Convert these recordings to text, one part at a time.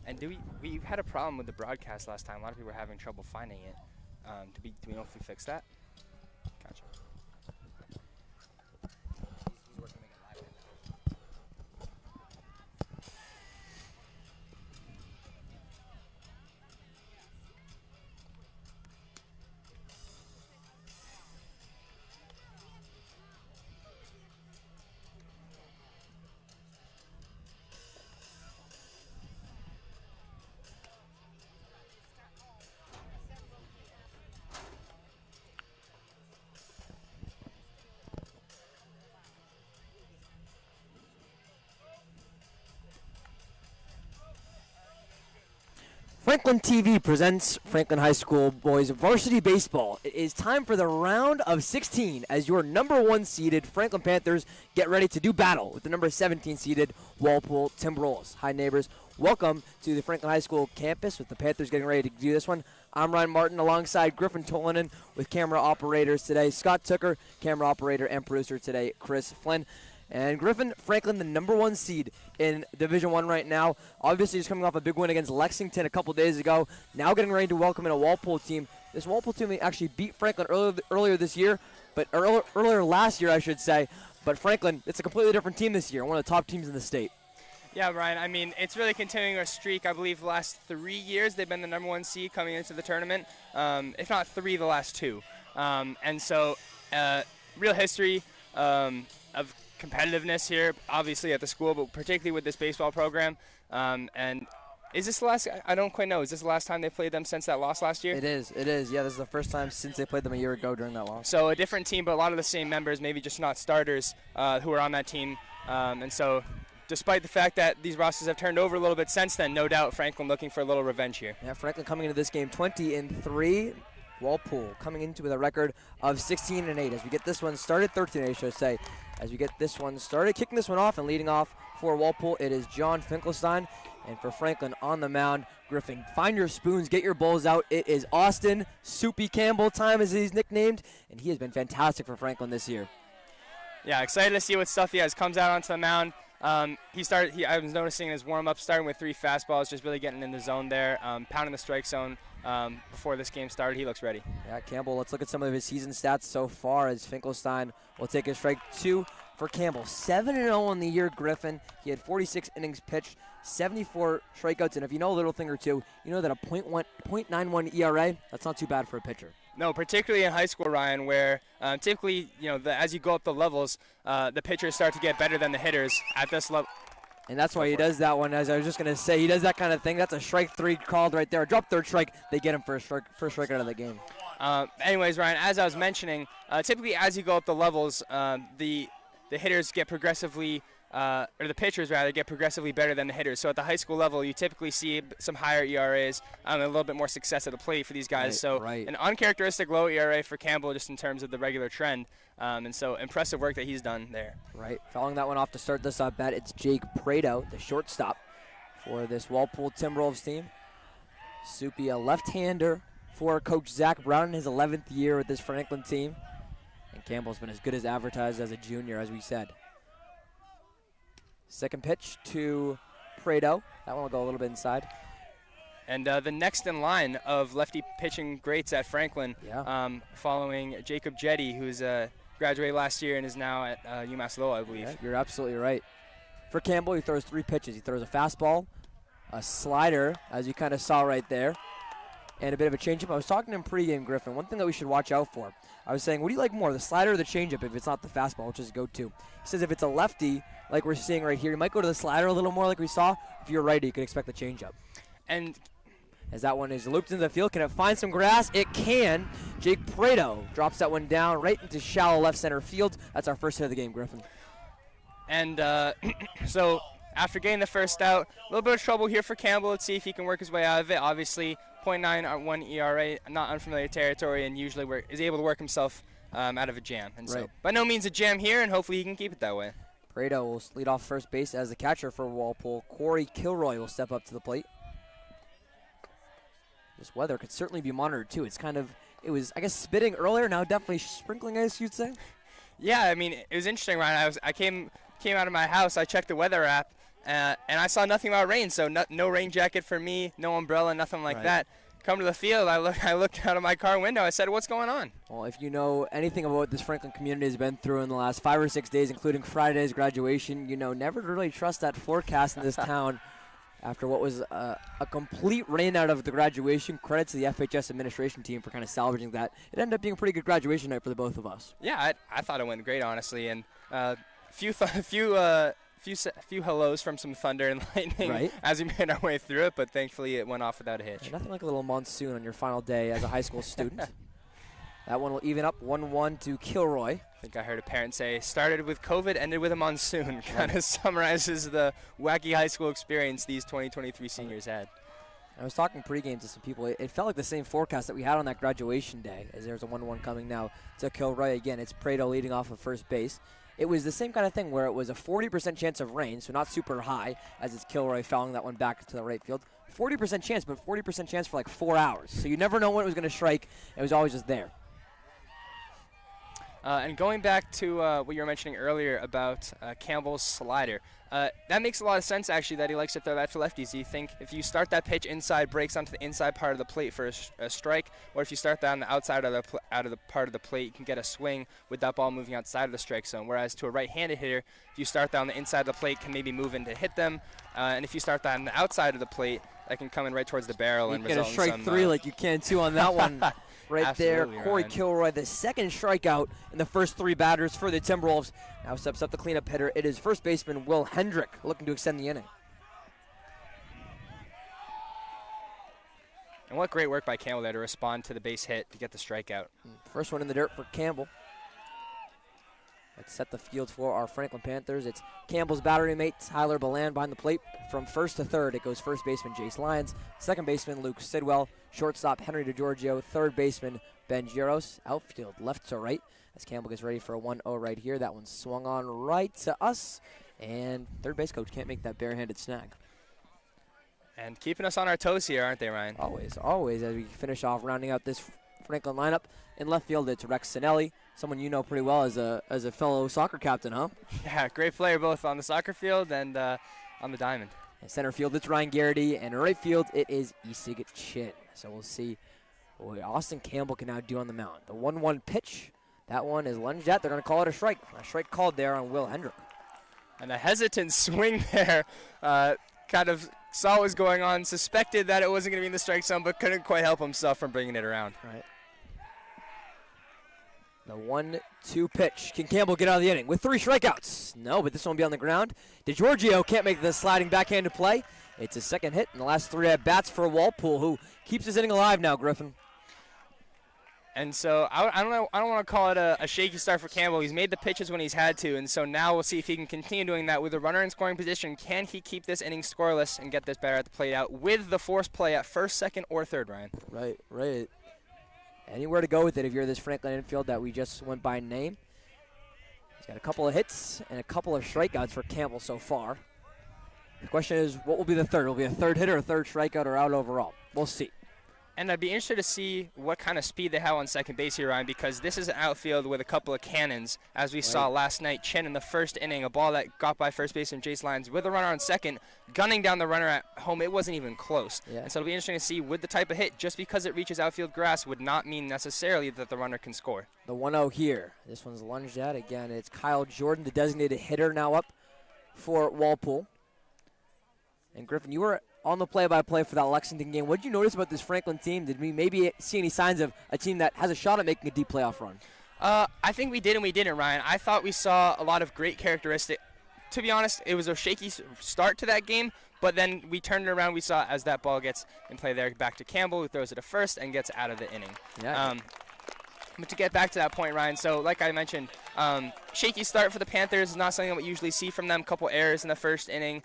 And we had a problem with the broadcast last time. A lot of people were having trouble finding it. Do we know if we fixed that? Gotcha. He's working to make it live right now. Franklin TV presents Franklin High School boys varsity baseball. It is time for the round of 16 as your number 1 seeded Franklin Panthers get ready to do battle with the number 17 seeded Walpole Timberwolves. Hi neighbors, welcome to the Franklin High School campus with the Panthers getting ready to do this one. I'm Ryan Martin alongside Griffin Tolanen with camera operators today. Scott Tucker, camera operator and producer today, Chris Flynn. And Griffin, Franklin, the number 1 seed in Division I right now. Obviously just coming off a big win against Lexington a couple days ago. Now getting ready to welcome in a Walpole team. This Walpole team actually beat Franklin earlier this year, but earlier last year, I should say. But Franklin, it's a completely different team this year, one of the top teams in the state. Yeah, Ryan, I mean, it's really continuing our streak. I believe the last 3 years they've been the number 1 seed coming into the tournament, if not 3 the last 2. And so real history of competitiveness here, obviously at the school, but particularly with this baseball program. And is this the last? I don't quite know. Is this the last time they played them since that loss last year? It is. Yeah, this is the first time since they played them a year ago during that loss. So a different team, but a lot of the same members, maybe just not starters, who are on that team. And so despite the fact that these rosters have turned over a little bit since then, no doubt Franklin looking for a little revenge here. Yeah, Franklin coming into this game 20-3. Walpole coming into with a record of 16-8. As we get this one started, 13-8, I should say. As we get this one started, kicking this one off and leading off for Walpole, it is John Finkelstein. And for Franklin on the mound, Griffin, find your spoons, get your bowls out. It is Austin Soupy Campbell time, as he's nicknamed, and he has been fantastic for Franklin this year. Yeah, excited to see what stuff he has. Comes out onto the mound. I was noticing his warm-up starting with 3 fastballs, just really getting in the zone there, pounding the strike zone before this game started. He looks ready. Yeah, Campbell, let's look at some of his season stats so far as Finkelstein will take a strike 2 for Campbell. 7-0 on the year, Griffin. He had 46 innings pitched, 74 strikeouts, and if you know a little thing or two, you know that a .91 ERA, that's not too bad for a pitcher. No, particularly in high school, Ryan, where typically, as you go up the levels, the pitchers start to get better than the hitters at this level. And that's why he does that one. As I was just going to say, he does that kind of thing. That's a strike 3 called right there. A drop third strike, they get him for first strike out of the game. Anyways, Ryan, as I was mentioning, typically as you go up the levels, the hitters get progressively, or the pitchers rather, get progressively better than the hitters. So at the high school level, you typically see some higher ERAs, and a little bit more success at the plate for these guys. An uncharacteristic low ERA for Campbell just in terms of the regular trend. And so impressive work that he's done there. Right. Following that one off to start this at bat, it's Jake Prado, the shortstop for this Walpole Timberwolves team. Soupy, a left-hander for Coach Zach Brown in his 11th year with this Franklin team. And Campbell's been as good as advertised as a junior, as we said. Second pitch to Prado. That one will go a little bit inside. And the next in line of lefty pitching greats at Franklin, following Jacob Jetty, who's graduated last year and is now at UMass Lowell, I believe. Yeah, you're absolutely right. For Campbell, he throws 3 pitches. He throws a fastball, a slider, as you kind of saw right there, and a bit of a changeup. I was talking to him pregame, Griffin. One thing that we should watch out for. I was saying, what do you like more, the slider or the changeup if it's not the fastball, which is go-to? He says if it's a lefty, like we're seeing right here, you might go to the slider a little more like we saw. If you're a righty, you can expect the changeup. And as that one is looped into the field, can it find some grass? It can. Jake Prado drops that one down right into shallow left center field. That's our first hit of the game, Griffin. And so after getting the first out, a little bit of trouble here for Campbell. Let's see if he can work his way out of it. Obviously, .91 ERA, not unfamiliar territory, and usually is able to work himself out of a jam. And so by no means a jam here, and hopefully he can keep it that way. Prado will lead off first base as the catcher for Walpole. Corey Kilroy will step up to the plate. This weather could certainly be monitored too. It was, I guess, spitting earlier, now definitely sprinkling, I guess you'd say. Yeah, I mean, it was interesting, Ryan. I came out of my house, I checked the weather app, and I saw nothing about rain, so no rain jacket for me, no umbrella, nothing like that. Come to the field, I looked out of my car window. I said, "What's going on?" Well, if you know anything about what this Franklin community has been through in the last 5 or 6 days, including Friday's graduation, you know, never to really trust that forecast in this town. After what was a complete rain out of the graduation, credit to the FHS administration team for kind of salvaging that. It ended up being a pretty good graduation night for the both of us. Yeah, I thought it went great, honestly, and few hellos from some thunder and lightning as we made our way through it, but thankfully it went off without a hitch. Yeah, nothing like a little monsoon on your final day as a high school student. That one will even up 1-1 to Kilroy. I think I heard a parent say, started with COVID, ended with a monsoon. Kind of summarizes the wacky high school experience these 2023 seniors had. I was talking pregame to some people. It felt like the same forecast that we had on that graduation day, as there's a 1-1 coming now to Kilroy. Again, it's Prado leading off of first base. It was the same kind of thing where it was a 40% chance of rain, so not super high, as it's Kilroy fouling that one back to the right field. 40% chance, but 40% chance for like 4 hours. So you never know when it was going to strike. It was always just there. And going back to what you were mentioning earlier about Campbell's slider, that makes a lot of sense, actually, that he likes to throw that to lefties. Do you think if you start that pitch inside, breaks onto the inside part of the plate for a strike, or if you start that on the outside of the part of the plate, you can get a swing with that ball moving outside of the strike zone, whereas to a right-handed hitter, if you start that on the inside of the plate, can maybe move in to hit them, and if you start that on the outside of the plate, that can come in right towards the barrel and result in some... You get a strike three like you can, too, on that one. Right Absolutely, there, Corey Ryan. Kilroy, the second strikeout in the first 3 batters for the Timberwolves. Now steps up the cleanup hitter. It is first baseman Will Hendrick looking to extend the inning. And what great work by Campbell there to respond to the base hit to get the strikeout. First one in the dirt for Campbell. Let's set the field for our Franklin Panthers. It's Campbell's battery mate, Tyler Beland, behind the plate. From first to third, it goes first baseman Jace Lyons, second baseman Luke Sidwell, shortstop Henry DeGiorgio, third baseman Ben Giros, outfield left to right as Campbell gets ready for a 1-0 right here. That one swung on right to us, and third base coach can't make that barehanded snag. And keeping us on our toes here, aren't they, Ryan? Always, always, as we finish off rounding out this Franklin lineup. In left field, it's Rex Sinelli, someone you know pretty well as a fellow soccer captain, huh? Yeah, great player both on the soccer field and on the diamond. In center field, it's Ryan Garrity, and in right field, it is Isig Chin. So we'll see what Austin Campbell can now do on the mound. The 1-1 pitch, that one is lunged at. They're going to call it a strike. A strike called there on Will Hendrick. And a hesitant swing there, kind of saw what was going on, suspected that it wasn't going to be in the strike zone, but couldn't quite help himself from bringing it around. Right. The 1-2 pitch. Can Campbell get out of the inning with 3 strikeouts? No, but this one will be on the ground. DeGiorgio can't make the sliding backhand to play. It's his second hit in the last 3 at-bats for Walpole, who keeps his inning alive now, Griffin. And so I don't want to call it a shaky start for Campbell. He's made the pitches when he's had to, and so now we'll see if he can continue doing that with a runner in scoring position. Can he keep this inning scoreless and get this batter at the plate out with the forced play at first, second, or third, Ryan? Right. Anywhere to go with it if you're this Franklin infield that we just went by name. He's got a couple of hits and a couple of strikeouts for Campbell so far. The question is, what will be the third? Will it be a third hitter, a third strikeout, or out overall? We'll see. And I'd be interested to see what kind of speed they have on second base here, Ryan, because this is an outfield with a couple of cannons, as we saw last night. Chin in the first inning, a ball that got by first baseman Jace Lyons with a runner on second, gunning down the runner at home. It wasn't even close. Yeah. And so it'll be interesting to see with the type of hit, just because it reaches outfield grass would not mean necessarily that the runner can score. The 1-0 here. This one's lunged at. Again, it's Kyle Jordan, the designated hitter, now up for Walpole. And Griffin, you were on the play-by-play for that Lexington game. What did you notice about this Franklin team? Did we maybe see any signs of a team that has a shot at making a deep playoff run? I think we did and we didn't, Ryan. I thought we saw a lot of great characteristics. To be honest, it was a shaky start to that game, but then we turned it around. We saw as that ball gets in play there back to Campbell, who throws it to first and gets out of the inning. Yeah. But to get back to that point, Ryan, so like I mentioned, shaky start for the Panthers is not something that we usually see from them. Couple errors in the first inning,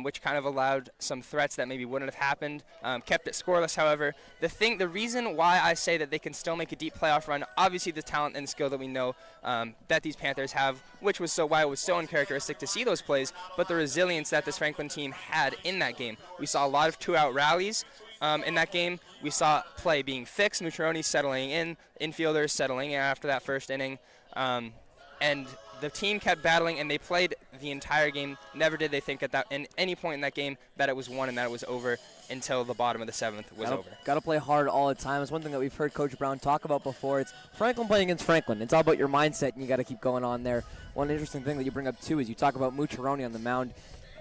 which kind of allowed some threats that maybe wouldn't have happened. Kept it scoreless, however. The reason why I say that they can still make a deep playoff run, obviously the talent and skill that we know that these Panthers have, which was why it was so uncharacteristic to see those plays, but the resilience that this Franklin team had in that game. We saw a lot of 2-out rallies. In that game, we saw play being fixed, Mucciarone settling in, infielders settling in after that first inning, and the team kept battling, and they played the entire game. Never did they think at any point in that game that it was won and that it was over until the bottom of the 7th was over. Got to play hard all the time. It's one thing that we've heard Coach Brown talk about before. It's Franklin playing against Franklin. It's all about your mindset, and you got to keep going on there. One interesting thing that you bring up, too, is you talk about Mucciarone on the mound.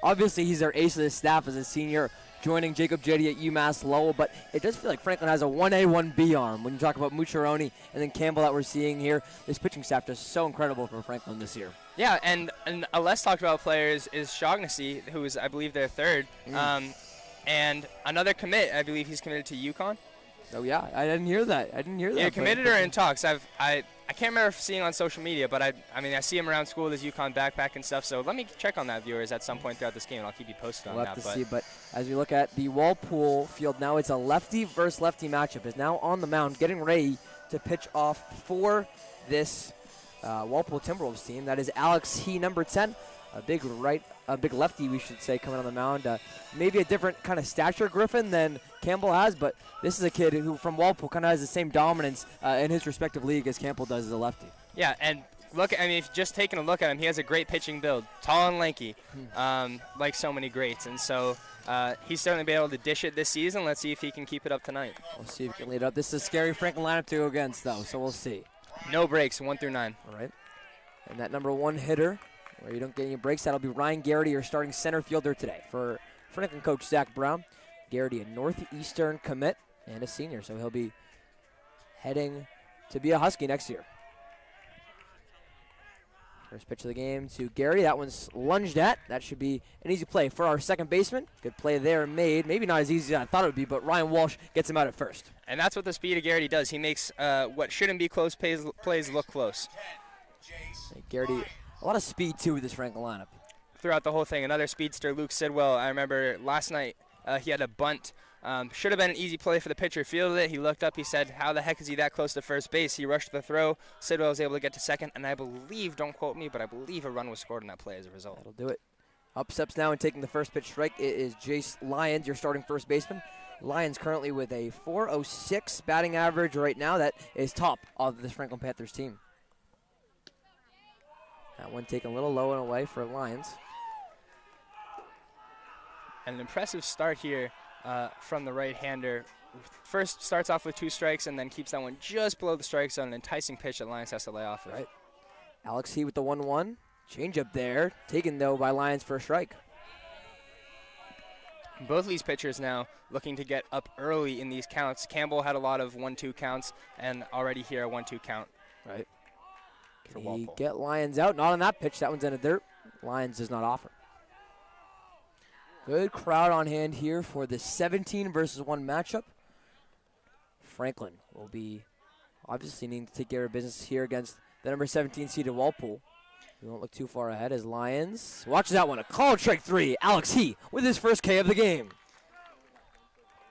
Obviously, he's their ace of the staff as a senior, joining Jacob Jetty at UMass Lowell, but it does feel like Franklin has a 1A, 1B arm when you talk about Mucciarone and then Campbell that we're seeing here. This pitching staff is so incredible for Franklin this year. Yeah, and a less talked about player is Shaughnessy, who is, I believe, their third. And another commit, I believe he's committed to UConn. Oh, yeah, I didn't hear that. Yeah, committed or in talks. I can't remember seeing on social media, but I see him around school with his UConn backpack and stuff. So let me check on that, viewers, at some point throughout this game, and I'll keep you posted on that. We'll have to see. But as we look at the Walpole field now, it's a lefty versus lefty matchup. Is now on the mound, getting ready to pitch off for this Walpole Timberwolves team. That is Alex He, number 10, a big lefty, we should say, coming on the mound. Maybe a different kind of stature, Griffin, than Campbell has, but this is a kid who from Walpole kind of has the same dominance in his respective league as Campbell does as a lefty. Yeah, and look, if just taking a look at him, he has a great pitching build, tall and lanky, like so many greats, and so he's certainly been able to dish it this season. Let's see if he can keep it up tonight. We'll see if he can lead up. This is a scary Franklin lineup to go against, though, so we'll see. No breaks, 1 through 9. All right, and that number 1 hitter, where you don't get any breaks, that'll be Ryan Garrity, your starting center fielder today for Franklin coach Zach Brown. Garrity, a Northeastern commit and a senior, so he'll be heading to be a Husky next year. First pitch of the game to Gary. That one's lunged at. That should be an easy play for our second baseman. Good play there made. Maybe not as easy as I thought it would be, but Ryan Walsh gets him out at first. And that's what the speed of Garrity does. He makes what shouldn't be close plays look close. Garrity, a lot of speed, too, with this Franklin lineup. Throughout the whole thing, another speedster, Luke Sidwell. I remember last night he had a bunt. Should have been an easy play for the pitcher. Fielded it. He looked up. He said, how the heck is he that close to first base? He rushed the throw. Sidwell was able to get to second. And I believe, don't quote me, but I believe a run was scored on that play as a result. That'll do it. Up steps now and taking the first pitch strike. It is Jace Lyons, your starting first baseman. Lyons currently with a .406 batting average right now. That is top of this Franklin Panthers team. That one taken a little low and away for Lyons. And an impressive start here from the right-hander. First starts off with 2 strikes and then keeps that one just below the strike zone. An enticing pitch that Lyons has to lay off of. Right. Alex He with the 1-1. Change up there. Taken, though, by Lyons for a strike. Both of these pitchers now looking to get up early in these counts. Campbell had a lot of 1-2 counts, and already here a 1-2 count. Right. For Can he Walpole. get Lyons out? Not on that pitch. That one's in the dirt. Lyons does not offer. Good crowd on hand here for the 17 versus 1 matchup. Franklin will be obviously needing to take care of business here against the number 17 seeded Walpole. We won't look too far ahead as Lyons watches that one. A called strike 3. Alex He with his first K of the game.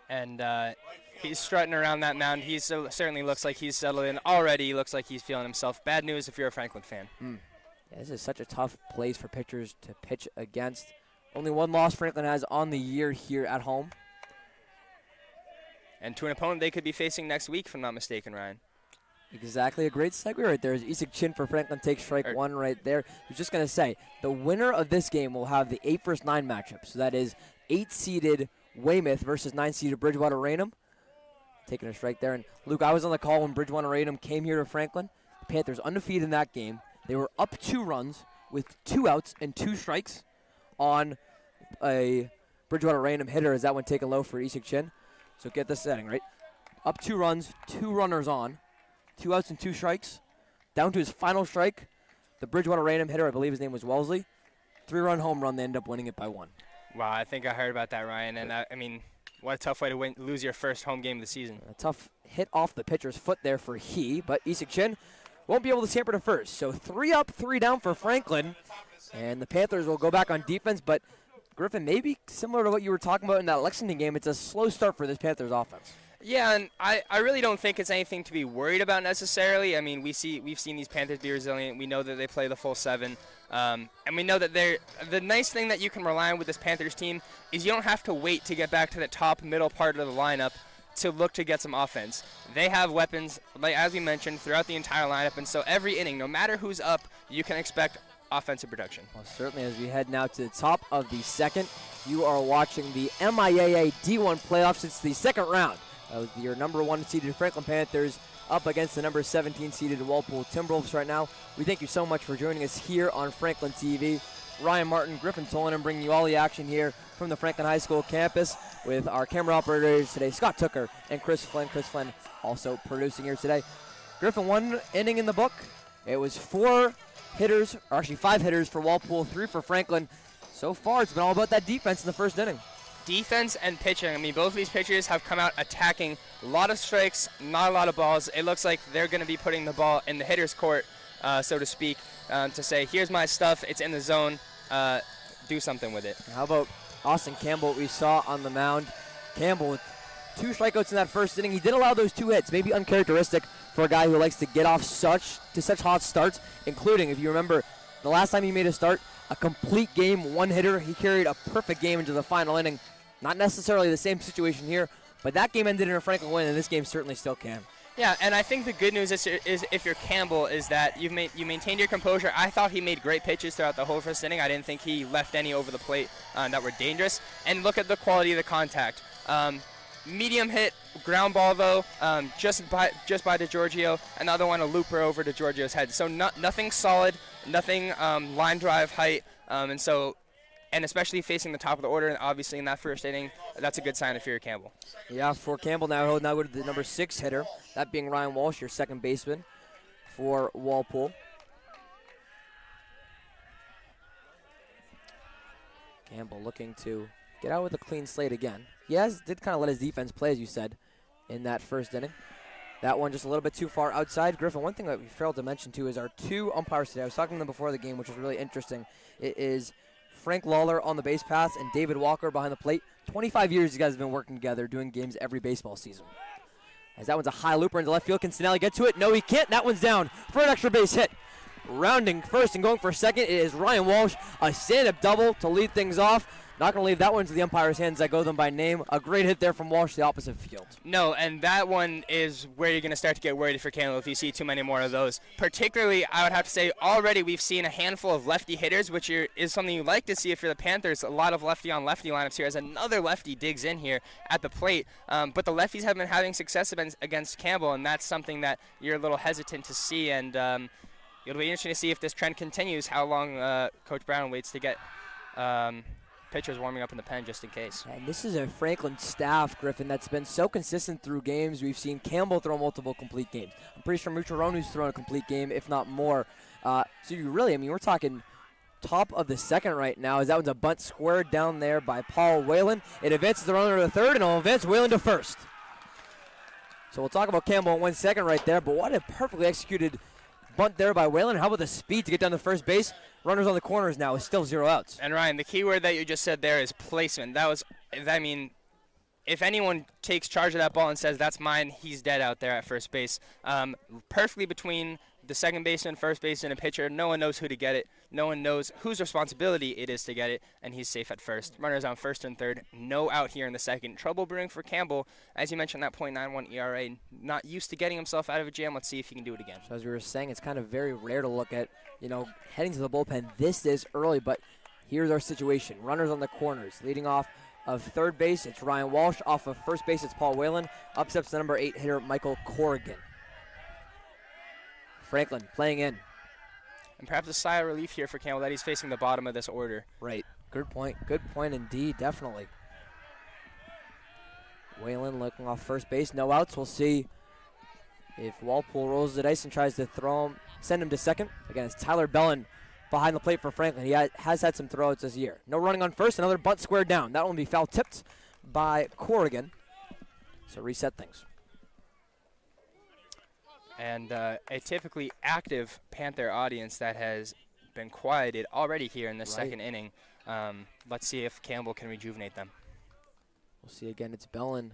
And he's strutting around that mound. He certainly looks like he's settled in already. He looks like he's feeling himself. Bad news if you're a Franklin fan. Yeah, this is such a tough place for pitchers to pitch against. Only 1 loss Franklin has on the year here at home. And to an opponent they could be facing next week, if I'm not mistaken, Ryan. Exactly, a great segue right there. As Isak Chin for Franklin takes strike 1 right there. I was just going to say, the winner of this game will have the 8 versus 9 matchup. So that is 8-seeded Weymouth versus 9-seeded Bridgewater Raynham. Taking a strike there. And Luke, I was on the call when Bridgewater Raynham came here to Franklin. The Panthers undefeated in that game. They were up 2 runs with 2 outs and 2 strikes on a Bridgewater Raynham hitter as that one taken low for Isak Chin. So get this setting, right? Up 2 runs, 2 runners on, 2 outs and 2 strikes. Down to his final strike, the Bridgewater Raynham hitter, I believe his name was Wellesley. 3-run home run, they end up winning it by 1. Wow, I think I heard about that, Ryan. And I mean, what a tough way to lose your first home game of the season. A tough hit off the pitcher's foot there for He, but Isak Chin won't be able to scamper to first. So 3 up, 3 down for Franklin. And the Panthers will go back on defense, but Griffin, maybe similar to what you were talking about in that Lexington game, it's a slow start for this Panthers offense. Yeah, and I really don't think it's anything to be worried about necessarily. I mean, we've seen these Panthers be resilient. We know that they play the full 7. And we know that the nice thing that you can rely on with this Panthers team is you don't have to wait to get back to the top middle part of the lineup to look to get some offense. They have weapons, like as we mentioned, throughout the entire lineup, and so every inning, no matter who's up, you can expect offensive production. Well, certainly as we head now to the top of the second, you are watching the MIAA D1 playoffs. It's the second round of your number 1 seeded Franklin Panthers up against the number 17 seeded Walpole Timberwolves right now. We thank you so much for joining us here on Franklin TV. Ryan Martin, Griffin Tolanen bringing you all the action here from the Franklin High School campus with our camera operators today, Scott Tooker and Chris Flynn. Chris Flynn also producing here today. Griffin, 1 inning in the book. It was 4 hitters, or actually 5 hitters for Walpole, 3 for Franklin. So far, it's been all about that defense in the first inning. Defense and pitching. I mean, both of these pitchers have come out attacking. A lot of strikes, not a lot of balls. It looks like they're going to be putting the ball in the hitter's court, so to speak, to say, here's my stuff, it's in the zone, do something with it. How about Austin Campbell, we saw on the mound? Campbell with 2 strikeouts in that first inning. He did allow those 2 hits, maybe uncharacteristic for a guy who likes to get off such hot starts, including, if you remember, the last time he made a start, a complete game, 1 hitter. He carried a perfect game into the final inning. Not necessarily the same situation here, but that game ended in a Franklin win, and this game certainly still can. Yeah, and I think the good news is if you're Campbell is that you maintained your composure. I thought he made great pitches throughout the whole first inning. I didn't think he left any over the plate that were dangerous. And look at the quality of the contact. Medium hit, ground ball though, just by DeGiorgio. Another one, a looper over DeGiorgio's head. So nothing solid, nothing line drive height, and especially facing the top of the order, and obviously in that first inning, that's a good sign if you're Campbell. Yeah, for Campbell now, he'll now go to the number 6 hitter, that being Ryan Walsh, your second baseman for Walpole. Campbell looking to get out with a clean slate again. He did kind of let his defense play, as you said, in that first inning. That one just a little bit too far outside. Griffin, one thing that we failed to mention, too, is our 2 umpires today. I was talking to them before the game, which was really interesting. It is Frank Lawler on the base paths and David Walker behind the plate. 25 years these guys have been working together, doing games every baseball season. As that one's a high looper into left field. Can Sinelli get to it? No, he can't. That one's down for an extra base hit. Rounding first and going for second, it is Ryan Walsh. A stand-up double to lead things off. Not going to leave that one to the umpire's hands. I go them by name. A great hit there from Walsh, the opposite field. No, and that one is where you're going to start to get worried if you're Campbell if you see too many more of those. Particularly, I would have to say, already we've seen a handful of lefty hitters, which is something you like to see if you're the Panthers. A lot of lefty-on-lefty lineups here as another lefty digs in here at the plate. But the lefties have been having success against Campbell, and that's something that you're a little hesitant to see. And it'll be interesting to see if this trend continues, how long Coach Brown waits to get pitchers warming up in the pen just in case. And this is a Franklin staff, Griffin, that's been so consistent through games. We've seen Campbell throw multiple complete games. I'm pretty sure Mucharonu's thrown a complete game, if not more. So you really, we're talking top of the second right now, as that one's a bunt squared down there by Walp0le. It advances the runner to third, and it'll advance Whalen to first. So we'll talk about Campbell in 1 second right there, but what a perfectly executed bunt there by Whalen. How about the speed to get down to first base? Runners on the corners now with still 0 outs. And Ryan, the key word that you just said there is placement. That was, if anyone takes charge of that ball and says, that's mine, he's dead out there at first base. Perfectly between the second baseman, first baseman, and pitcher. No one knows who to get it. No one knows whose responsibility it is to get it, and he's safe at first. Runners on first and third. No out here in the second. Trouble brewing for Campbell. As you mentioned, that .91 ERA. Not used to getting himself out of a jam. Let's see if he can do it again. So as we were saying, it's kind of very rare to look at, heading to the bullpen this early, but here's our situation. Runners on the corners. Leading off of third base, it's Ryan Walsh. Off of first base, it's Walp0le. Up steps the number 8 hitter, Michael Corrigan. Franklin playing in. And perhaps a sigh of relief here for Campbell that he's facing the bottom of this order. Right. Good point. Good point indeed, definitely. Whalen looking off first base. No outs. We'll see if Walpole rolls the dice and tries to send him to second. Again, it's Tyler Bellin behind the plate for Franklin. He has had some throwouts this year. No running on first. Another bunt squared down. That one will be foul tipped by Corrigan. So reset things. And a typically active Panther audience that has been quieted already here in the second inning. Let's see if Campbell can rejuvenate them. We'll see again. It's Bellin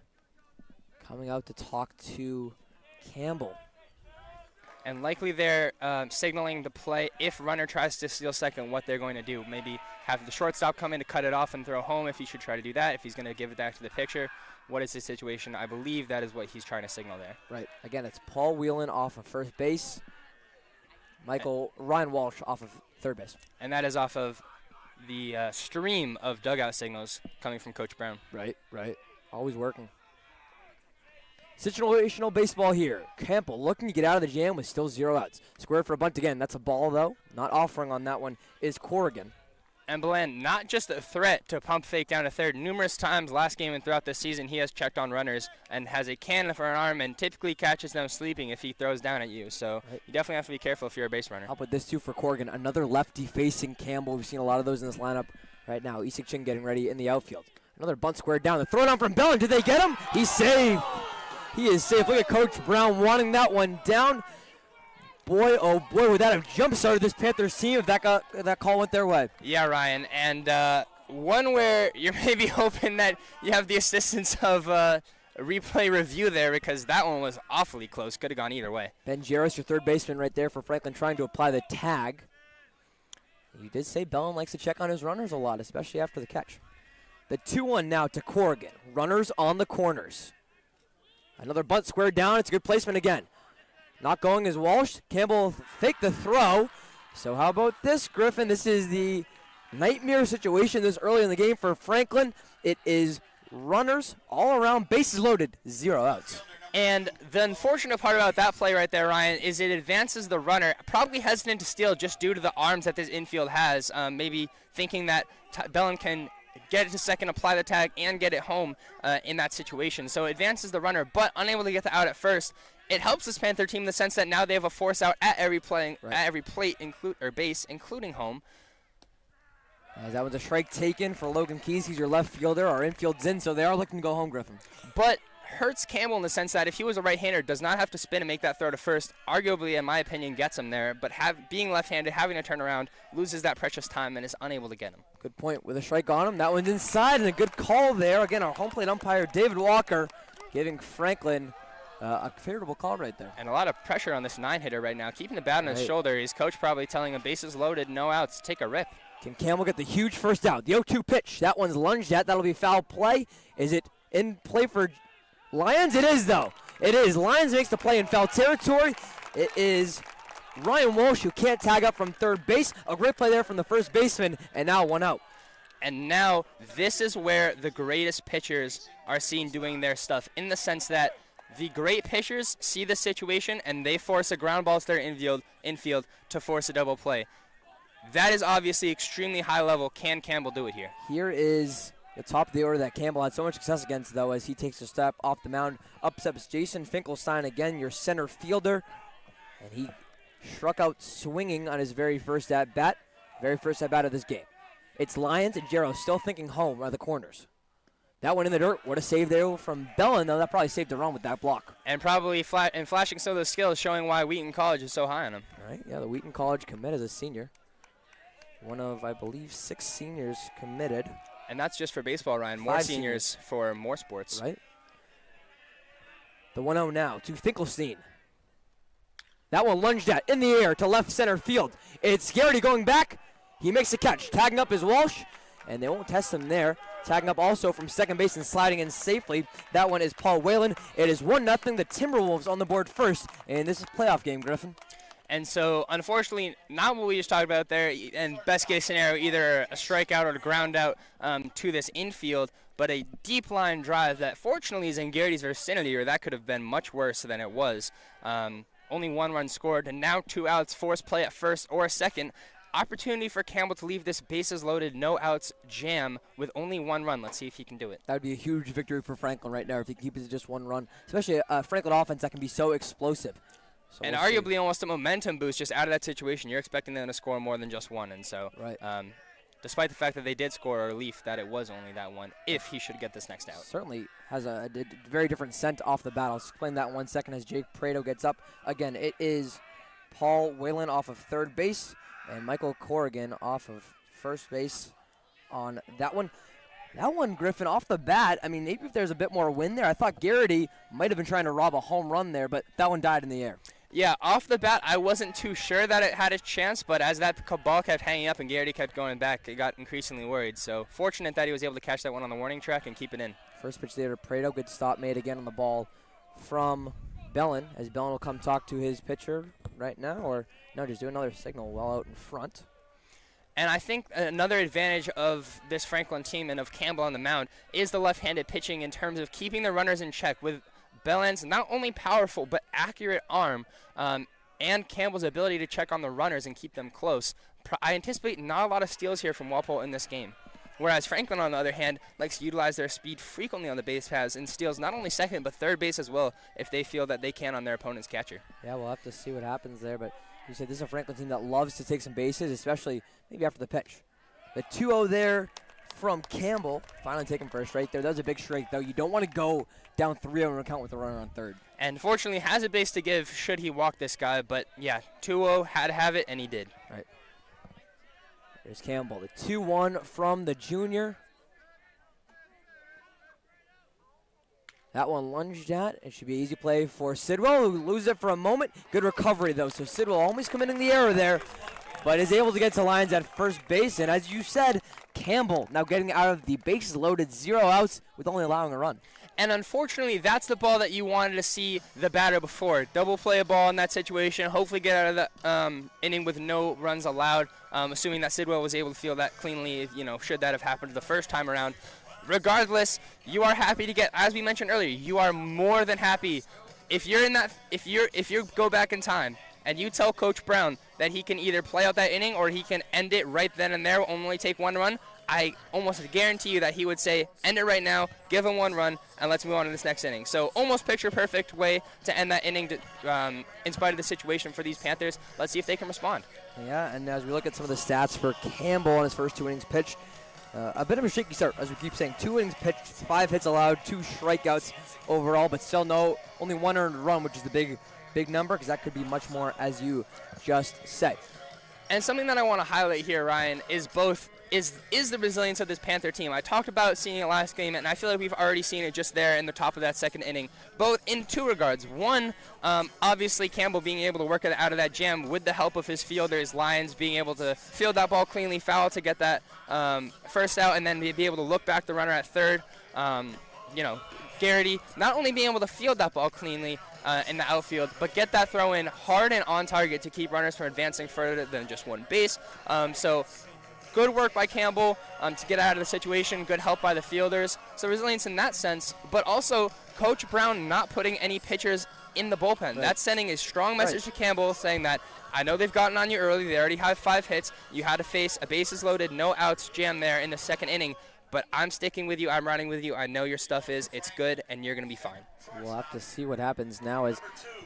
coming out to talk to Campbell. And likely they're signaling the play if runner tries to steal second, what they're going to do. Maybe have the shortstop come in to cut it off and throw home if he should try to do that. If he's going to give it back to the pitcher, what is the situation? I believe that is what he's trying to signal there. Right. Again, it's Walp0le off of first base. Ryan Walsh off of third base. And that is off of the stream of dugout signals coming from Coach Brown. Right. Always working. Situational baseball here. Campbell looking to get out of the jam with still 0 outs. Squared for a bunt again. That's a ball, though. Not offering on that one is Corrigan. And Bland, not just a threat to pump fake down to third. Numerous times last game and throughout this season, he has checked on runners and has a cannon for an arm and typically catches them sleeping if he throws down at you. So you definitely have to be careful if you're a base runner. How about this, too, for Corrigan? Another lefty facing Campbell. We've seen a lot of those in this lineup right now. Isik Chin getting ready in the outfield. Another bunt squared down. The throw down from Bellin. Did they get him? He's safe. He is safe. Look at Coach Brown wanting that one down. Boy, oh boy, would that have jump-started this Panthers team if that call went their way. Yeah, Ryan, and one where you're maybe hoping that you have the assistance of a replay review there because that one was awfully close. Could have gone either way. Ben Jarris, your third baseman right there for Franklin, trying to apply the tag. You did say Bellin likes to check on his runners a lot, especially after the catch. The 2-1 now to Corrigan. Runners on the corners. Another bunt squared down. It's a good placement again. Not going is Walsh. Campbell faked the throw. So how about this, Griffin? This is the nightmare situation this early in the game for Franklin. It is runners all around, bases loaded, 0 outs. And the unfortunate part about that play right there, Ryan, is it advances the runner, probably hesitant to steal just due to the arms that this infield has, maybe thinking that Bellin can get it to second, apply the tag, and get it home in that situation. So it advances the runner, but unable to get the out at first. It helps this Panther team in the sense that now they have a force out at every plate, base, including home. That was a strike taken for Logan Keys. He's your left fielder. Our infield's in, so they are looking to go home, Griffin. But hurts Campbell in the sense that if he was a right-hander, does not have to spin and make that throw to first. Arguably, in my opinion, gets him there. But being left-handed, having to turn around, loses that precious time and is unable to get him. Good point. With a strike on him, that one's inside, and a good call there. Again, our home plate umpire, David Walker, giving Franklin a favorable call right there. And a lot of pressure on this 9-hitter right now. Keeping the bat on his shoulder. His coach probably telling him bases loaded, no outs, take a rip. Can Campbell get the huge first out? The 0-2 pitch. That one's lunged at. That'll be foul play. Is it in play for Lions? It is, though. It is. Lions makes the play in foul territory. It is Ryan Walsh who can't tag up from third base. A great play there from the first baseman, and now 1 out. And now this is where the greatest pitchers are seen doing their stuff, in the sense that the great pitchers see the situation and they force a ground ball to their infield to force a double play. That is obviously extremely high level. Can Campbell do it here? Here is the top of the order that Campbell had so much success against, though, as he takes a step off the mound. Up steps Jason Finkelstein again, your center fielder. And he struck out swinging on his very first at-bat of this game. It's Lions and Jarrow still thinking home are the corners. That one in the dirt. What a save there from Bellin, though. That probably saved the run with that block. And probably flashing some of those skills, showing why Wheaton College is so high on him. All right, yeah, the Wheaton College commit as a senior. One of, I believe, 6 seniors committed. And that's just for baseball, Ryan. More seniors for more sports. Right. The 1-0 now to Finkelstein. That one lunged at in the air to left center field. It's Garrity going back. He makes a catch. Tagging up is Walsh, and they won't test him there. Tagging up also from second base and sliding in safely. That one is Paul Whalen. It is 1-0. The Timberwolves on the board first, and this is a playoff game, Griffin. And so, unfortunately, not what we just talked about there, and best case scenario, either a strikeout or a ground out to this infield, but a deep line drive that fortunately is in Garrity's vicinity, or that could have been much worse than it was. Only 1 run scored, and now 2 outs, forced play at first or second. Opportunity for Campbell to leave this bases loaded, no outs jam with only 1 run. Let's see if he can do it. That would be a huge victory for Franklin right now if he keeps it just 1 run, especially a Franklin offense that can be so explosive. So and arguably almost a momentum boost just out of that situation. You're expecting them to score more than just 1. And so despite the fact that they did score a relief that it was only that 1, if he should get this next out. Certainly has a very different scent off the bat. I'll explain that in 1 second as Jake Prado gets up. Again, it is Paul Whalen off of third base and Michael Corrigan off of first base on that one. That one, Griffin, off the bat, I mean, maybe if there's a bit more wind there. I thought Garrity might have been trying to rob a home run there, but that one died in the air. Yeah, off the bat, I wasn't too sure that it had a chance, but as that ball kept hanging up and Garrity kept going back, it got increasingly worried. So fortunate that he was able to catch that one on the warning track and keep it in. First pitch there to Prado. Good stop made again on the ball from Bellin, as Bellin will come talk to his pitcher right now, or no, just do another signal well out in front. And I think another advantage of this Franklin team and of Campbell on the mound is the left-handed pitching in terms of keeping the runners in check with Bellin's not only powerful but accurate arm and Campbell's ability to check on the runners and keep them close. I anticipate not a lot of steals here from Walpole in this game. Whereas Franklin, on the other hand, likes to utilize their speed frequently on the base paths and steals not only second but third base as well if they feel that they can on their opponent's catcher. Yeah, we'll have to see what happens there, but you said this is a Franklin team that loves to take some bases, especially maybe after the pitch. The 2-0 there from Campbell, finally taking first right there. That was a big strike, though. You don't want to go down 3-0 and count with a runner on third. And fortunately has a base to give should he walk this guy, but yeah, 2-0, had to have it, and he did. Right. There's Campbell, the 2-1 from the junior. That one lunged at. It should be an easy play for Sidwell, who loses it for a moment. Good recovery, though. So Sidwell almost committing the error there, but is able to get to lines at first base. And as you said, Campbell now getting out of the bases loaded, 0 outs with only allowing a run. And unfortunately, that's the ball that you wanted to see the batter before. Double play a ball in that situation, hopefully get out of the inning with no runs allowed, assuming that Sidwell was able to field that cleanly, should that have happened the first time around. Regardless, you are happy to get, as we mentioned earlier, you are more than happy if you're in that. If you go back in time and you tell Coach Brown that he can either play out that inning or he can end it right then and there, only take 1 run, I almost guarantee you that he would say, end it right now, give him 1 run, and let's move on to this next inning. So almost picture perfect way to end that inning in spite of the situation for these Panthers. Let's see if they can respond. Yeah, and as we look at some of the stats for Campbell on his first 2 innings pitched, a bit of a shaky start, as we keep saying. 2 innings pitched, 5 hits allowed, 2 strikeouts overall, but still only 1 earned run, which is the big number, because that could be much more, as you just said. And something that I want to highlight here, Ryan, is the resilience of this Panther team. I talked about seeing it last game, and I feel like we've already seen it just there in the top of that second inning, both in 2 regards. One, obviously Campbell being able to work it out of that jam with the help of his fielders, Lyons being able to field that ball cleanly, foul to get that first out, and then be able to look back the runner at third. Garrity not only being able to field that ball cleanly in the outfield, but get that throw in hard and on target to keep runners from advancing further than just 1 base. So good work by Campbell to get out of the situation, good help by the fielders. So resilience in that sense, but also Coach Brown not putting any pitchers in the bullpen. Right. That's sending a strong message to Campbell saying that, I know they've gotten on you early, they already have 5 hits, you had to face a bases loaded, no outs jam there in the second inning, but I'm sticking with you, I'm riding with you, I know your stuff it's good, and you're going to be fine. We'll have to see what happens now as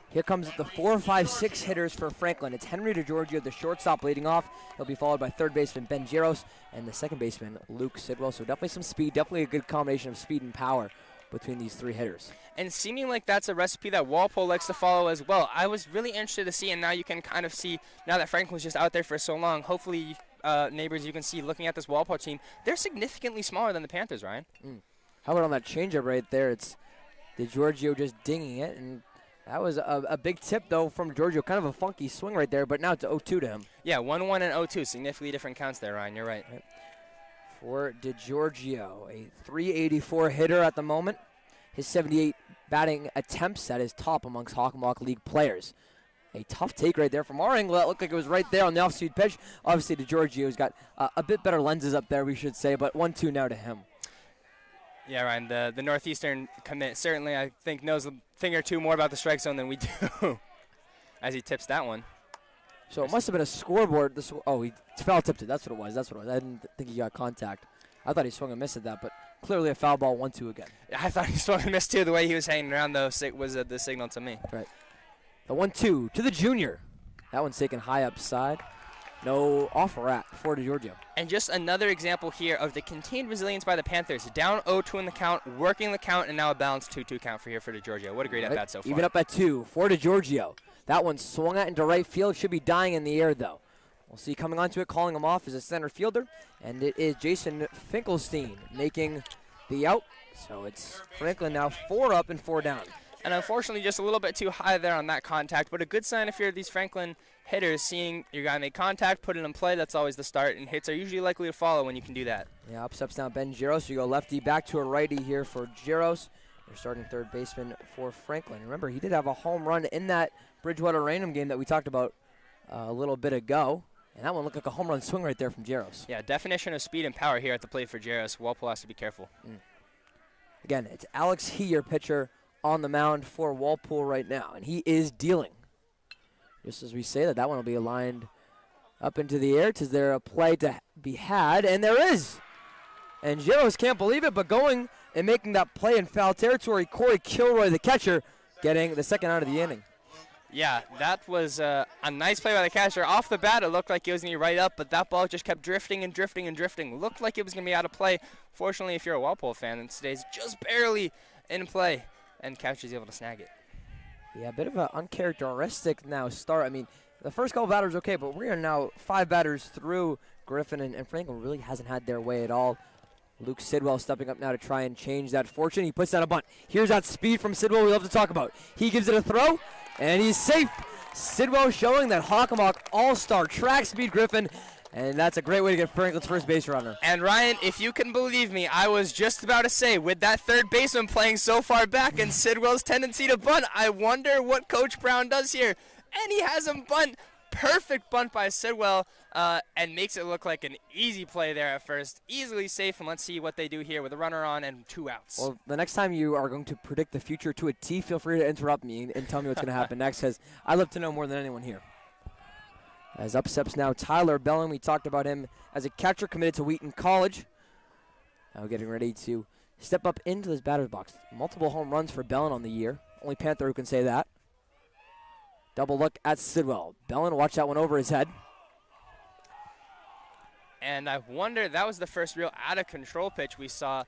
here comes the 4, 5, 6 hitters for Franklin. It's Henry DeGiorgio, the shortstop, leading off. He'll be followed by third baseman Ben Giros and the second baseman Luke Sidwell. So definitely some speed, definitely a good combination of speed and power between these 3 hitters. And seeming like that's a recipe that Walpole likes to follow as well. I was really interested to see, and now you can kind of see, now that Franklin's just out there for so long, hopefully, neighbors, you can see looking at this Walpole team, they're significantly smaller than the Panthers, Ryan. How about on that changeup right there? It's DeGiorgio just dinging it, and that was a big tip, though, from DeGiorgio. Kind of a funky swing right there, but now it's 0-2 to him. Yeah, 1-1 and 0-2. Significantly different counts there, Ryan. You're right. For DeGiorgio, a .384 hitter at the moment. His 78 batting attempts at his top amongst Hockenbach League players. A tough take right there from our angle. That looked like it was right there on the off-speed pitch. Obviously, DeGiorgio's got a bit better lenses up there, we should say, but 1-2 now to him. Yeah, Ryan, the Northeastern commit certainly, I think, knows a thing or two more about the strike zone than we do as he tips that one. So it must have been a scoreboard. He foul tipped it. That's what it was. I didn't think he got contact. I thought he swung and missed at that, but clearly a foul ball, 1-2 again. I thought he swung and missed, too. The way he was hanging around, though, was the signal to me. Right. The 1-2 to the junior. That one's taken high upside. No offer at for DeGiorgio. And just another example here of the contained resilience by the Panthers. Down 0-2 in the count, working the count, and now a balanced 2-2 count for DeGiorgio. What a great at-bat so far. Even up at 2 for DeGiorgio. That one swung at into right field. Should be dying in the air, though. We'll see coming onto it, calling him off as a center fielder. And it is Jason Finkelstein making the out. So it's Franklin now 4 up and 4 down. And unfortunately, just a little bit too high there on that contact. But a good sign if you're these Franklin hitters, seeing your guy make contact, put it in play, that's always the start. And hits are usually likely to follow when you can do that. Yeah, steps down Ben Giros. So you go lefty back to a righty here for Giros. Their starting third baseman for Franklin. Remember, he did have a home run in that Bridgewater-Raynham game that we talked about a little bit ago. And that one looked like a home run swing right there from Jaros. Yeah, definition of speed and power here at the plate for Jaros. Walpole has to be careful. Again, it's Alex He, your pitcher, on the mound for Walpole right now. And he is dealing. Just as we say that, that one will be aligned up into the air. Is there a play to be had? And there is. And Jaros can't believe it, but going and making that play in foul territory, Corey Kilroy, the catcher, getting the second out of the inning. Yeah, that was a nice play by the catcher. Off the bat, it looked like it was going to be right up, but that ball just kept drifting and drifting and drifting. Looked like it was going to be out of play. Fortunately, if you're a Walpole fan, it stays just barely in play, and catcher's able to snag it. Yeah, a bit of an uncharacteristic now start. I mean, the first couple batters okay, but we are now 5 batters through. Griffin and Franklin really hasn't had their way at all. Luke Sidwell stepping up now to try and change that fortune. He puts down a bunt. Here's that speed from Sidwell we love to talk about. He gives it a throw, and he's safe. Sidwell showing that Hockomock all-star track speed Griffin, and that's a great way to get Franklin's first base runner. And Ryan, if you can believe me, I was just about to say, with that third baseman playing so far back and Sidwell's tendency to bunt, I wonder what Coach Brown does here. And he has him bunt. Perfect bunt by Sidwell, and makes it look like an easy play there at first. Easily safe, and let's see what they do here with a runner on and 2 outs. Well, the next time you are going to predict the future to a T, feel free to interrupt me and tell me what's going to happen next, because I love to know more than anyone here. As up steps now Tyler Bellin. We talked about him as a catcher committed to Wheaton College. Now getting ready to step up into this batter's box. Multiple home runs for Bellin on the year. Only Panther who can say that. Double look at Sidwell. Bellin, watch that one over his head. And I wonder, that was the first real out-of-control pitch we saw.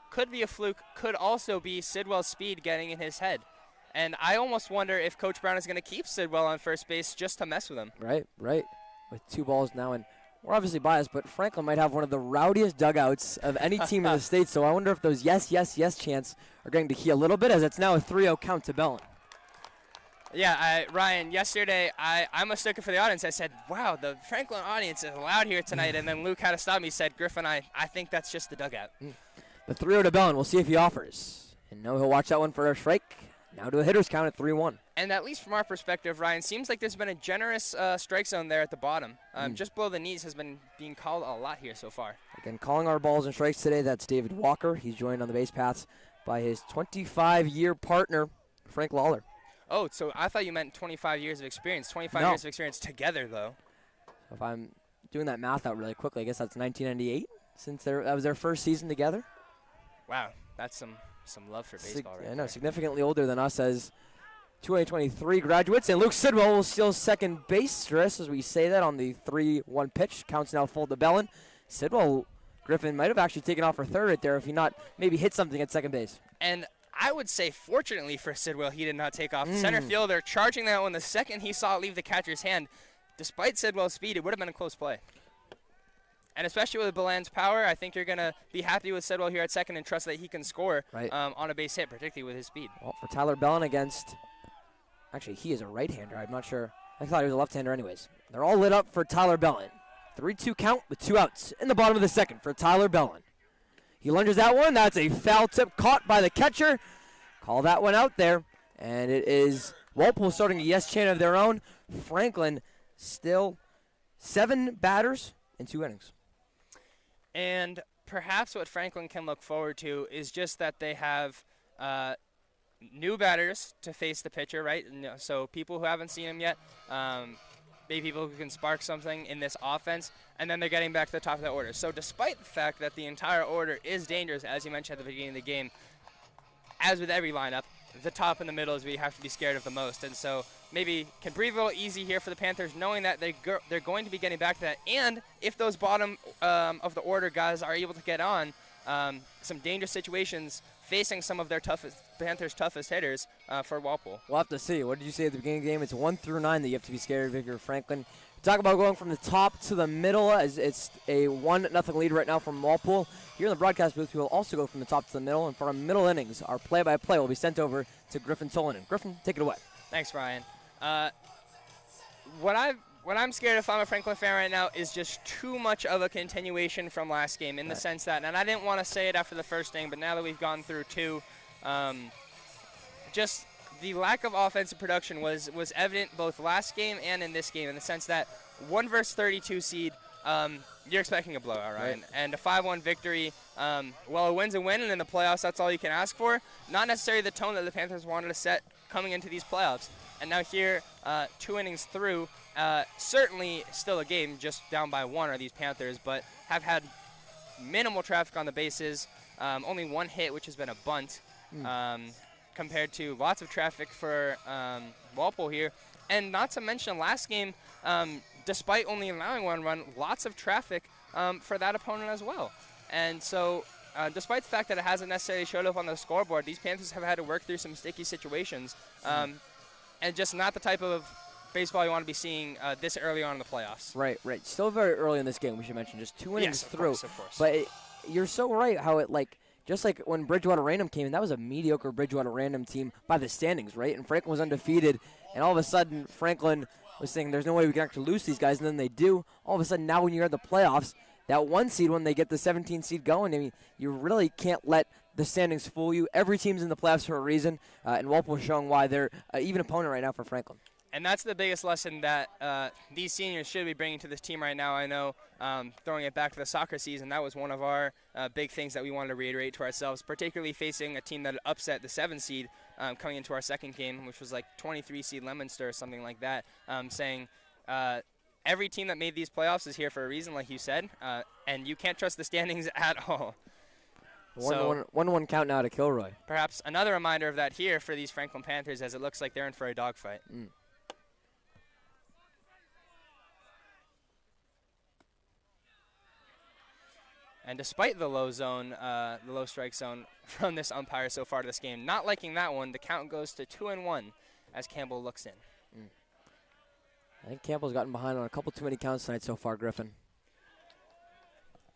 Could be a fluke, could also be Sidwell's speed getting in his head. And I almost wonder if Coach Brown is going to keep Sidwell on first base just to mess with him. Right. With 2 balls now, and we're obviously biased, but Franklin might have one of the rowdiest dugouts of any team in the state, so I wonder if those yes chants are going to key a little bit, as it's now a 3-0 count to Bellin. Yeah, Ryan, yesterday I mistook it for the audience. I said, wow, the Franklin audience is loud here tonight. And then Luke had to stop me. He said, Griffin, I think that's just the dugout. The 3-0 to Bellin. We'll see if he offers. And no, he'll watch that one for a strike. Now to a hitter's count at 3-1. And at least from our perspective, Ryan, seems like there's been a generous strike zone there at the bottom. Just below the knees has been being called a lot here so far. Again, calling our balls and strikes today, that's David Walker. He's joined on the base paths by his 25-year partner, Frank Lawler. Oh, so I thought you meant 25 years of experience. 25 years of experience together, though. If I'm doing that math out really quickly, I guess that's 1998 since that was their first season together. Wow, that's some love for baseball right I know, there. significantly older than us as 2023 graduates. And Luke Sidwell will steal second base. Stress as we say that on the 3-1 pitch. Counts now full to Bellin. Sidwell, Griffin might have actually taken off for third right there if he not maybe hit something at second base. And I would say, fortunately for Sidwell, he did not take off. Center fielder charging that one the second he saw it leave the catcher's hand. Despite Sidwell's speed, it would have been a close play. And especially with Beland's power, I think you're going to be happy with Sidwell here at second and trust that he can score on a base hit, particularly with his speed. Well, for Tyler Bellin against, actually, he is a right-hander. I'm not sure. I thought he was a left-hander anyways. They're all lit up for Tyler Bellin. 3-2 count with 2 outs in the bottom of the second for Tyler Bellin. He lunges that one. That's a foul tip caught by the catcher. Call that one out there. And it is Walpole starting a yes chant of their own. Franklin still 7 batters in 2 innings. And perhaps what Franklin can look forward to is just that they have new batters to face the pitcher, right? So people who haven't seen him yet, maybe people who can spark something in this offense, and then they're getting back to the top of the order. So despite the fact that the entire order is dangerous, as you mentioned at the beginning of the game, as with every lineup, the top and the middle is where you have to be scared of the most. And so maybe can breathe a little easy here for the Panthers, knowing that they're going to be getting back to that. And if those bottom of the order guys are able to get on some dangerous situations facing some of their Panthers' toughest hitters for Walpole. We'll have to see. What did you say at the beginning of the game? It's 1 through 9 that you have to be scared of if you're Franklin. Talk about going from the top to the middle, as it's a 1-0 lead right now from Walpole. Here in the broadcast booth, we will also go from the top to the middle. And for our middle innings, our play-by-play will be sent over to Griffin Tolanen. Griffin, take it away. Thanks, Ryan. What I'm scared of if I'm a Franklin fan right now is just too much of a continuation from last game in the sense that, and I didn't want to say it after the first inning, but now that we've gone through 2, just the lack of offensive production was evident both last game and in this game, in the sense that 1 versus 32 seed, you're expecting a blowout, right? And a 5-1 victory, well, a win's a win, and in the playoffs, that's all you can ask for. Not necessarily the tone that the Panthers wanted to set coming into these playoffs. And now here, 2 innings through, certainly still a game, just down by 1 are these Panthers, but have had minimal traffic on the bases, only 1 hit, which has been a bunt, compared to lots of traffic for Walpole here. And not to mention last game, despite only allowing 1 run, lots of traffic for that opponent as well. And so despite the fact that it hasn't necessarily showed up on the scoreboard, these Panthers have had to work through some sticky situations, and just not the type of baseball you want to be seeing this early on in the playoffs. Right. Still very early in this game, we should mention. Just 2 innings through. Of course. But you're so right how it, just like when Bridgewater Random came in, that was a mediocre Bridgewater Random team by the standings, right? And Franklin was undefeated, and all of a sudden Franklin was saying there's no way we can actually lose these guys, and then they do. All of a sudden now when you're at the playoffs, that 1 seed, when they get the 17 seed going, I mean, you really can't let the standings fool you. Every team's in the playoffs for a reason, and Walpole is showing why they're an even opponent right now for Franklin. And that's the biggest lesson that these seniors should be bringing to this team right now. I know, throwing it back to the soccer season, that was one of our big things that we wanted to reiterate to ourselves, particularly facing a team that upset the 7 seed coming into our second game, which was like 23 seed Leominster or something like that, saying every team that made these playoffs is here for a reason, like you said, and you can't trust the standings at all. 1-1 count now to Kilroy. Perhaps another reminder of that here for these Franklin Panthers, as it looks like they're in for a dogfight. And despite the low zone, the low strike zone from this umpire so far to this game, not liking that one, the count goes to 2-1 as Campbell looks in. I think Campbell's gotten behind on a couple too many counts tonight so far, Griffin.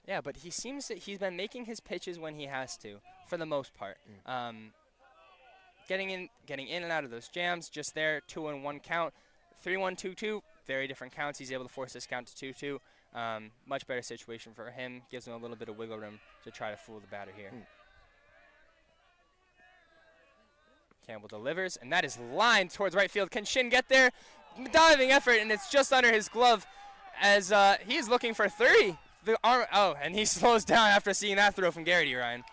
Yeah, but he seems that he's been making his pitches when he has to, for the most part. Getting in and out of those jams, just there, 2-1 count. 3-1, 2-2, very different counts. He's able to force this count to 2-2. Much better situation for him. Gives him a little bit of wiggle room to try to fool the batter here. Campbell delivers, and that is lined towards right field. Can Shin get there? Diving effort, and it's just under his glove as he's looking for 3. The arm, and he slows down after seeing that throw from Garrity, Ryan.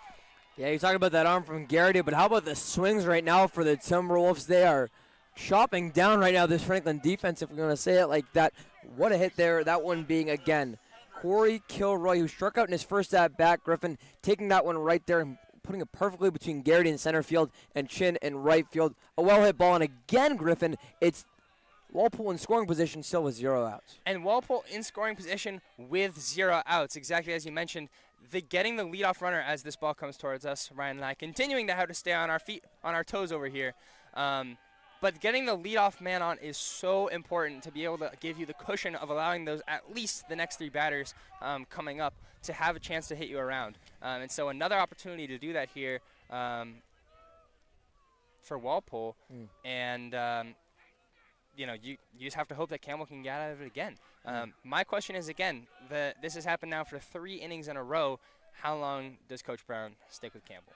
Yeah, you're talking about that arm from Garrity, but how about the swings right now for the Timberwolves? They are chopping down right now this Franklin defense, if we're going to say it like that. What a hit there. That one being, again, Corey Kilroy, who struck out in his first at-bat. Griffin taking that one right there and putting it perfectly between Garrity in center field and Chin in right field. A well-hit ball, and again, Griffin, it's Walpole in scoring position still with 0 outs. And Walpole in scoring position with 0 outs, exactly as you mentioned. Getting the leadoff runner as this ball comes towards us, Ryan and I, continuing to have to stay on our feet, on our toes over here. But getting the leadoff man on is so important to be able to give you the cushion of allowing those at least the next 3 batters coming up to have a chance to hit you around. And so another opportunity to do that here for Walpole. And you know, you just have to hope that Campbell can get out of it again. My question is, again, this has happened now for 3 innings in a row. How long does Coach Brown stick with Campbell?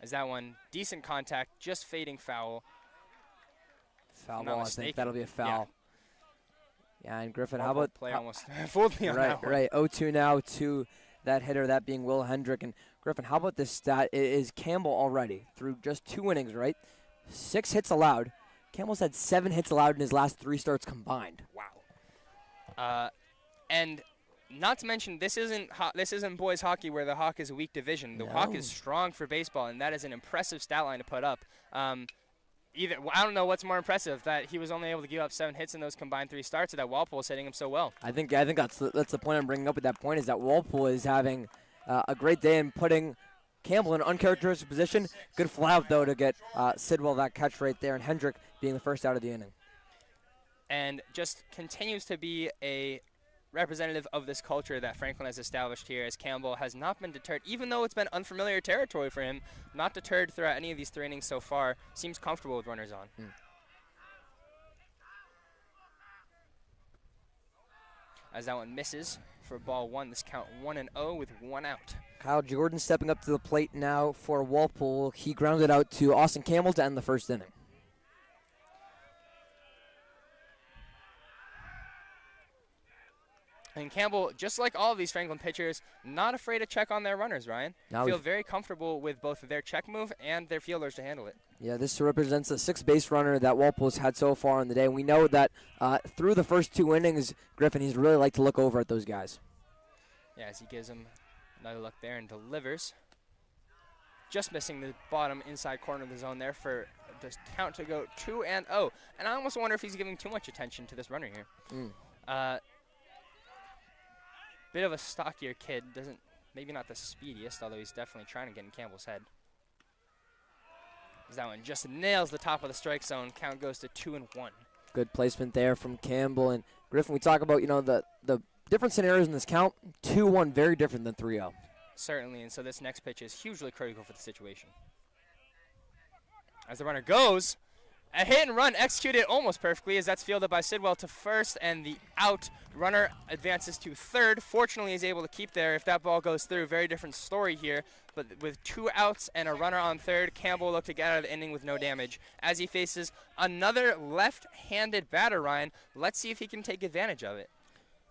As that one, decent contact, just fading foul. Foul ball, I think that'll be a foul. Yeah, and Griffin, how about... Play almost fooled me on that one. Right, 0-2 now to that hitter, that being Will Hendrick. And Griffin, how about this stat? It is Campbell already through just 2 innings, right? 6 hits allowed. Campbell's had 7 hits allowed in his last 3 starts combined. Wow. And not to mention, this isn't boys hockey where the Hawk is a weak division. The Hawk is strong for baseball, and that is an impressive stat line to put up. I don't know what's more impressive, that he was only able to give up 7 hits in those combined 3 starts, or that Walpole is hitting him so well. I think that's the point I'm bringing up at that point, is that Walpole is having a great day in putting Campbell in an uncharacteristic position. Good fly out, though, to get Sidwell that catch right there, and Hendrick being the first out of the inning. And just continues to be a representative of this culture that Franklin has established here, as Campbell has not been deterred, even though it's been unfamiliar territory for him, not deterred throughout any of these 3 innings so far, seems comfortable with runners on. as that one misses for ball one. This count 1-0 with 1 out. Kyle Jordan stepping up to the plate now for Walpole. He grounded out to Austin Campbell to end the first inning. And Campbell, just like all of these Franklin pitchers, not afraid to check on their runners, Ryan. Feel very comfortable with both their check move and their fielders to handle it. Yeah, this represents a 6 base runner that Walpole's had so far in the day. We know that through the first 2 innings, Griffin, he's really liked to look over at those guys. Yeah, as he gives him another look there and delivers. Just missing the bottom inside corner of the zone there for the count to go 2-0. And I almost wonder if he's giving too much attention to this runner here. Bit of a stockier kid, maybe not the speediest, although he's definitely trying to get in Campbell's head. As that one just nails the top of the strike zone. Count goes to 2-1. Good placement there from Campbell. And Griffin, we talk about, the different scenarios in this count. 2-1, very different than 3-0. Certainly, and so this next pitch is hugely critical for the situation. As the runner goes, a hit and run executed almost perfectly as that's fielded by Sidwell to first, and the out runner advances to third. Fortunately, he's able to keep there. If that ball goes through, very different story here. But with 2 outs and a runner on third, Campbell looked to get out of the inning with no damage as he faces another left-handed batter, Ryan. Let's see if he can take advantage of it.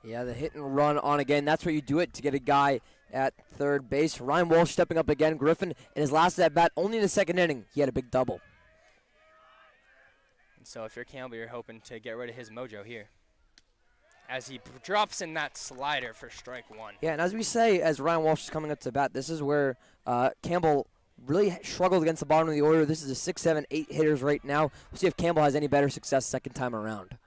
Yeah, the hit and run on again. That's where you do it to get a guy at third base. Ryan Walsh stepping up again. Griffin, in his last at-bat, only in the second inning, he had a big double. So if you're Campbell, you're hoping to get rid of his mojo here as he drops in that slider for strike 1. Yeah, and as we say, as Ryan Walsh is coming up to bat, this is where Campbell really struggled against the bottom of the order. This is a 6, 7, 8 hitters right now. We'll see if Campbell has any better success second time around.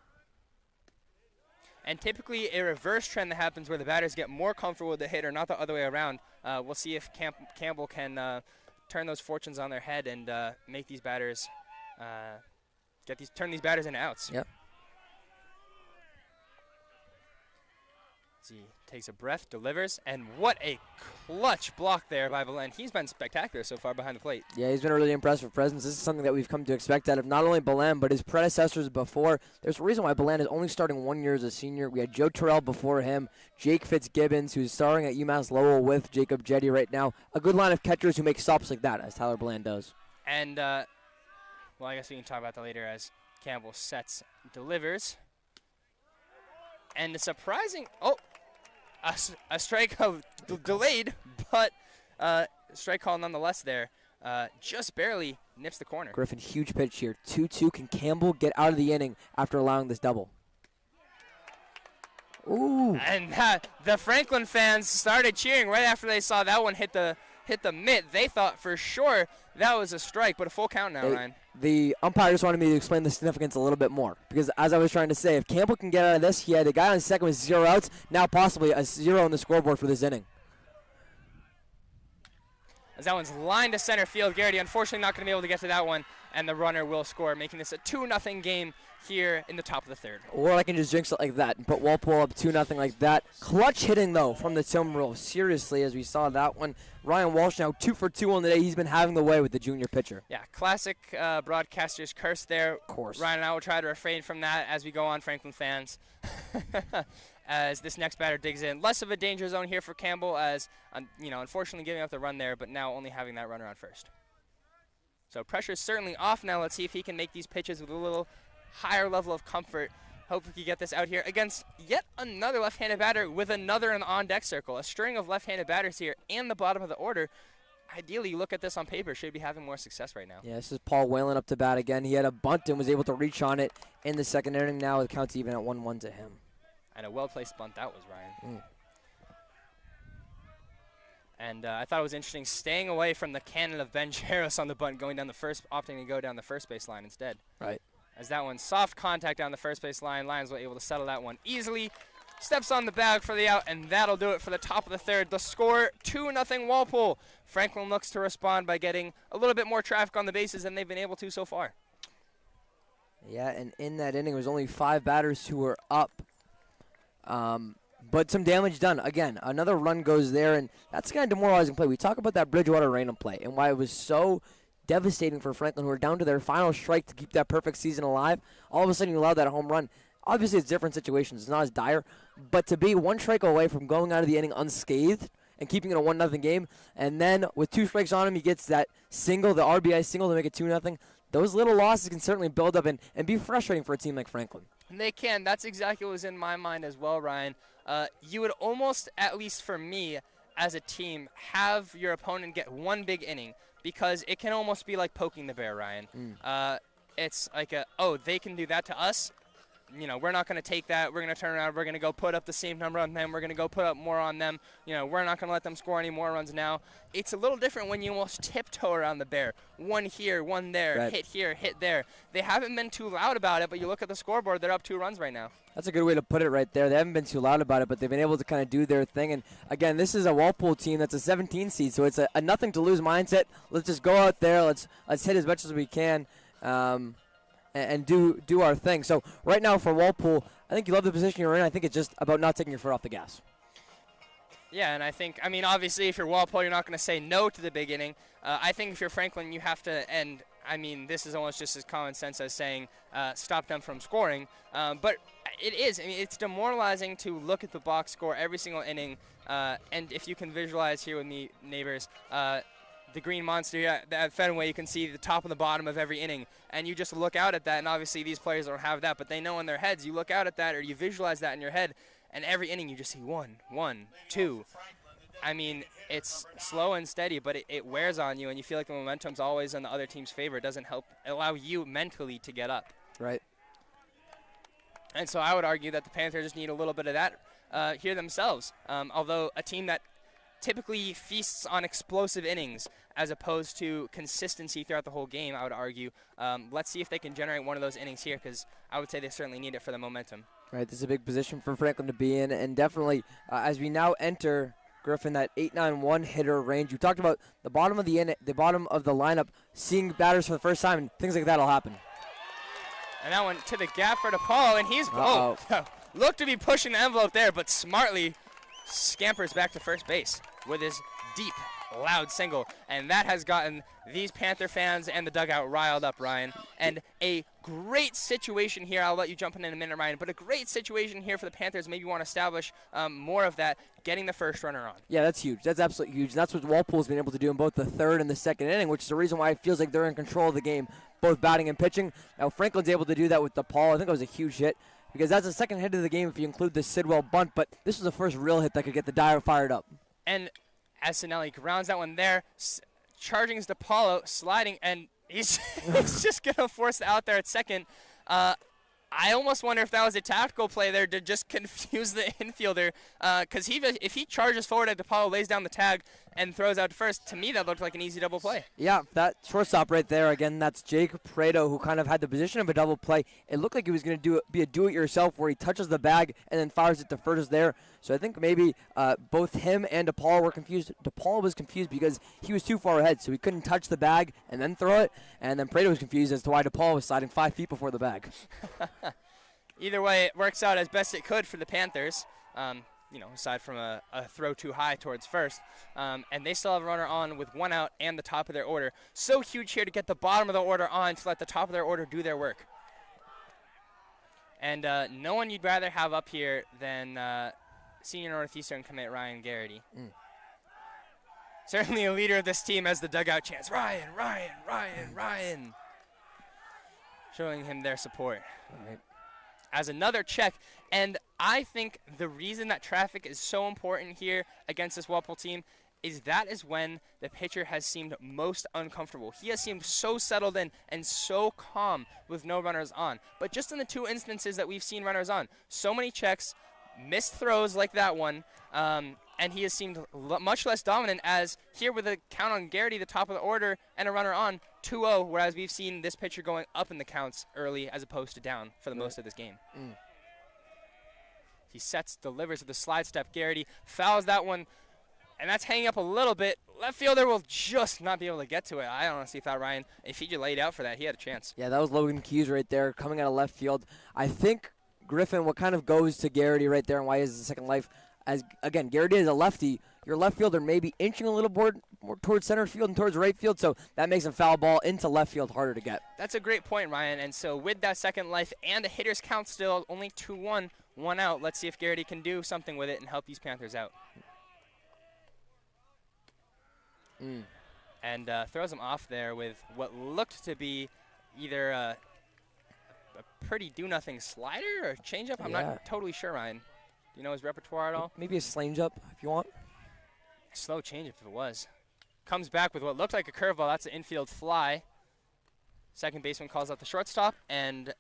And typically a reverse trend that happens where the batters get more comfortable with the hitter, not the other way around. We'll see if Campbell can turn those fortunes on their head and make these batters turn these batters into outs. Yep. As he takes a breath, delivers, and what a clutch block there by Belen. He's been spectacular so far behind the plate. Yeah, he's been a really impressive presence. This is something that we've come to expect out of not only Belen, but his predecessors before. There's a reason why Belen is only starting 1 year as a senior. We had Joe Terrell before him, Jake Fitzgibbons, who's starring at UMass Lowell with Jacob Jetty right now. A good line of catchers who make stops like that, as Tyler Belen does. And, well, I guess we can talk about that later as Campbell sets, delivers. And a surprising, a strike delayed, but strike call nonetheless there. Just barely nips the corner. Griffin, huge pitch here. 2-2. Can Campbell get out of the inning after allowing this double? Ooh. And the Franklin fans started cheering right after they saw that one hit the mitt. They thought for sure that was a strike, but a full count now, Ryan. The umpire just wanted me to explain the significance a little bit more. Because as I was trying to say, if Campbell can get out of this, he had a guy on second with 0 outs, now possibly a 0 on the scoreboard for this inning. As that one's lined to center field, Garrity unfortunately not going to be able to get to that one, and the runner will score, making this a 2-0 game here in the top of the third. Or I can just jinx it like that and put Walpole up 2-0 like that. Clutch hitting, though, from the Timberwolves. Seriously, as we saw that one. Ryan Walsh now 2 for 2 on the day. He's been having the way with the junior pitcher. Yeah, classic broadcaster's curse there. Of course. Ryan and I will try to refrain from that as we go on, Franklin fans. As this next batter digs in. Less of a danger zone here for Campbell as, unfortunately giving up the run there, but now only having that runner on first. So pressure's certainly off now. Let's see if he can make these pitches with a little higher level of comfort. Hope we can get this out here against yet another left-handed batter with another in the on-deck circle. A string of left-handed batters here and the bottom of the order. Ideally, you look at this on paper, should be having more success right now. Yeah, this is Paul Whalen up to bat again. He had a bunt and was able to reach on it in the second inning. Now the count's even at 1-1 to him. And a well-placed bunt that was, Ryan. And I thought it was interesting staying away from the cannon of Ben Jaros on the bunt, opting to go down the first base line instead. Right. As that one, soft contact down the first base line. Lions were able to settle that one easily. Steps on the bag for the out, and that'll do it for the top of the third. The score, 2-0 Walpole. Franklin looks to respond by getting a little bit more traffic on the bases than they've been able to so far. Yeah, and in that inning, it was only 5 batters who were up. But some damage done. Again, another run goes there, and that's kind of demoralizing play. We talk about that Bridgewater Raynham play and why it was so devastating for Franklin, who were down to their final strike to keep that perfect season alive. All of a sudden, you allow that home run. Obviously, it's different situations. It's not as dire. But to be one strike away from going out of the inning unscathed and keeping it a 1-0 game, and then with 2 strikes on him, he gets that single, the RBI single to make it 2-0. Those little losses can certainly build up and be frustrating for a team like Franklin. And they can. That's exactly what was in my mind as well, Ryan. You would almost, at least for me, as a team, have your opponent get one big inning because it can almost be like poking the bear, Ryan. It's like they can do that to us. We're not going to take that. We're going to turn around. We're going to go put up the same number on them. We're going to go put up more on them. We're not going to let them score any more runs now. It's a little different when you almost tiptoe around the bear. One here, one there, right. Hit here, hit there. They haven't been too loud about it, but you look at the scoreboard, they're up 2 runs right now. That's a good way to put it right there. They haven't been too loud about it, but they've been able to kind of do their thing. And, again, this is a Walpole team that's a 17 seed, so it's a nothing-to-lose mindset. Let's just go out there. Let's hit as much as we can. And do our thing. So right now for Walpole, I think you love the position you're in. I think it's just about not taking your foot off the gas. Yeah, and obviously if you're Walpole, you're not going to say no to the big inning. I think if you're Franklin, you have to end. This is almost just as common sense as saying stop them from scoring. But it is. It's demoralizing to look at the box score every single inning. And if you can visualize here with me, neighbors, the green monster at Fenway, you can see the top and the bottom of every inning, and you just look out at that, and obviously these players don't have that, but they know in their heads, you look out at that or you visualize that in your head, and every inning you just see 1, 2. It's slow and steady, but it wears on you, and you feel like the momentum's always in the other team's favor. It doesn't allow you mentally to get up. Right. And so I would argue that the Panthers need a little bit of that here themselves, although a team that typically feasts on explosive innings as opposed to consistency throughout the whole game, I would argue. Let's see if they can generate one of those innings here, because I would say they certainly need it for the momentum. Right, this is a big position for Franklin to be in, and definitely as we now enter, Griffin, that 8-9-1 hitter range. You talked about the bottom of the lineup, seeing batters for the first time, and things like that will happen. And that one to the gap for DePaul, and he's looked to be pushing the envelope there, but smartly scampers back to first base with his deep, loud single, and that has gotten these Panther fans and the dugout riled up, Ryan. And a great situation here. I'll let you jump in a minute, Ryan, but a great situation here for the Panthers. Maybe you want to establish more of that, getting the first runner on. Yeah, that's huge. That's absolutely huge. And that's what Walpole's been able to do in both the third and the second inning, which is the reason why it feels like they're in control of the game, both batting and pitching. Now, Franklin's able to do that with DePaul. I think it was a huge hit, because that's the second hit of the game if you include the Sidwell bunt, but this was the first real hit that could get the dial fired up. And as Sinelli grounds that one there, charging his DePaulo, sliding, and he's just going to force it out there at second. I almost wonder if that was a tactical play there to just confuse the infielder, because if he charges forward at DePaulo, lays down the tag, and throws out to first, to me that looked like an easy double play. Yeah, that shortstop right there, again, that's Jake Prado, who kind of had the position of a double play. It looked like he was going to be a do-it-yourself where he touches the bag and then fires it to first there. So I think maybe both him and DePaul were confused. DePaul was confused because he was too far ahead, so he couldn't touch the bag and then throw it. And then Prado was confused as to why DePaul was sliding 5 feet before the bag. Either way, it works out as best it could for the Panthers, aside from a throw too high towards first. And they still have a runner on with 1 out and the top of their order. So huge here to get the bottom of the order on to let the top of their order do their work. And no one you'd rather have up here than senior Northeastern commit Ryan Garrity. Certainly a leader of this team as the dugout chants, Ryan, Ryan, Ryan, Ryan. Showing him their support. All right. As another check, and I think the reason that traffic is so important here against this Walpole team is when the pitcher has seemed most uncomfortable. He has seemed so settled in and so calm with no runners on. But just in the 2 instances that we've seen runners on, so many checks, missed throws like that one, and he has seemed much less dominant, as here with a count on Garrity, the top of the order, and a runner on, 2-0, whereas we've seen this pitcher going up in the counts early as opposed to down for the most of this game. He delivers with the slide step. Garrity fouls that one, and that's hanging up a little bit. Left fielder will just not be able to get to it. I honestly thought Ryan, if he just laid out for that, he had a chance. Yeah, that was Logan Keys right there coming out of left field. I think, Griffin, what kind of goes to Garrity right there and why he has the second life, as, again, Garrity is a lefty. your left fielder may be inching a little more towards center field and towards right field, so that makes a foul ball into left field harder to get. That's a great point, Ryan. And so with that second life and the hitter's count still only 2-1, 1 out, let's see if Garrity can do something with it and help these Panthers out. And throws him off there with what looked to be either a pretty do-nothing slider or a changeup. I'm not totally sure, Ryan. Do you know his repertoire at all? Maybe a slange up if you want. Slow changeup if it was. Comes back with what looked like a curveball. That's an infield fly. Second baseman calls out the shortstop, and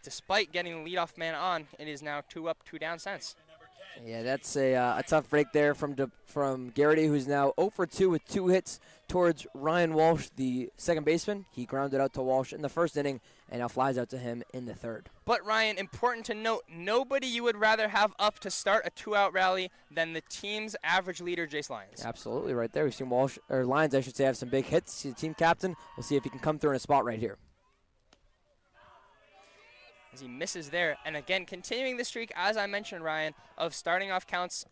despite getting the leadoff man on, it is now 2 up, 2 down since. Yeah, that's a tough break there from Garrity, who's now 0 for 2 with 2 hits towards Ryan Walsh, the second baseman. He grounded out to Walsh in the first inning and now flies out to him in the third. But, Ryan, important to note, nobody you would rather have up to start a 2-out rally than the team's average leader, Jace Lyons. Absolutely, right there. We've seen Lyons, I should say, have some big hits. He's the team captain. We'll see if he can come through in a spot right here. As he misses there. And again, continuing the streak, as I mentioned, Ryan, of starting off counts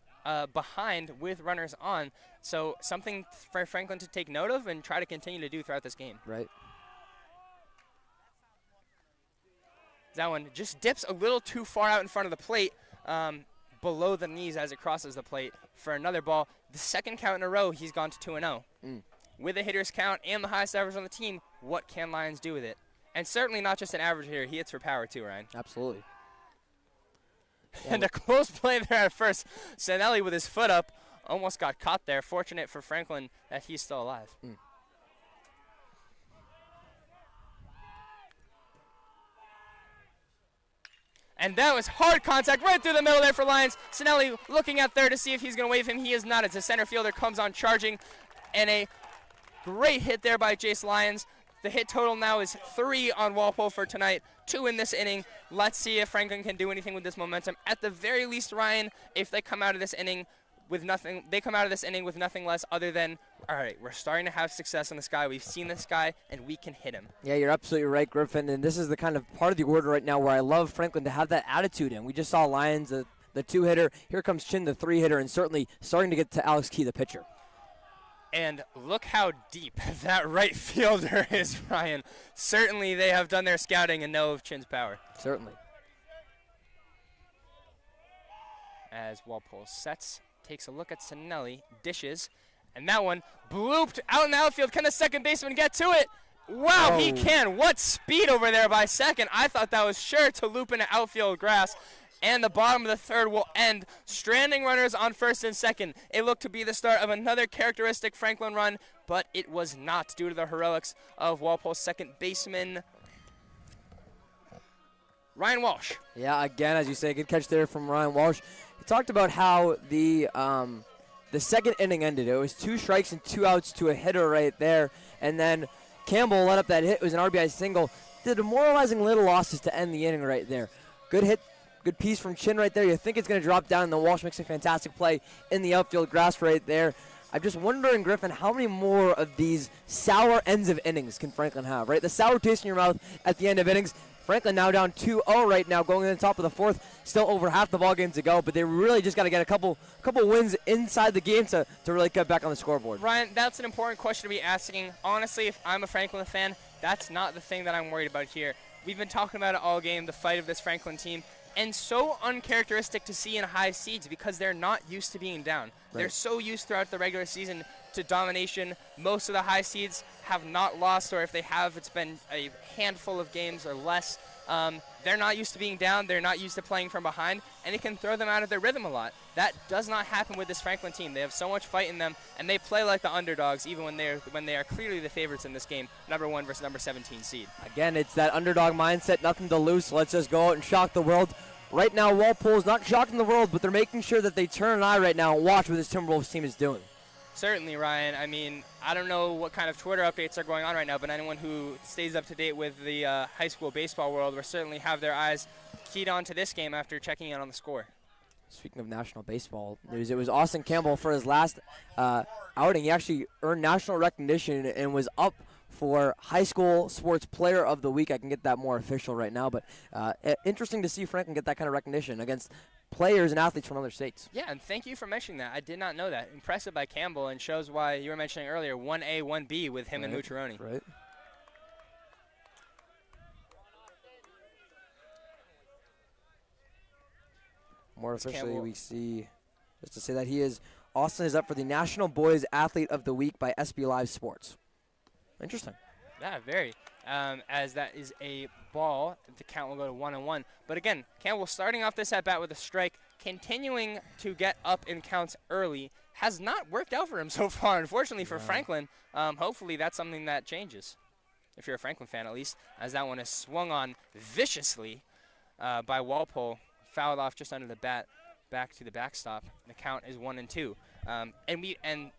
behind with runners on. So something for Franklin to take note of and try to continue to do throughout this game. Right. That one just dips a little too far out in front of the plate, below the knees as it crosses the plate for another ball. The second count in a row, he's gone to 2-0. With a hitter's count and the highest average on the team, what can Lyons do with it? And certainly not just an average hitter. He hits for power too, Ryan. Absolutely. And a close play there at first. Sanelli with his foot up almost got caught there. Fortunate for Franklin that he's still alive. And that was hard contact right through the middle there for Lyons. Sanelli looking at third to see if he's going to wave him. He is not. As the center fielder comes on charging. And a great hit there by Jace Lyons. The hit total now is 3 on Walpole for tonight, 2 in this inning. Let's see if Franklin can do anything with this momentum. At the very least, Ryan, if they come out of this inning with nothing, with nothing less other than, all right, we're starting to have success in this guy. We've seen this guy, and we can hit him. Yeah, you're absolutely right, Griffin. And this is the kind of part of the order right now where I love Franklin to have that attitude in. We just saw Lyons, the 2-hitter. Here comes Chin, the 3-hitter, and certainly starting to get to Alex Key, the pitcher. And look how deep that right fielder is, Ryan. Certainly they have done their scouting and know of Chin's power. Certainly. As Walpole sets, takes a look at Sanelli, dishes, and that one blooped out in the outfield. Can the second baseman get to it? Wow, he can. What speed over there by second. I thought that was sure to loop into outfield grass. And the bottom of the third will end. Stranding runners on first and second. It looked to be the start of another characteristic Franklin run, but it was not due to the heroics of Walpole's second baseman, Ryan Walsh. Yeah, again, as you say, good catch there from Ryan Walsh. He talked about how the second inning ended. It was 2 strikes and 2 outs to a hitter right there. And then Campbell let up that hit. It was an RBI single. The demoralizing little losses to end the inning right there. Good hit. Good piece from Chin right there. You think it's going to drop down, and the Walsh makes a fantastic play in the outfield grass right there. I'm just wondering, Griffin, how many more of these sour ends of innings can Franklin have, right? The sour taste in your mouth at the end of innings. Franklin now down 2-0 right now, going in the top of the fourth. Still over half the ball game to go, but they really just got to get a couple wins inside the game to really get back on the scoreboard. Ryan, that's an important question to be asking. Honestly, if I'm a Franklin fan, that's not the thing that I'm worried about here. We've been talking about it all game, the fight of this Franklin team. And so uncharacteristic to see in high seeds because they're not used to being down. Right. They're so used throughout the regular season to domination. Most of the high seeds have not lost, or if they have, it's been a handful of games or less. They're not used to being down. They're not used to playing from behind, and it can throw them out of their rhythm a lot. That does not happen with this Franklin team. They have so much fight in them, and they play like the underdogs even when they are clearly the favorites in this game, number 1 versus number 17 seed. Again, it's that underdog mindset, nothing to lose, so let's just go out and shock the world. Right now, Walpole is not shocking the world, but they're making sure that they turn an eye right now and watch what this Timberwolves team is doing. Certainly, Ryan. I mean, I don't know what kind of Twitter updates are going on right now, but anyone who stays up to date with the high school baseball world will certainly have their eyes keyed on to this game after checking in on the score. Speaking of national baseball news, it was Austin Campbell for his last outing. He actually earned national recognition and was up for High School Sports Player of the Week. I can get that more official right now, but interesting to see Franklin get that kind of recognition against players and athletes from other states. Yeah, and thank you for mentioning that. I did not know that. Impressive by Campbell, and shows why you were mentioning earlier 1A, 1B with him and Mucciarone. Right. More officially, we see, just to say that Austin is up for the National Boys Athlete of the Week by SB Live Sports. Interesting. Yeah, very. As that is a ball, the count will go to 1-1. But again, Campbell starting off this at-bat with a strike, continuing to get up in counts early, has not worked out for him so far, unfortunately for Franklin. Hopefully that's something that changes, if you're a Franklin fan at least, as that one is swung on viciously by Walpole, fouled off just under the bat, back to the backstop. The count is 1-2. And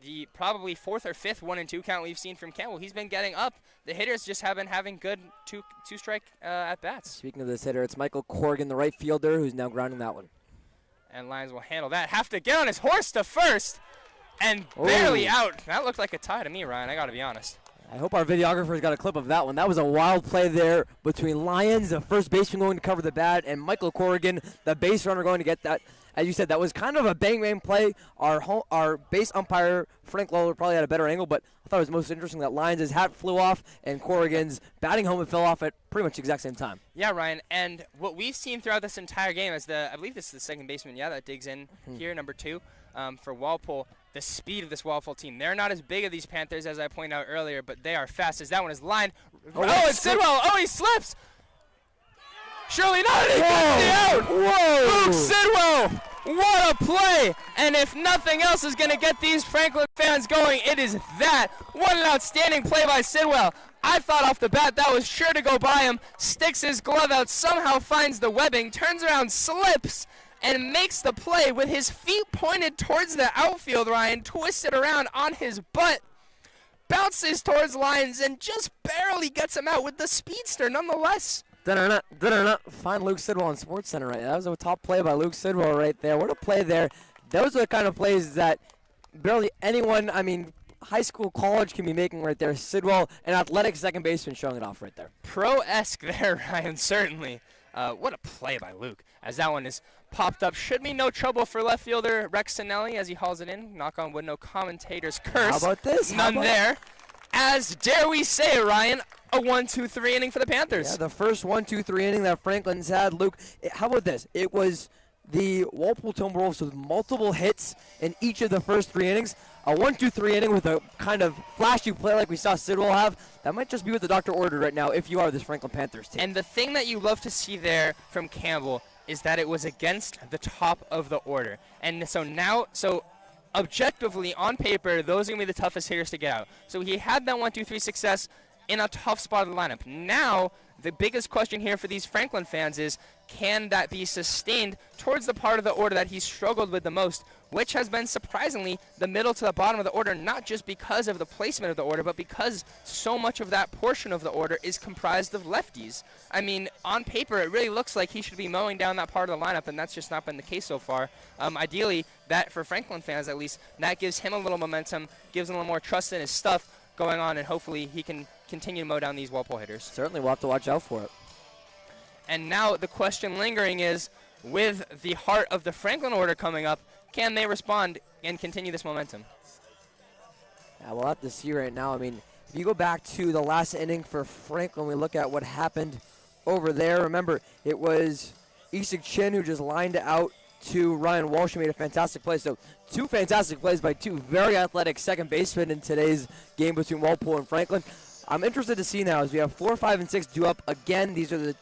the probably fourth or fifth 1-2 count we've seen from Campbell. He's been getting up. The hitters just have been having good two-strike at-bats. Speaking of this hitter, it's Michael Corrigan, the right fielder, who's now grounding that one. And Lions will handle that. Have to get on his horse to first, and barely out. That looked like a tie to me, Ryan. I got to be honest. I hope our videographer's got a clip of that one. That was a wild play there between Lyons, the first baseman going to cover the bat, and Michael Corrigan, the base runner, going to get that. As you said, that was kind of a bang-bang play. Our base umpire, Frank Lawler, probably had a better angle, but I thought it was most interesting that Lyons' hat flew off and Corrigan's batting helmet fell off at pretty much the exact same time. Yeah, Ryan, and what we've seen throughout this entire game is I believe this is the second baseman, that digs in here, number 2, for Walpole. The speed of this Walpole team. They're not as big as these Panthers, as I pointed out earlier, but they are fast as that one is lined. It's Sidwell. He slips. Surely not. He gets the out. Whoa. Luke Sidwell. What a play. And if nothing else is going to get these Franklin fans going, it is that. What an outstanding play by Sidwell. I thought off the bat that was sure to go by him. Sticks his glove out, somehow finds the webbing, turns around, slips, and makes the play with his feet pointed towards the outfield, Ryan, twisted around on his butt, bounces towards Lyons, and just barely gets him out with the speedster nonetheless. Find Luke Sidwell on SportsCenter right now. That was a top play by Luke Sidwell right there. What a play there. Those are the kind of plays that barely anyone, high school, college can be making right there. Sidwell, an athletic second baseman, showing it off right there. Pro-esque there, Ryan, certainly. What a play by Luke, as that one is popped up. Should be no trouble for left fielder Rex Sinelli as he hauls it in. Knock on wood, no commentator's curse. How about this? None there. As dare we say, Ryan, a 1-2-3 inning for the Panthers. Yeah, the first 1-2-3 inning that Franklin's had. Luke, how about this? It was the Walpole Timberwolves with multiple hits in each of the first 3 innings. A 1-2-3 inning with a kind of flashy play like we saw Sidwell have. That might just be what the doctor ordered right now if you are this Franklin Panthers team. And the thing that you love to see there from Campbell is that it was against the top of the order. And so objectively, on paper, those are going to be the toughest hitters to get out. So he had that 1-2-3 success in a tough spot of the lineup. Now, the biggest question here for these Franklin fans is, can that be sustained towards the part of the order that he's struggled with the most, which has been surprisingly the middle to the bottom of the order, not just because of the placement of the order, but because so much of that portion of the order is comprised of lefties. On paper, it really looks like he should be mowing down that part of the lineup, and that's just not been the case so far. Ideally, that for Franklin fans at least, that gives him a little momentum, gives him a little more trust in his stuff going on, and hopefully he can continue to mow down these Walpole hitters. Certainly, we'll have to watch out for it. And now the question lingering is, with the heart of the Franklin order coming up, can they respond and continue this momentum? Yeah, we'll have to see right now. If you go back to the last inning for Franklin, we look at what happened over there. Remember, it was Isak Chin who just lined out to Ryan Walsh, who made a fantastic play. So 2 fantastic plays by 2 very athletic second basemen in today's game between Walpole and Franklin. I'm interested to see now as we have 4, 5, and 6 due up again. These are the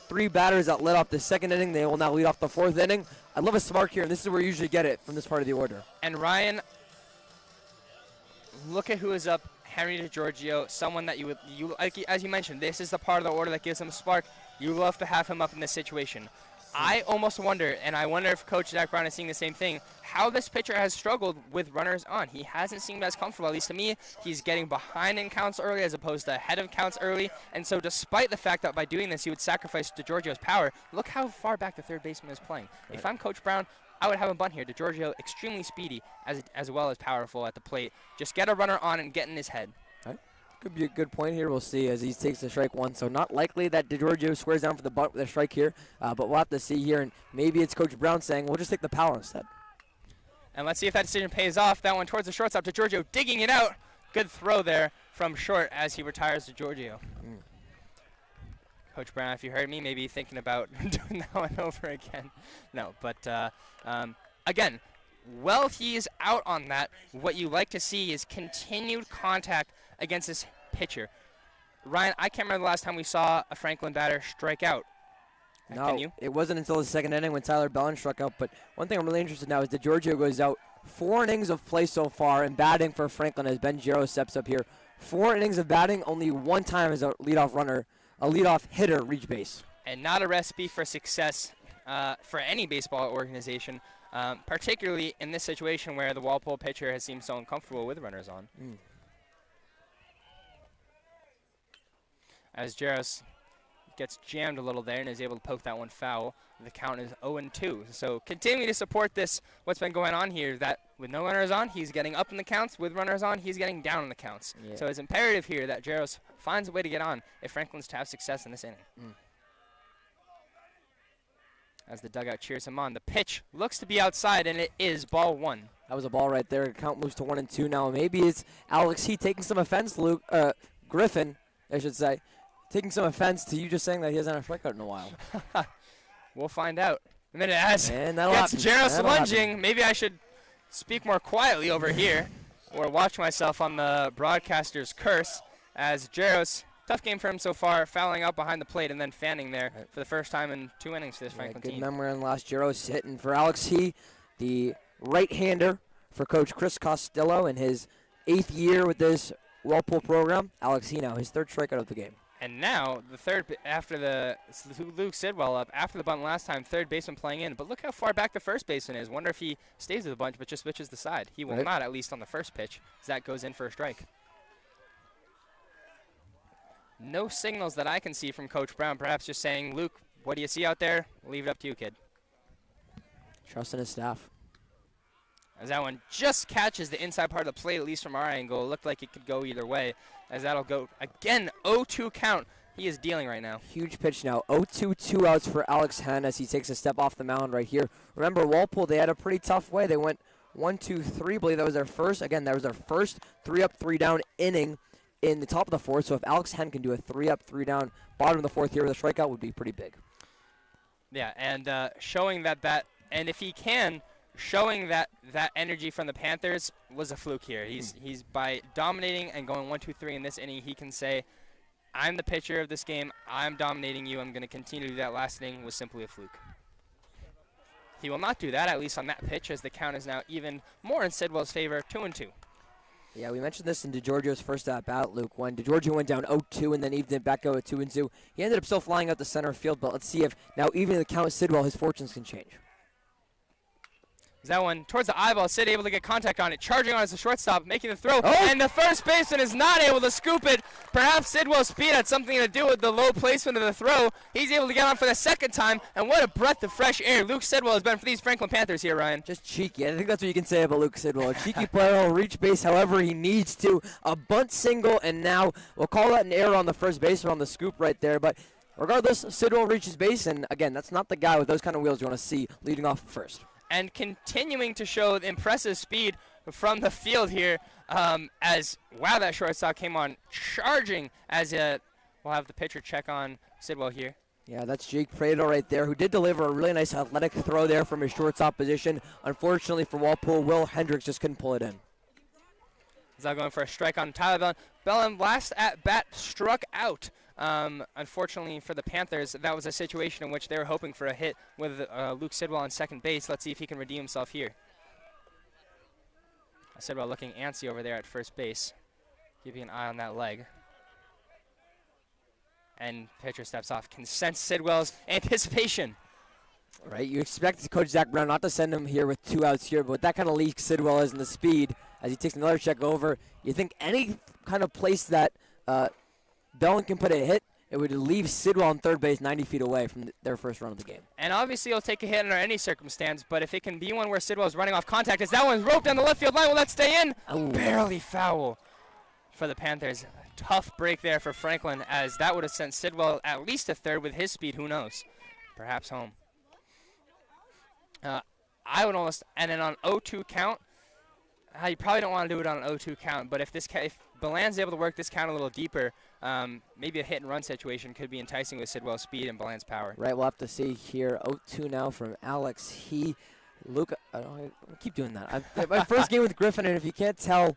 3 batters that led off the second inning. They will now lead off the 4th inning. I love a spark here, and this is where you usually get it from this part of the order. And Ryan, look at who is up. Henry DeGiorgio, someone that as you mentioned, this is the part of the order that gives him a spark. You love to have him up in this situation. I almost wonder, and I wonder if Coach Zach Brown is seeing the same thing, how this pitcher has struggled with runners on. He hasn't seemed as comfortable, at least to me. He's getting behind in counts early as opposed to ahead of counts early. And so despite the fact that by doing this he would sacrifice DeGiorgio's power, look how far back the third baseman is playing. Right. If I'm Coach Brown, I would have him bunt here. DeGiorgio extremely speedy as well as powerful at the plate. Just get a runner on and get in his head. Right. Could be a good point here. We'll see as he takes the strike one. So not likely that DeGiorgio squares down for the bunt with a strike here, but we'll have to see here. And maybe it's Coach Brown saying, we'll just take the power instead. And let's see if that decision pays off. That one towards the shortstop. DeGiorgio digging it out. Good throw there from short as he retires DeGiorgio. Coach Brown, if you heard me, maybe thinking about doing that one over again. No, but again, while he's out on that, what you like to see is continued contact against this pitcher. Ryan, I can't remember the last time we saw a Franklin batter strike out. No, Can you? It wasn't until the second inning when Tyler Bellin struck out. But one thing I'm really interested in now is DeGiorgio goes out. 4 innings of play so far, and batting for Franklin as Ben Giro steps up here. 4 innings of batting, only 1 time as a leadoff hitter reach base. And not a recipe for success for any baseball organization, particularly in this situation where the Walpole pitcher has seemed so uncomfortable with runners on. As Jaros gets jammed a little there and is able to poke that one foul, the count is 0-2. So continuing to support this, what's been going on here, that with no runners on, he's getting up in the counts. With runners on, he's getting down in the counts. Yeah. So it's imperative here that Jaros finds a way to get on if Franklin's to have success in this inning. As the dugout cheers him on. The pitch looks to be outside, and it is ball 1. That was a ball right there. Count moves to 1-2 now. Maybe it's Alex He taking some offense, Griffin, I should say, taking some offense to you just saying that he hasn't had a strikeout in a while. We'll find out. And then it has gets Jaros lunging. Maybe I should speak more quietly over here or watch myself on the broadcaster's curse as Jaros, tough game for him so far, fouling out behind the plate and then fanning there for the first time in 2 innings for this Franklin team. Good memory on last Jaros hitting for Alex He, the right-hander for Coach Chris Costello in his 8th year with this Walpole program. Alex He now, his 3rd strikeout of the game. And now, the third, after the Luke Sidwell up, after the bunt last time, third baseman playing in. But look how far back the first baseman is. Wonder if he stays with the bunch but just switches the side. He will not, at least on the first pitch, as that goes in for a strike. No signals that I can see from Coach Brown. Perhaps just saying, Luke, what do you see out there? We'll leave it up to you, kid. Trusting his staff. As that one just catches the inside part of the plate, at least from our angle. It looked like it could go either way, as that'll go, again, 0-2 count. He is dealing right now. Huge pitch now. 0-2, 2 outs for Alex Hen as he takes a step off the mound right here. Remember, Walpole, they had a pretty tough way. They went 1-2-3. I believe that was their first. Again, that was their first 3-up, 3-down inning in the top of the 4th. So if Alex Hen can do a 3-up, 3-down, bottom of the 4th here with a strikeout would be pretty big. Yeah, and showing that, and if he can, showing that energy from the Panthers was a fluke here. He's by dominating and going 1-2-3 in this inning, he can say, I'm the pitcher of this game. I'm dominating you. I'm going to continue to do that. Last inning was simply a fluke. He will not do that, at least on that pitch, as the count is now even more in Sidwell's favor, 2-2. Yeah, we mentioned this in DeGiorgio's first at-bat, Luke, when DeGiorgio went down 0-2 and then evened it back out at 2-2. He ended up still flying out the center field, but let's see if now even in the count with Sidwell, his fortunes can change. That one towards the eyeball. Sid able to get contact on it. Charging on as the shortstop, making the throw. And the first baseman is not able to scoop it. Perhaps Sidwell's speed had something to do with the low placement of the throw. He's able to get on for the second time. And what a breath of fresh air Luke Sidwell has been for these Franklin Panthers here, Ryan. Just cheeky. I think that's what you can say about Luke Sidwell. A cheeky player will reach base however he needs to. A bunt single, and now we'll call that an error on the first baseman on the scoop right there. But regardless, Sidwell reaches base. And again, that's not the guy with those kind of wheels you want to see leading off first. And continuing to show impressive speed from the field here as, wow, that shortstop came on charging as we'll have the pitcher check on Sidwell here. Yeah, that's Jake Prado right there, who did deliver a really nice athletic throw there from his shortstop position. Unfortunately for Walpole, Will Hendricks just couldn't pull it in. He's now going for a strike on Tyler Bellin. Bellin, last at bat, struck out. Unfortunately for the Panthers, that was a situation in which they were hoping for a hit with Luke Sidwell on second base. Let's see if he can redeem himself here. Sidwell looking antsy over there at first base, keeping an eye on that leg. And pitcher steps off. Can sense Sidwell's anticipation. Right, you expect Coach Zach Brown not to send him here with 2 outs here, but with that kind of leak Sidwell is in the speed as he takes another check over, you think any kind of place that Bellin can put a hit, it would leave Sidwell on third base 90 feet away from their first run of the game. And obviously he'll take a hit under any circumstance, but if it can be one where Sidwell's running off contact, as that one's roped down the left field line, will that stay in? Oh. Barely foul for the Panthers. tough break there for Franklin, as that would have sent Sidwell at least to third with his speed. Who knows? Perhaps home. I would almost, and then on 0-2 count, you probably don't want to do it on an 0-2 count, but if Beland's able to work this count a little deeper, maybe a hit and run situation could be enticing with Sidwell's speed and Beland's power. Right, we'll have to see here. 0-2 now from Alex. Luke, I keep doing that. My first game with Griffin, and if you can't tell,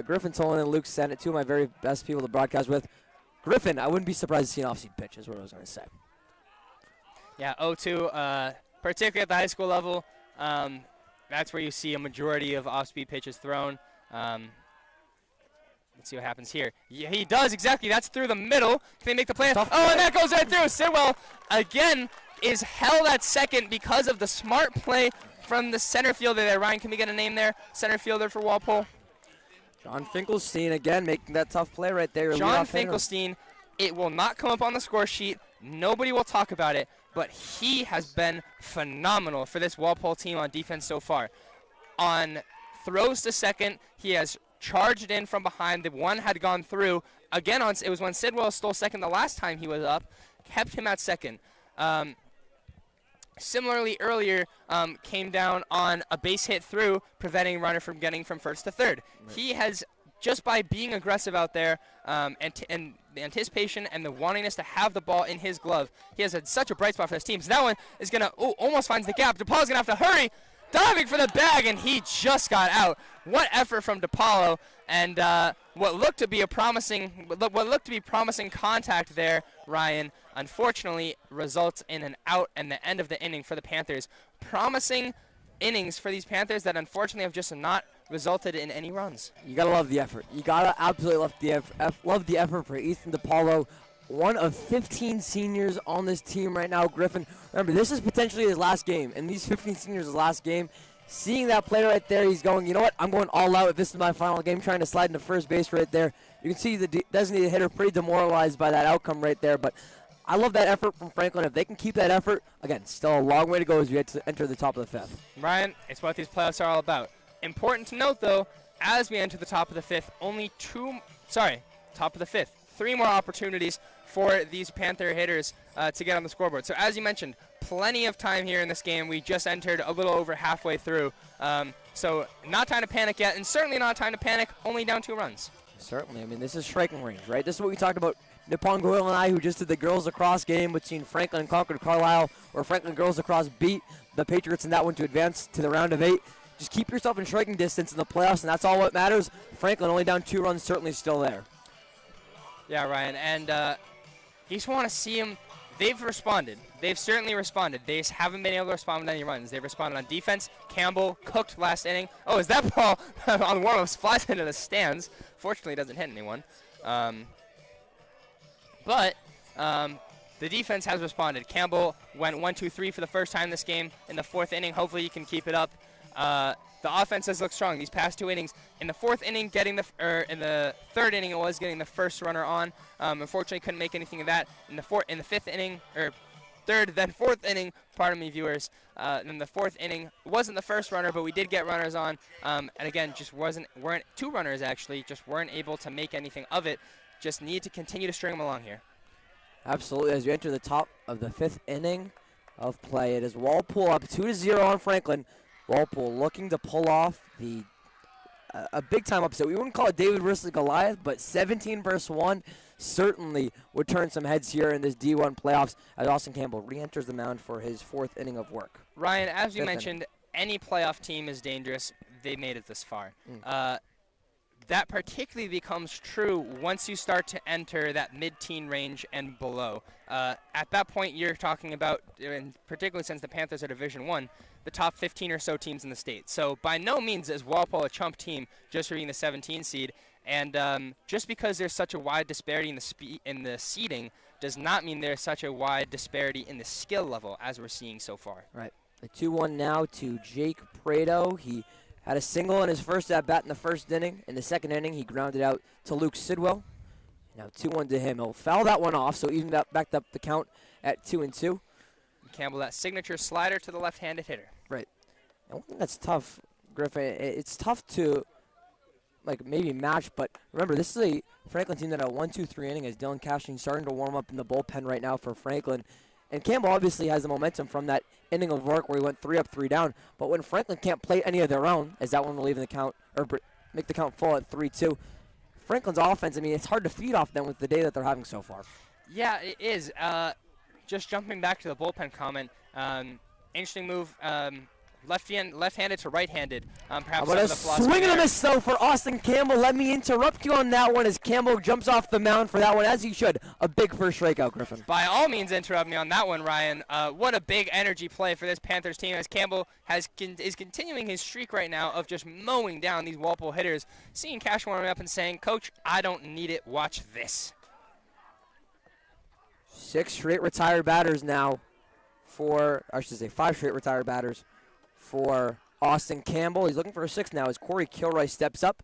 Griffin Tolan and Luke Sennett, two of my very best people to broadcast with. Griffin, I wouldn't be surprised to see an off-seed pitch, is what I was going to say. Yeah, 0-2, particularly at the high school level, that's where you see a majority of off-speed pitches thrown. Let's see what happens here. Yeah, he does, exactly. That's through the middle. Can they make the play? Oh, and that goes right through. Sidwell, again, is held at second because of the smart play from the center fielder there. Ryan, can we get a name there? Center fielder for Walpole. John Finkelstein, again, making that tough play right there. John Finkelstein, it will not come up on the score sheet. Nobody will talk about it, but he has been phenomenal for this Walpole team on defense so far. On throws to second, he has charged in from behind. The one had gone through. Again, it was when Sidwell stole second the last time he was up, kept him at second. Similarly, earlier, came down on a base hit through, preventing runner from getting from first to third. Right. He has, just by being aggressive out there, and the anticipation and the wantingness to have the ball in his glove, he has such a bright spot for this team. So that one is going to, almost finds the gap. DePaulo's going to have to hurry, diving for the bag, and he just got out. What effort from DePaulo, and what looked to be promising contact there, Ryan, unfortunately results in an out and the end of the inning for the Panthers. Promising innings for these Panthers that unfortunately have just not resulted in any runs. You gotta love the effort. You gotta absolutely love the effort for Ethan DePaulo, one of 15 seniors on this team right now. Griffin, remember, this is potentially his last game, and these 15 seniors' last game. Seeing that play right there, he's going, you know what, I'm going all out if this is my final game, trying to slide into first base right there. You can see the designated hitter pretty demoralized by that outcome right there, but I love that effort from Franklin. If they can keep that effort, again, still a long way to go as we get to enter the top of the fifth. Ryan, it's what these playoffs are all about. Important to note, though, as we enter the top of the fifth, top of the fifth, 3 more opportunities for these Panther hitters to get on the scoreboard. So as you mentioned, plenty of time here in this game. We just entered a little over halfway through. So not time to panic yet, and certainly not time to panic, only down 2 runs. Certainly. I mean, this is striking range, right? This is what we talked about. Nippon Goyle and I, who just did the girls lacrosse game between Franklin and Concord Carlisle, where Franklin girls lacrosse beat the Patriots in that one to advance to the round of 8. Just keep yourself in striking distance in the playoffs, and that's all what matters. Franklin only down 2 runs, certainly still there. Yeah, Ryan, and you just want to see them. They've responded. They've certainly responded. They just haven't been able to respond with any runs. They've responded on defense. Campbell cooked last inning. Oh, is that ball on warm-ups flies into the stands? Fortunately, it doesn't hit anyone. But the defense has responded. Campbell went 1-2-3 for the first time this game in the 4th inning. Hopefully he can keep it up. The offense has looked strong these past 2 innings. In the 4th inning, in the 3rd inning, it was getting the first runner on. Unfortunately, couldn't make anything of that. In the 5th inning, or 3rd, then 4th inning, pardon me, viewers. In the 4th inning, wasn't the first runner, but we did get runners on. And again, just weren't 2 runners actually, just weren't able to make anything of it. Just need to continue to string them along here. Absolutely. As we enter the top of the 5th inning of play, it is Walpole up 2-0 on Franklin. Walpole looking to pull off a big-time upset. We wouldn't call it David versus Goliath, but 17 versus 1 certainly would turn some heads here in this D1 playoffs as Austin Campbell re-enters the mound for his 4th inning of work. Ryan, as you mentioned, any playoff team is dangerous. They made it this far. That particularly becomes true once you start to enter that mid-teen range and below. At that point, you're talking about, and particularly since the Panthers are Division I, the top 15 or so teams in the state. So by no means is Walpole a chump team just for being the 17 seed. And just because there's such a wide disparity in the seeding does not mean there's such a wide disparity in the skill level as we're seeing so far. Right. The 2-1 now to Jake Prado. He had a single in his first at-bat in the 1st inning. In the 2nd inning, he grounded out to Luke Sidwell. Now 2-1 to him. He'll foul that one off, so even backed up the count at 2-2. Campbell, that signature slider to the left-handed hitter. Right. And one thing that's tough, Griffin, it's tough to like maybe match, but remember, this is a Franklin team that at 1-2-3 inning as Dylan Cashing starting to warm up in the bullpen right now for Franklin. And Campbell obviously has the momentum from that inning of work where he went 3 up, 3 down. But when Franklin can't play any of their own, as that one will leave in the count, or make the count full at 3-2, Franklin's offense, I mean, it's hard to feed off them with the day that they're having so far. Yeah, it is. Just jumping back to the bullpen comment, interesting move. Left-handed to right-handed. Perhaps But a swing and a miss, though, for Austin Campbell. Let me interrupt you on that one as Campbell jumps off the mound for that one, as he should. A big first strikeout, Griffin. By all means, interrupt me on that one, Ryan. What a big energy play for this Panthers team as Campbell is continuing his streak right now of just mowing down these Walpole hitters. Seeing Cash warming up and saying, "Coach, I don't need it. Watch this." 6 straight retired batters now for, I should say 5 straight retired batters for Austin Campbell. He's looking for a 6th now as Corey Kilroy steps up.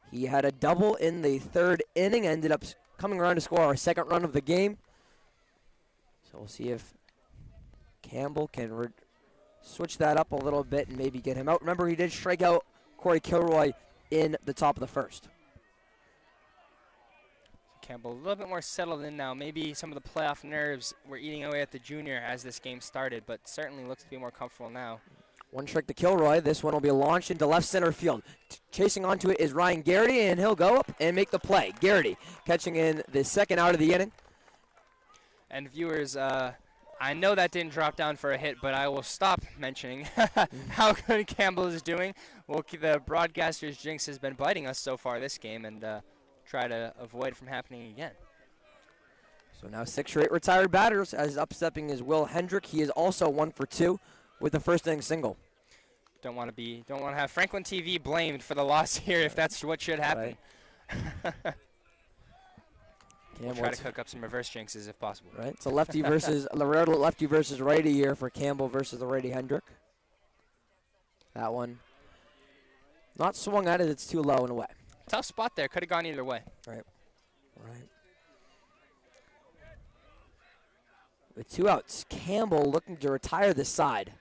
He had a double in the 3rd inning, ended up coming around to score our 2nd run of the game. So we'll see if Campbell can switch that up a little bit and maybe get him out. Remember, he did strike out Corey Kilroy in the top of the 1st. Campbell a little bit more settled in now. Maybe some of the playoff nerves were eating away at the junior as this game started, but certainly looks to be more comfortable now. 1 strike to Kilroy. This one will be launched into left center field. Chasing onto it is Ryan Garrity, and he'll go up and make the play. Garrity catching in the 2nd out of the inning. And viewers, I know that didn't drop down for a hit, but I will stop mentioning how good Campbell is doing. Well, the broadcaster's jinx has been biting us so far this game, and try to avoid it from happening again. So now 6 straight retired batters, as upstepping is Will Hendrick. He is also 1 for 2 with the 1st inning single. Don't want to have Franklin TV blamed for the loss here if that's what should happen. Right. We'll try to cook up some reverse jinxes if possible. Right. It's a lefty versus lefty versus righty here for Campbell versus the righty Hendrick. That one not swung at it. It's too low and away. Tough spot there. Could have gone either way. Right. Right. With 2 outs, Campbell looking to retire this side.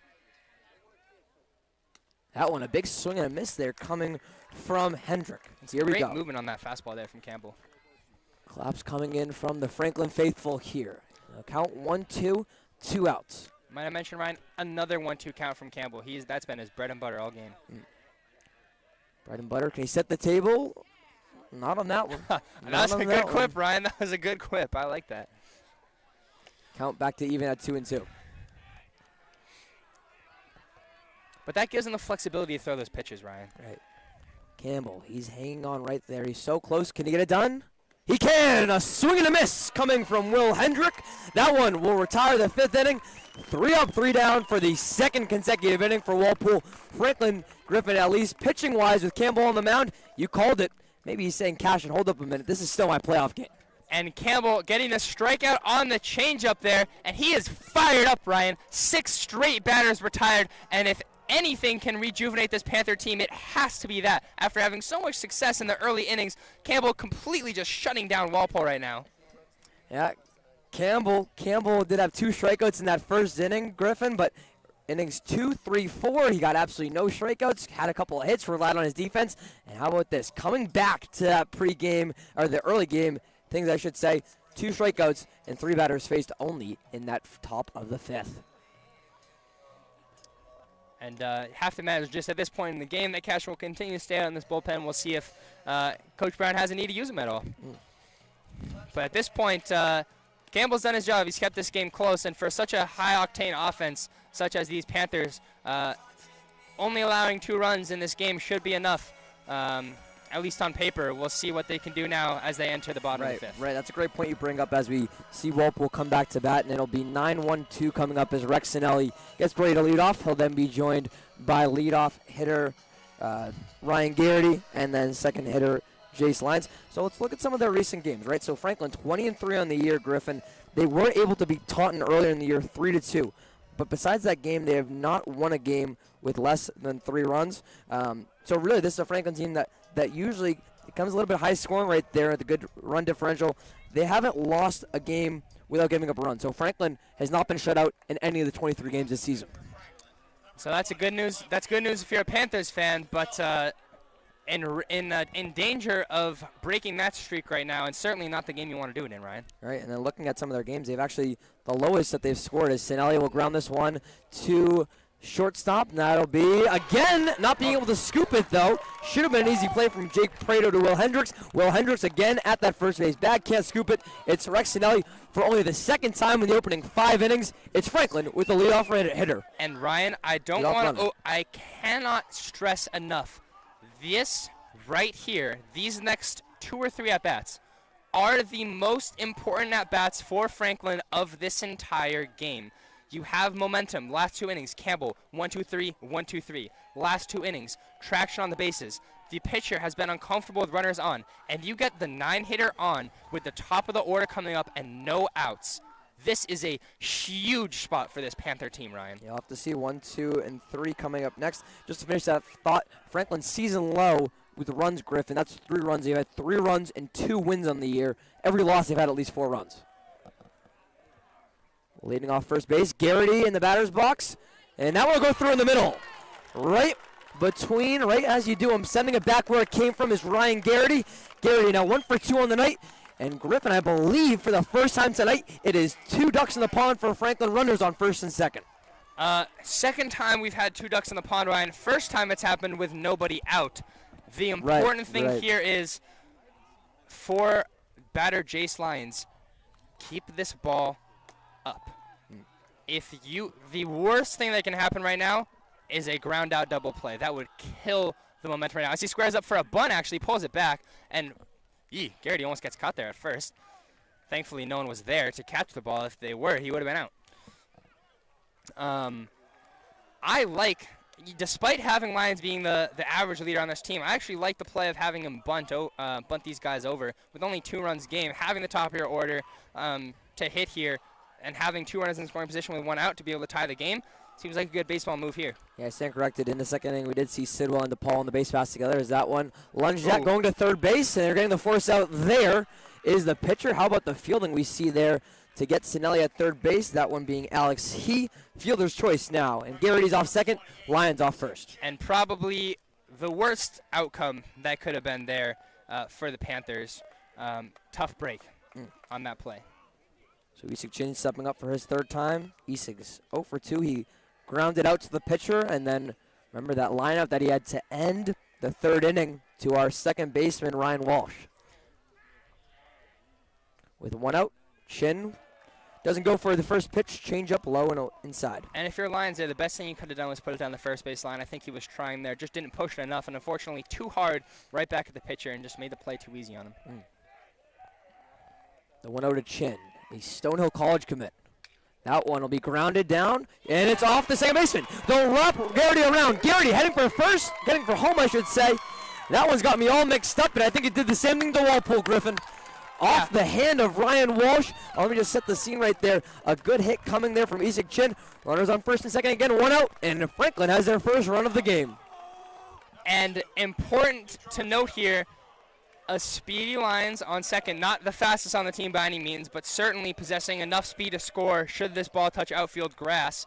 That one, a big swing and a miss there coming from Hendrick. Here we go. Great movement on that fastball there from Campbell. Claps coming in from the Franklin faithful here. Now count 1-2, 2 outs. Might I mention, Ryan, another 1-2 count from Campbell. That's been his bread and butter all game. Bread and butter. Can he set the table? Not on that one. That's a good quip, Ryan. That was a good quip. I like that. Count back to even at 2-2. But that gives him the flexibility to throw those pitches, Ryan. Right. Campbell, he's hanging on right there. He's so close. Can he get it done? He can! A swing and a miss coming from Will Hendrick. That one will retire the 5th inning. 3 up, 3 down for the 2nd consecutive inning for Walpole. Franklin Griffin, at least pitching-wise with Campbell on the mound. You called it. Maybe he's saying, Cash, and hold up a minute. This is still my playoff game. And Campbell getting a strikeout on the changeup there, and he is fired up, Ryan. 6 straight batters retired, and if anything can rejuvenate this Panther team, it has to be that. After having so much success in the early innings, Campbell completely just shutting down Walpole right now. Yeah, Campbell did have 2 strikeouts in that 1st inning, Griffin, but innings 2, 3, 4, he got absolutely no strikeouts, had a couple of hits, relied on his defense, and how about this? Coming back to that pregame, or the early game, things I should say, 2 strikeouts and 3 batters faced only in that top of the 5th. And half the matter is just at this point in the game that Cash will continue to stay out in this bullpen. We'll see if Coach Brown has a need to use him at all. But at this point, Campbell's done his job. He's kept this game close. And for such a high-octane offense, such as these Panthers, only allowing 2 runs in this game should be enough, at least on paper. We'll see what they can do now as they enter the bottom of the 5th. Right, that's a great point you bring up as we see Walpole come back to bat, and it'll be 9-1-2 coming up as Rex Sinelli gets ready to lead off. He'll then be joined by leadoff hitter Ryan Garrity, and then 2nd hitter Jace Lyons. So let's look at some of their recent games, right? So Franklin 20-3 on the year, Griffin. They were able to beat Taunton earlier in the year 3-2. But besides that game, they have not won a game with less than 3 runs. So really, this is a Franklin team that usually it comes a little bit high scoring right there at the good run differential. They haven't lost a game without giving up a run. So Franklin has not been shut out in any of the 23 games this season. So that's good news. That's good news if you're a Panthers fan, but in danger of breaking that streak right now, and certainly not the game you want to do it in, Ryan. All right, and then looking at some of their games, they've actually, the lowest that they've scored is Sinelli will ground this one to shortstop, and that'll be, again, not being able to scoop it, though. Should have been an easy play from Jake Prado to Will Hendricks. Will Hendricks again at that first base bag, can't scoop it. It's Rex Sinelli for only the second time in the opening 5 innings. It's Franklin with the leadoff hitter. And Ryan, I cannot stress enough, this right here, these next 2 or 3 at-bats are the most important at-bats for Franklin of this entire game. You have momentum. Last 2 innings, Campbell, 1-2-3, 1-2-3. Last 2 innings, traction on the bases. The pitcher has been uncomfortable with runners on, and you get the 9-hitter on with the top of the order coming up and no outs. This is a huge spot for this Panther team, Ryan. You'll have to see 1, 2, and 3 coming up next. Just to finish that thought, Franklin's season low with runs, Griffin. That's 3 runs. They've had 3 runs and 2 wins on the year. Every loss, they've had at least 4 runs. Leading off first base, Garrity in the batter's box. And that will go through in the middle. Right as you do, I'm sending it back where it came from is Ryan Garrity. Garrity now 1 for 2 on the night. And Griffin, I believe, for the first time tonight, it is 2 ducks in the pond for Franklin runners on first and second. Second time we've had 2 ducks in the pond, Ryan. First time it's happened with nobody out. The important thing here is for batter Jace Lyons, keep this ball up. The worst thing that can happen right now is a ground out double play. That would kill the momentum right now. As he squares up for a bunt, actually pulls it back, and Garrity almost gets caught there at first. Thankfully, no one was there to catch the ball. If they were, he would have been out. I like, despite having Lyons being the average leader on this team, I actually like the play of having him bunt these guys over. With only 2 runs game, having the top of your order to hit here, and having 2 runners in scoring position with 1 out to be able to tie the game, seems like a good baseball move here. Yeah, I stand corrected. In the second inning, we did see Sidwell and DePaul on the base pass together. Is that one lunged at, going to third base, and they're getting the force out there is the pitcher. How about the fielding we see there to get Sinelli at third base? That one being Alex He. Fielder's choice now. And Garrity's off second, Lyons off first. And probably the worst outcome that could have been there for the Panthers. Tough break on that play. So Isak Chin stepping up for his 3rd time. Isak's 0 for 2. He grounded out to the pitcher, and then remember that lineup that he had to end the 3rd inning to our second baseman, Ryan Walsh. With 1 out, Chin doesn't go for the first pitch, change up low and inside. And if you're Lions there, the best thing you could have done was put it down the first base line. I think he was trying there, just didn't push it enough, and unfortunately too hard right back at the pitcher and just made the play too easy on him. The 1 out to Chin, a Stonehill College commit. That one will be grounded down, and it's off the second baseman. They'll wrap Garrity around. Garrity heading for first, getting for home, I should say. That one's got me all mixed up, but I think it did the same thing to Walpole, Griffin. Off the hand of Ryan Walsh. Let me just set the scene right there. A good hit coming there from Isak Chin. Runners on first and second again, 1 out, and Franklin has their first run of the game. And important to note here, a speedy Lions on second, not the fastest on the team by any means, but certainly possessing enough speed to score should this ball touch outfield grass.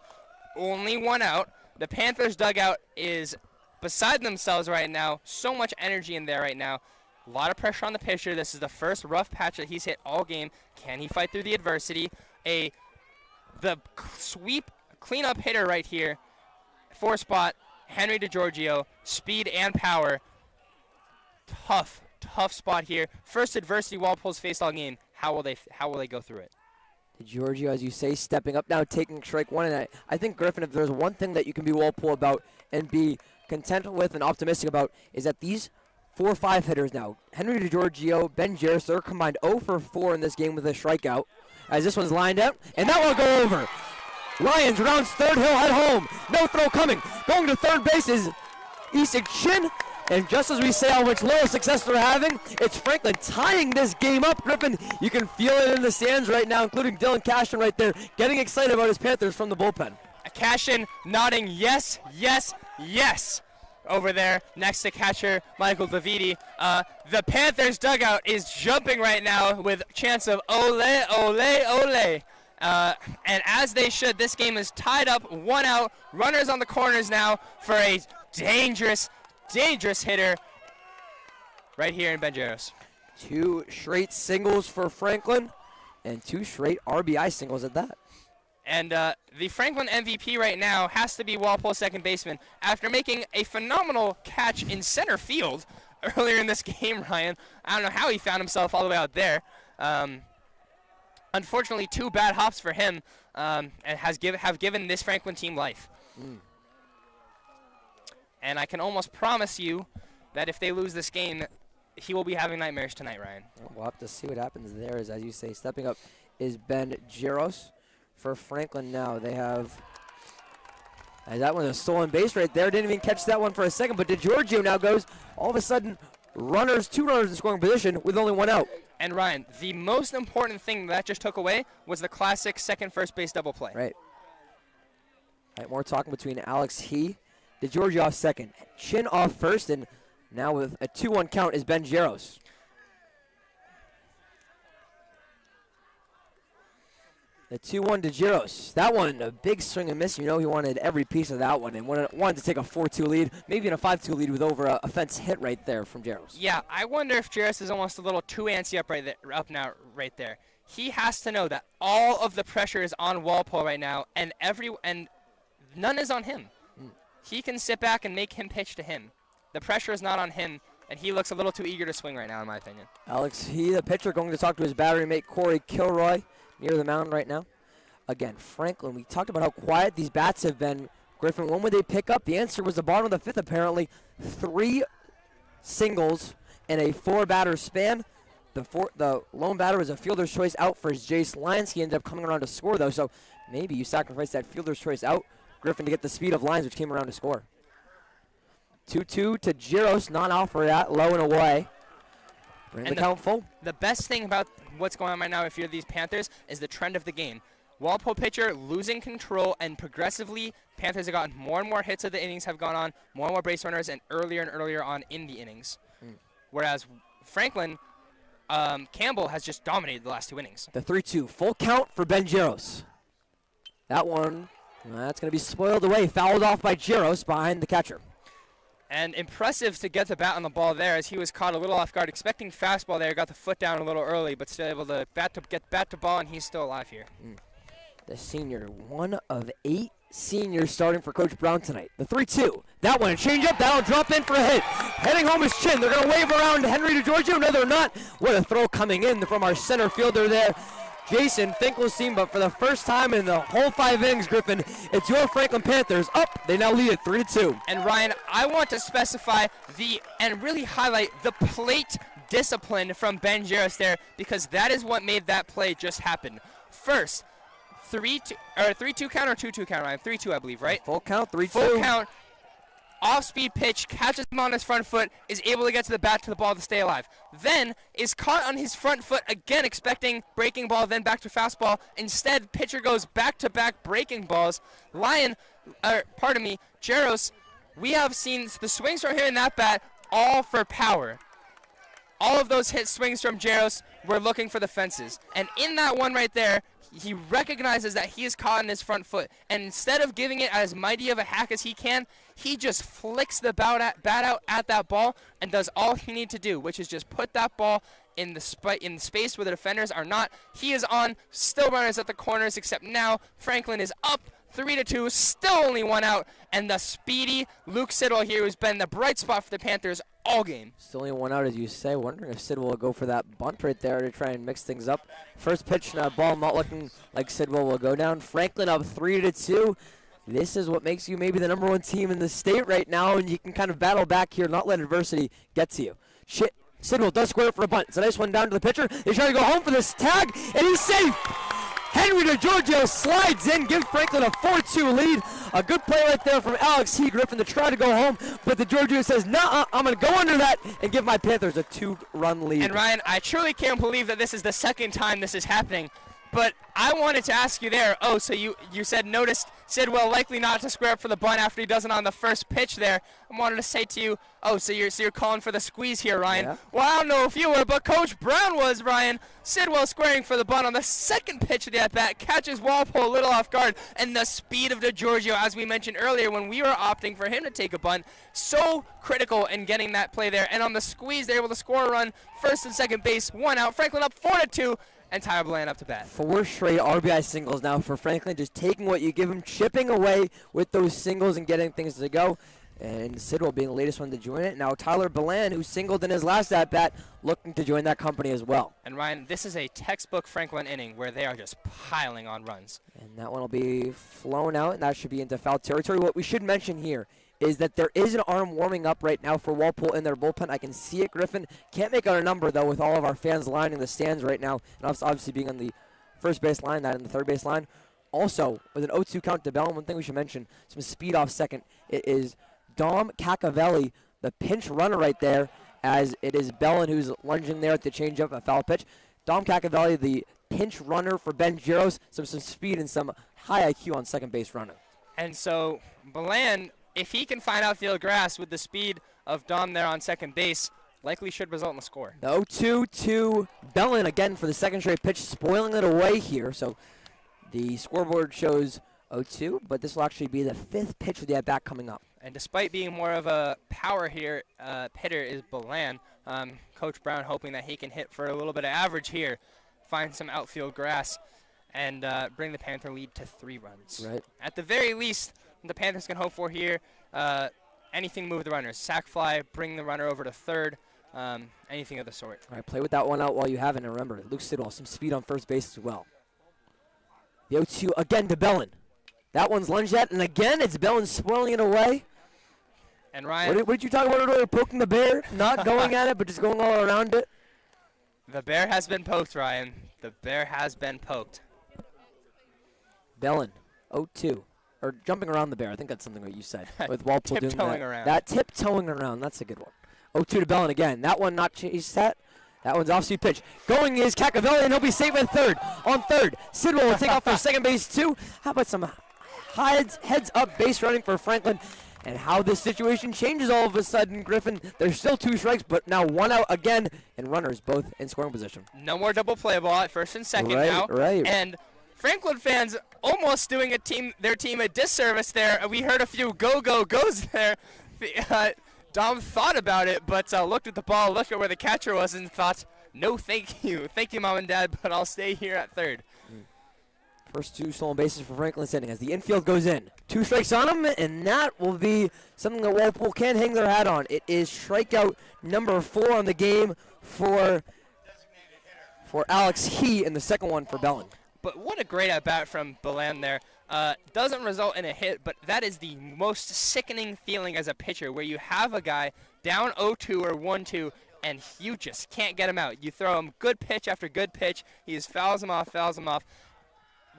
Only 1 out. The Panthers dugout is beside themselves right now. So much energy in there right now. A lot of pressure on the pitcher. This is the first rough patch that he's hit all game. Can he fight through the adversity? The sweep cleanup hitter right here. 4 spot, Henry DeGiorgio, speed and power. Tough spot here. First adversity Walpole's faced all game. How will they go through it? DeGiorgio, as you say, stepping up now, taking strike 1. And I think, Griffin, if there's one thing that you can be Walpole about and be content with and optimistic about, is that these 4 or 5 hitters now, Henry DeGiorgio, Ben Jarris, they're combined 0 for 4 in this game with a strikeout. As this one's lined out, and that will go over. Lions rounds third, he'll head home. No throw coming. Going to third base is Isak Chin. And just as we say how much little success they're having, it's Franklin tying this game up. Griffin, you can feel it in the stands right now, including Dylan Cashin right there, getting excited about his Panthers from the bullpen. Cashin nodding yes, yes, yes over there next to catcher Michael Davidi. The Panthers dugout is jumping right now with chants of ole, ole, ole. And as they should, this game is tied up, 1 out. Runners on the corners now for a dangerous hitter. right here in Banjeros. 2 straight singles for Franklin and 2 straight RBI singles at that. And the Franklin MVP right now has to be Walpole, second baseman, after making a phenomenal catch in center field earlier in this game, Ryan. I don't know how he found himself all the way out there. Unfortunately, 2 bad hops for him and have given this Franklin team life. And I can almost promise you that if they lose this game, he will be having nightmares tonight, Ryan. We'll have to see what happens there. As you say, stepping up is Ben Giros for Franklin now. They have, that one, a stolen base right there. Didn't even catch that one for a second, but DeGiorgio now goes, all of a sudden, 2 runners in scoring position with only 1 out. And Ryan, the most important thing that just took away was the classic second first base double play. Right. All right, more talking between Alex He, DeGiorgio off second, Chin off first, and now with a 2-1 count is Ben Giros. The 2-1 to Giros. That one, a big swing and miss. You know he wanted every piece of that one and wanted to take a 4-2 lead, maybe in a 5-2 lead with over a fence hit right there from Giros. Yeah, I wonder if Giros is almost a little too antsy right there. He has to know that all of the pressure is on Walpole right now, and none is on him. He can sit back and make him pitch to him. The pressure is not on him, and he looks a little too eager to swing right now, in my opinion. Alex He, the pitcher, going to talk to his battery mate, Corey Kilroy, near the mound right now. Again, Franklin, we talked about how quiet these bats have been. Griffin, when would they pick up? The answer was the bottom of the 5th, apparently. 3 singles in a 4-batter span. The lone batter was a fielder's choice out for Jace Lyons. He ended up coming around to score, though, so maybe you sacrificed that fielder's choice out, Griffin, to get the speed of Lyons, which came around to score. 2-2 to Giros, not out for that, low and away. Bring the count full. The best thing about what's going on right now, if you're these Panthers, is the trend of the game. Walpole pitcher losing control, and progressively, Panthers have gotten more and more hits as the innings have gone on, more and more base runners, and earlier on in the innings. Whereas Franklin, Campbell has just dominated the last 2 innings. The 3-2, full count for Ben Giros. That one, that's going to be spoiled away, fouled off by Giros behind the catcher. And impressive to get the bat on the ball there, as he was caught a little off guard, expecting fastball there, got the foot down a little early, but still able to get bat to ball, and he's still alive here. The senior, 1 of 8 seniors starting for Coach Brown tonight. The 3-2, that one, a changeup, that'll drop in for a hit. Heading home is Chin. They're going to wave around Henry DeGiorgio. No, they're not. What a throw coming in from our center fielder there, Jason Finkelstein. But for the first time in the whole 5 innings, Griffin, it's your Franklin Panthers up. They now lead it 3-2. And Ryan, I want to specify and really highlight the plate discipline from Ben Giros there, because that is what made that play just happen. First, 3-2 count or 2-2 count, Ryan? 3-2, I believe, right? Full count, 3-2. Full count. Off-speed pitch, catches him on his front foot, is able to get to the bat to the ball to stay alive. Then is caught on his front foot, again expecting breaking ball, then back to fastball. Instead, pitcher goes back-to-back breaking balls. Giros, we have seen the swings from him in that bat, all for power. All of those hit swings from Giros were looking for the fences. And in that one right there, he recognizes that he is caught in his front foot. And instead of giving it as mighty of a hack as he can, he just flicks the bat out at that ball and does all he needs to do, which is just put that ball in the space where the defenders are not. He is on, still runners at the corners, except now Franklin is up 3-2, still only 1 out, and the speedy Luke Sidwell here, who's been the bright spot for the Panthers all game. Still only 1 out, as you say. Wondering if Sidwell will go for that bunt right there to try and mix things up. First pitch, ball not looking like Sidwell will go down. Franklin up 3-2. This is what makes you maybe the #1 team in the state right now, and you can kind of battle back here, not let adversity get to you. Sidwell does square it for a bunt. It's a nice one down to the pitcher. They try to go home for this tag, and he's safe. Henry DeGiorgio slides in, gives Franklin a 4-2 lead. A good play right there from Alex He, Griffin, to try to go home, but DeGiorgio says, nah, I'm going to go under that and give my Panthers a 2-run lead. And Ryan, I truly can't believe that this is the second time this is happening, but I wanted to ask you there, so you said noticed Sidwell likely not to square up for the bunt after he does it on the first pitch there. I wanted to say to you, oh, so you're calling for the squeeze here, Ryan. Yeah. Well, I don't know if you were, but Coach Brown was, Ryan. Sidwell squaring for the bunt on the second pitch of the at-bat, catches Walpole a little off guard, and the speed of DeGiorgio, as we mentioned earlier when we were opting for him to take a bunt, so critical in getting that play there. And on the squeeze, they're able to score a run, first and second base, 1 out. Franklin up 4-2. And Tyler Bland up to bat. 4 straight RBI singles now for Franklin, just taking what you give him, chipping away with those singles and getting things to go. And Sidwell being the latest one to join it. Now Tyler Bland, who singled in his last at-bat, looking to join that company as well. And Ryan, this is a textbook Franklin inning where they are just piling on runs. And that one will be flown out, and that should be into foul territory. What we should mention here is that there is an arm warming up right now for Walpole in their bullpen. I can see it, Griffin. Can't make out a number, though, with all of our fans lining the stands right now, and us obviously being on the first base line, not in the third base line. Also, with an 0-2 count to Bell, one thing we should mention, some speed off second. It is Dom Cacavelli, the pinch runner right there, as it is Bellin who's lunging there at the changeup, a foul pitch. Dom Cacavelli, the pinch runner for Ben Giros, some speed and some high IQ on second base running. And so Bland, if he can find outfield grass with the speed of Dom there on second base, likely should result in a score. The 0-2 to Bellin again for the second straight pitch, spoiling it away here. So the scoreboard shows 0-2, but this will actually be the 5th pitch of the at-bat coming up. And despite being more of a power hitter is Bland. Coach Brown hoping that he can hit for a little bit of average here, find some outfield grass, and bring the Panther lead to 3 runs. Right. At the very least, the Panthers can hope for here, anything move the runners. Sack fly, bring the runner over to third, anything of the sort. All right, play with that one out while you have it. And remember, Luke Sidwell, some speed on first base as well. The 0-2 again to Bellin. That one's lunged at, and again it's Bellin spoiling it away. And Ryan, what did you talk about earlier? Poking the bear, not going at it, but just going all around it. the bear has been poked, Ryan. The bear has been poked. Bellin, 0-2. Or jumping around the bear. I think that's something that you said. With Walpole doing Tiptoeing that. around. That tiptoeing around. That's a good one. 0-2 to Bellin again. That one not chased that. That one's off-speed pitch. Going is Cacavelli, and he'll be safe at third. On third, Sidwell will take off for second base, too. How about some heads-up base running for Franklin? And how this situation changes all of a sudden, Griffin. There's still 2 strikes, but now 1 out again, and runners both in scoring position. No more double play ball at first and second now. Right. And Franklin fans almost doing their team a disservice there. We heard a few go-go-goes there. Dom thought about it, but looked at the ball, looked at where the catcher was, and thought, no, thank you. Thank you, Mom and Dad, but I'll stay here at third. First 2 stolen bases for Franklin's inning as the infield goes in. 2 strikes on him, and that will be something that Walpole can hang their hat on. It is strikeout number 4 on the game for Alex He, and the second one for Bellin. But what a great at-bat from Bland there. Doesn't result in a hit, but that is the most sickening feeling as a pitcher, where you have a guy down 0-2 or 1-2, and you just can't get him out. You throw him good pitch after good pitch. He just fouls him off.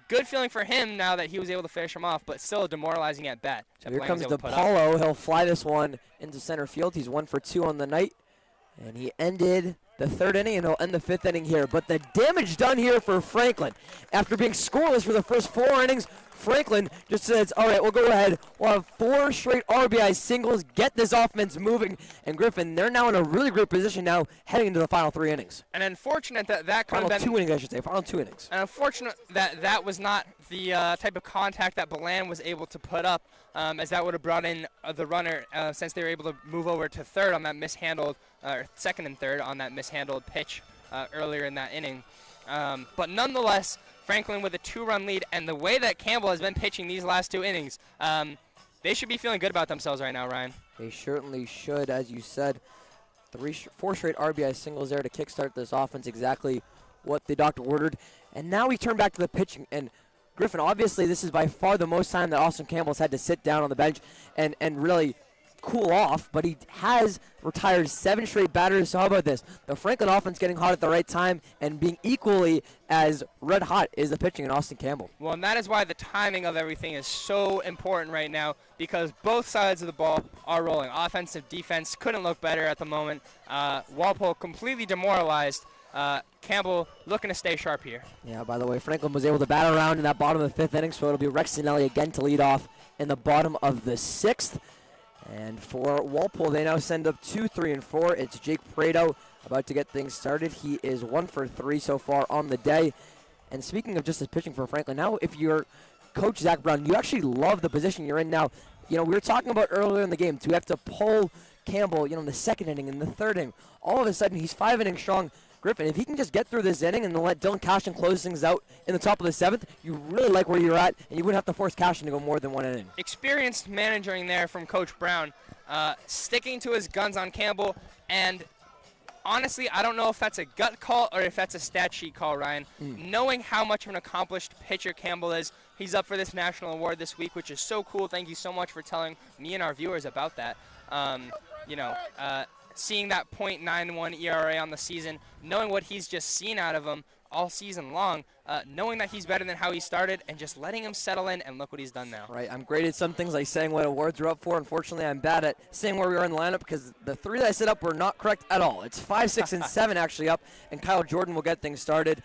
Good feeling for him now that he was able to finish him off, but still a demoralizing at-bat. Here comes DePaulo. He'll fly this one into center field. He's 1 for 2 on the night, and he ended the 3rd inning, and he'll end the 5th inning here. But the damage done here for Franklin. After being scoreless for the first 4 innings, Franklin just says, all right, we'll go ahead. We'll have 4 straight RBI singles, get this offense moving. And Griffin, they're now in a really great position now heading into the final 3 innings. And unfortunate that could have been... Final 2 innings, I should say. Final 2 innings. And unfortunate that was not the type of contact that Bland was able to put up, as that would have brought in the runner, since they were able to move over to third on that mishandled, or second and third on that mishandled pitch earlier in that inning. But nonetheless, Franklin with a 2-run lead, and the way that Campbell has been pitching these last 2 innings, they should be feeling good about themselves right now, Ryan. They certainly should, as you said. 4 straight RBI singles there to kickstart this offense, exactly what the doctor ordered. And now we turn back to the pitching. And Griffin, obviously this is by far the most time that Austin Campbell's had to sit down on the bench and really cool off, but he has retired 7 straight batters. So how about this? The Franklin offense getting hot at the right time and being equally as red hot is the pitching in Austin Campbell. Well, and that is why the timing of everything is so important right now, because both sides of the ball are rolling. Offensive, defense couldn't look better at the moment. Walpole completely demoralized. Campbell looking to stay sharp here. Yeah, by the way, Franklin was able to bat around in that bottom of the 5th inning, so it'll be Rex Sinelli again to lead off in the bottom of the 6th. And for Walpole, they now send up 2, 3, and 4. It's Jake Prado about to get things started. He is 1 for 3 so far on the day. And speaking of just his pitching for Franklin, now if you're Coach Zach Brown, you actually love the position you're in now. You know, we were talking about earlier in the game, to have to pull Campbell, you know, in the 2nd inning, in the 3rd inning. All of a sudden, he's 5 innings strong. Griffin, if he can just get through this inning and then let Dylan Cashin close things out in the top of the 7th, you really like where you're at, and you wouldn't have to force Cashin to go more than 1 inning. Experienced managing there from Coach Brown, sticking to his guns on Campbell, and honestly, I don't know if that's a gut call or if that's a stat sheet call, Ryan. Knowing how much of an accomplished pitcher Campbell is, he's up for this national award this week, which is so cool. Thank you so much for telling me and our viewers about that. Seeing that .91 ERA on the season, knowing what he's just seen out of him all season long, knowing that he's better than how he started, and just letting him settle in, and look what he's done now. Right, I'm great at some things like saying what awards are up for. Unfortunately, I'm bad at saying where we are in the lineup because the 3 that I set up were not correct at all. It's 5, 6, and 7 actually up, and Kyle Jordan will get things started.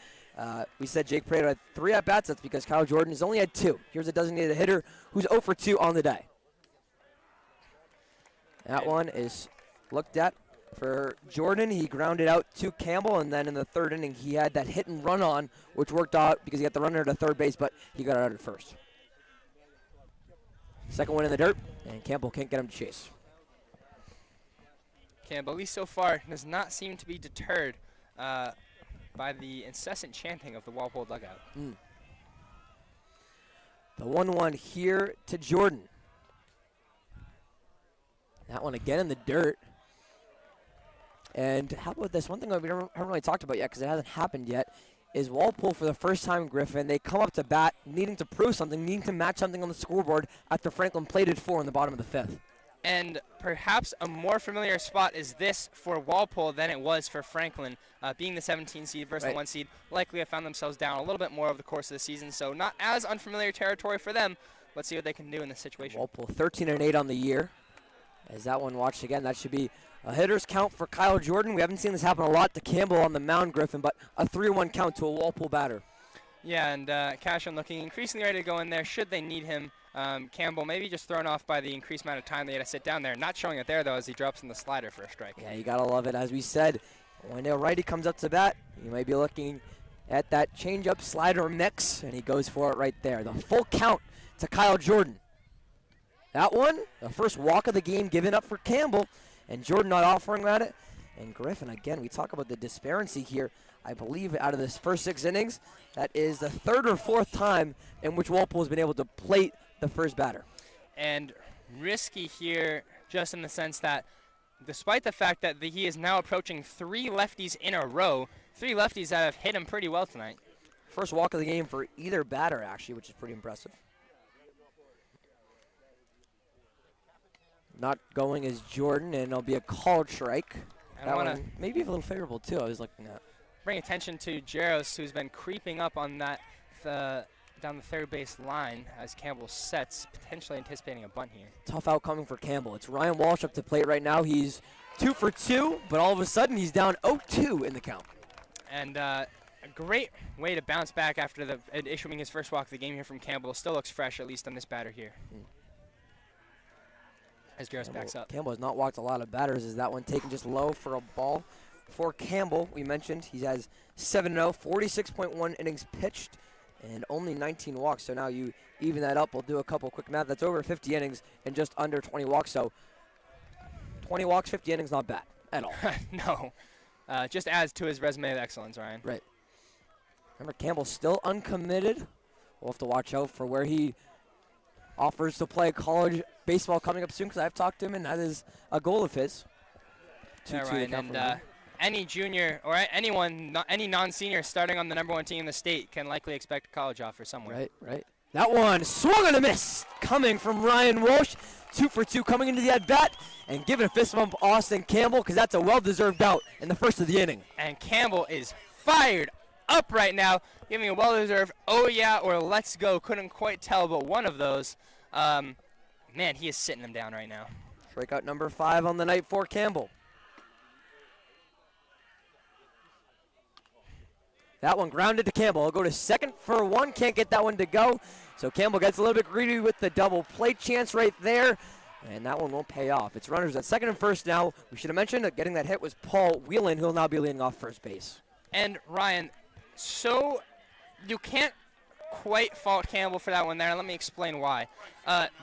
We said Jake Prado had 3 at-bats. That's because Kyle Jordan has only had 2. Here's a designated hitter who's 0 for 2 on the day. That one is looked at for Jordan. He grounded out to Campbell, and then in the 3rd inning, he had that hit and run on, which worked out because he got the runner to 3rd base, but he got out at 1st. 2nd one in the dirt, and Campbell can't get him to chase. Campbell, at least so far, does not seem to be deterred by the incessant chanting of the Walpole dugout. The 1-1 here to Jordan. That one again in the dirt. And how about this? One thing that we haven't really talked about yet because it hasn't happened yet is Walpole for the first time, Griffin, they come up to bat needing to prove something, needing to match something on the scoreboard after Franklin plated 4 in the bottom of the 5th. And perhaps a more familiar spot is this for Walpole than it was for Franklin. Being the 17 seed versus the 1 seed, likely have found themselves down a little bit more over the course of the season, so not as unfamiliar territory for them. Let's see what they can do in this situation. Walpole 13-8 on the year. As that one watched again, that should be a hitter's count for Kyle Jordan. We haven't seen this happen a lot to Campbell on the mound, Griffin, but a 3-1 count to a Walpole batter. Yeah, and Cashin looking increasingly ready to go in there should they need him. Campbell maybe just thrown off by the increased amount of time they had to sit down there. Not showing it there, though, as he drops in the slider for a strike. Yeah, you got to love it. As we said, when a righty comes up to bat, you might be looking at that changeup slider mix, and he goes for it right there. The full count to Kyle Jordan. That one, the first walk of the game given up for Campbell, and Jordan not offering at it. And Griffin, again, we talk about the disparity here. I believe out of this first 6 innings, that is the 3rd or 4th time in which Walpole has been able to plate the first batter. And risky here just in the sense that despite the fact that he is now approaching 3 lefties in a row, 3 lefties that have hit him pretty well tonight. First walk of the game for either batter, actually, which is pretty impressive. Not going is Jordan, and it'll be a called strike. That one maybe a little favorable, too, I was looking at. Bring attention to Jaros, who's been creeping up on that down the 3rd base line as Campbell sets, potentially anticipating a bunt here. Tough outcoming for Campbell. It's Ryan Walsh up to plate right now. He's 2 for 2, but all of a sudden he's down 0-2 in the count. And a great way to bounce back after issuing his first walk of the game here from Campbell. Still looks fresh, at least on this batter here. As Jaros backs up. Campbell has not walked a lot of batters. Is that one taken just low for a ball? For Campbell, we mentioned he has 7-0, 46.1 innings pitched, and only 19 walks. So now you even that up. We'll do a couple quick math. That's over 50 innings and just under 20 walks. So 20 walks, 50 innings, not bad at all. No. Just adds to his resume of excellence, Ryan. Right. Remember, Campbell's still uncommitted. We'll have to watch out for where he offers to play college baseball coming up soon because I've talked to him, and that is a goal of his. Yeah, Ryan, and any junior or anyone, any non-senior starting on the #1 team in the state can likely expect a college offer somewhere. Right. That one swung and a miss coming from Ryan Walsh. 2 for 2 coming into the at-bat and giving a fist bump Austin Campbell because that's a well-deserved out in the first of the inning. And Campbell is fired up right now, giving a well-deserved oh yeah or let's go. Couldn't quite tell, but one of those. Man, he is sitting him down right now. Strikeout number 5 on the night for Campbell. That one grounded to Campbell. He'll go to second for one. Can't get that one to go. So Campbell gets a little bit greedy with the double play chance right there. And that one won't pay off. It's runners at second and first now. We should have mentioned that getting that hit was Walp0le, who will now be leading off first base. And Ryan, so you can't quite fault Campbell for that one there. Let me explain why.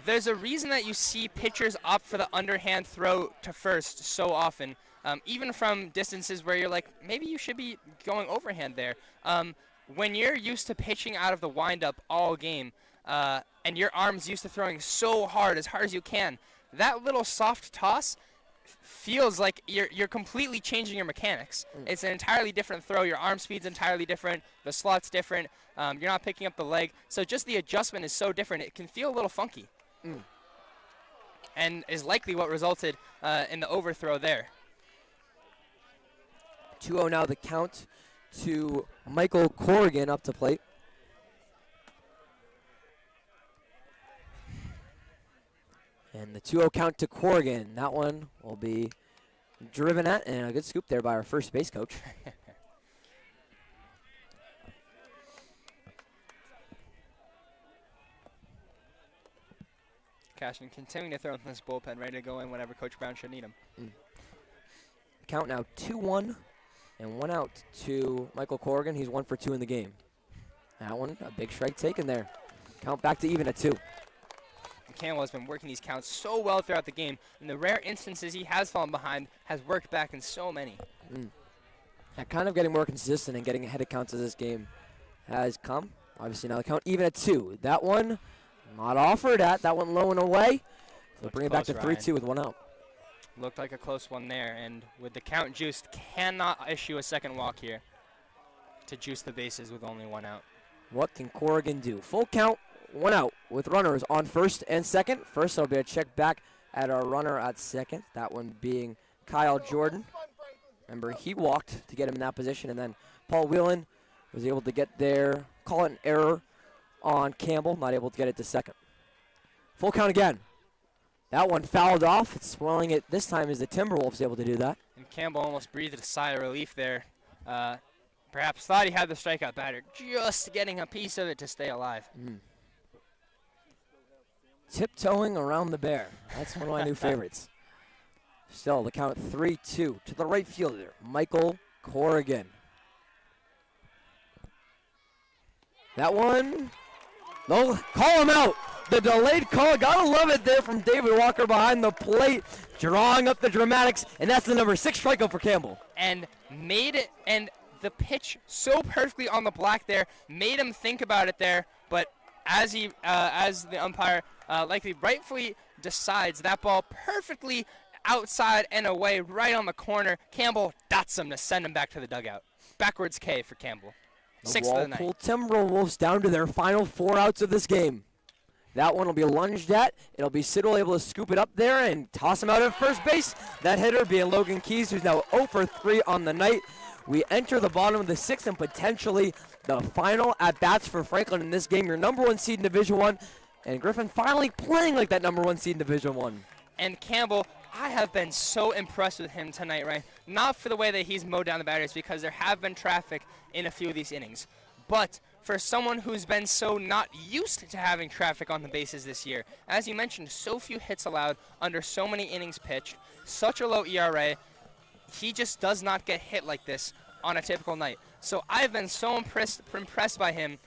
There's a reason that you see pitchers opt for the underhand throw to first so often, even from distances where you're like, maybe you should be going overhand there. When you're used to pitching out of the windup all game, and your arm's used to throwing so hard as you can, that little soft toss feels like you're completely changing your mechanics. It's an entirely different throw. Your arm speed's entirely different. The slot's different. You're not picking up the leg. So just the adjustment is so different. It can feel a little funky. And is likely what resulted in the overthrow there. 2-0 now the count to Michael Corrigan up to plate. And the 2-0 count to Corrigan. That one will be driven at, and a good scoop there by our first base coach. Cashman continuing to throw in this bullpen, ready to go in whenever Coach Brown should need him. Count now 2-1, and 1 out to Michael Corrigan. He's 1 for 2 in the game. That one, a big strike taken there. Count back to even at 2. Campbell has been working these counts so well throughout the game. In the rare instances he has fallen behind, has worked back in so many. And kind of getting more consistent and getting ahead of counts as this game has come. Obviously now the count even at 2. That one not offered at. That one low and away. So bring it back to 3-2 with 1 out. Looked like a close one there. And with the count juiced, cannot issue a second walk here to juice the bases with only 1 out. What can Corrigan do? Full count. 1 out with runners on first and second. First, there'll be a check back at our runner at second. That one being Kyle Jordan. Remember, he walked to get him in that position, and then Walp0le was able to get there, call it an error on Campbell, not able to get it to second. Full count again. That one fouled off. It's swirling it this time as the Timberwolves able to do that. And Campbell almost breathed a sigh of relief there. Perhaps thought he had the strikeout batter, just getting a piece of it to stay alive. Tiptoeing around the bear. That's one of my new favorites. Still, the count 3-2 to the right fielder, Michael Corrigan. That one, no, call him out. The delayed call, gotta love it there from David Walker behind the plate, drawing up the dramatics, and that's the number 6 strikeout for Campbell. And made it, and the pitch so perfectly on the black there, made him think about it there, but as the umpire likely rightfully decides that ball perfectly outside and away right on the corner, Campbell dots him to send him back to the dugout. Backwards K for Campbell. 6th of the night. Walpole Timberwolves down to their final 4 outs of this game. That one will be lunged at. It'll be Siddle able to scoop it up there and toss him out at first base. That hitter being Logan Keys, who's now 0 for 3 on the night. We enter the bottom of the 6th and potentially the final at-bats for Franklin in this game. Your number 1 seed in Division I. And Griffin finally playing like that number 1 seed in Division I. And Campbell, I have been so impressed with him tonight, right? Not for the way that he's mowed down the batters, because there have been traffic in a few of these innings. But for someone who's been so not used to having traffic on the bases this year, as you mentioned, so few hits allowed under so many innings pitched, such a low ERA, he just does not get hit like this on a typical night. So I've been so impressed by him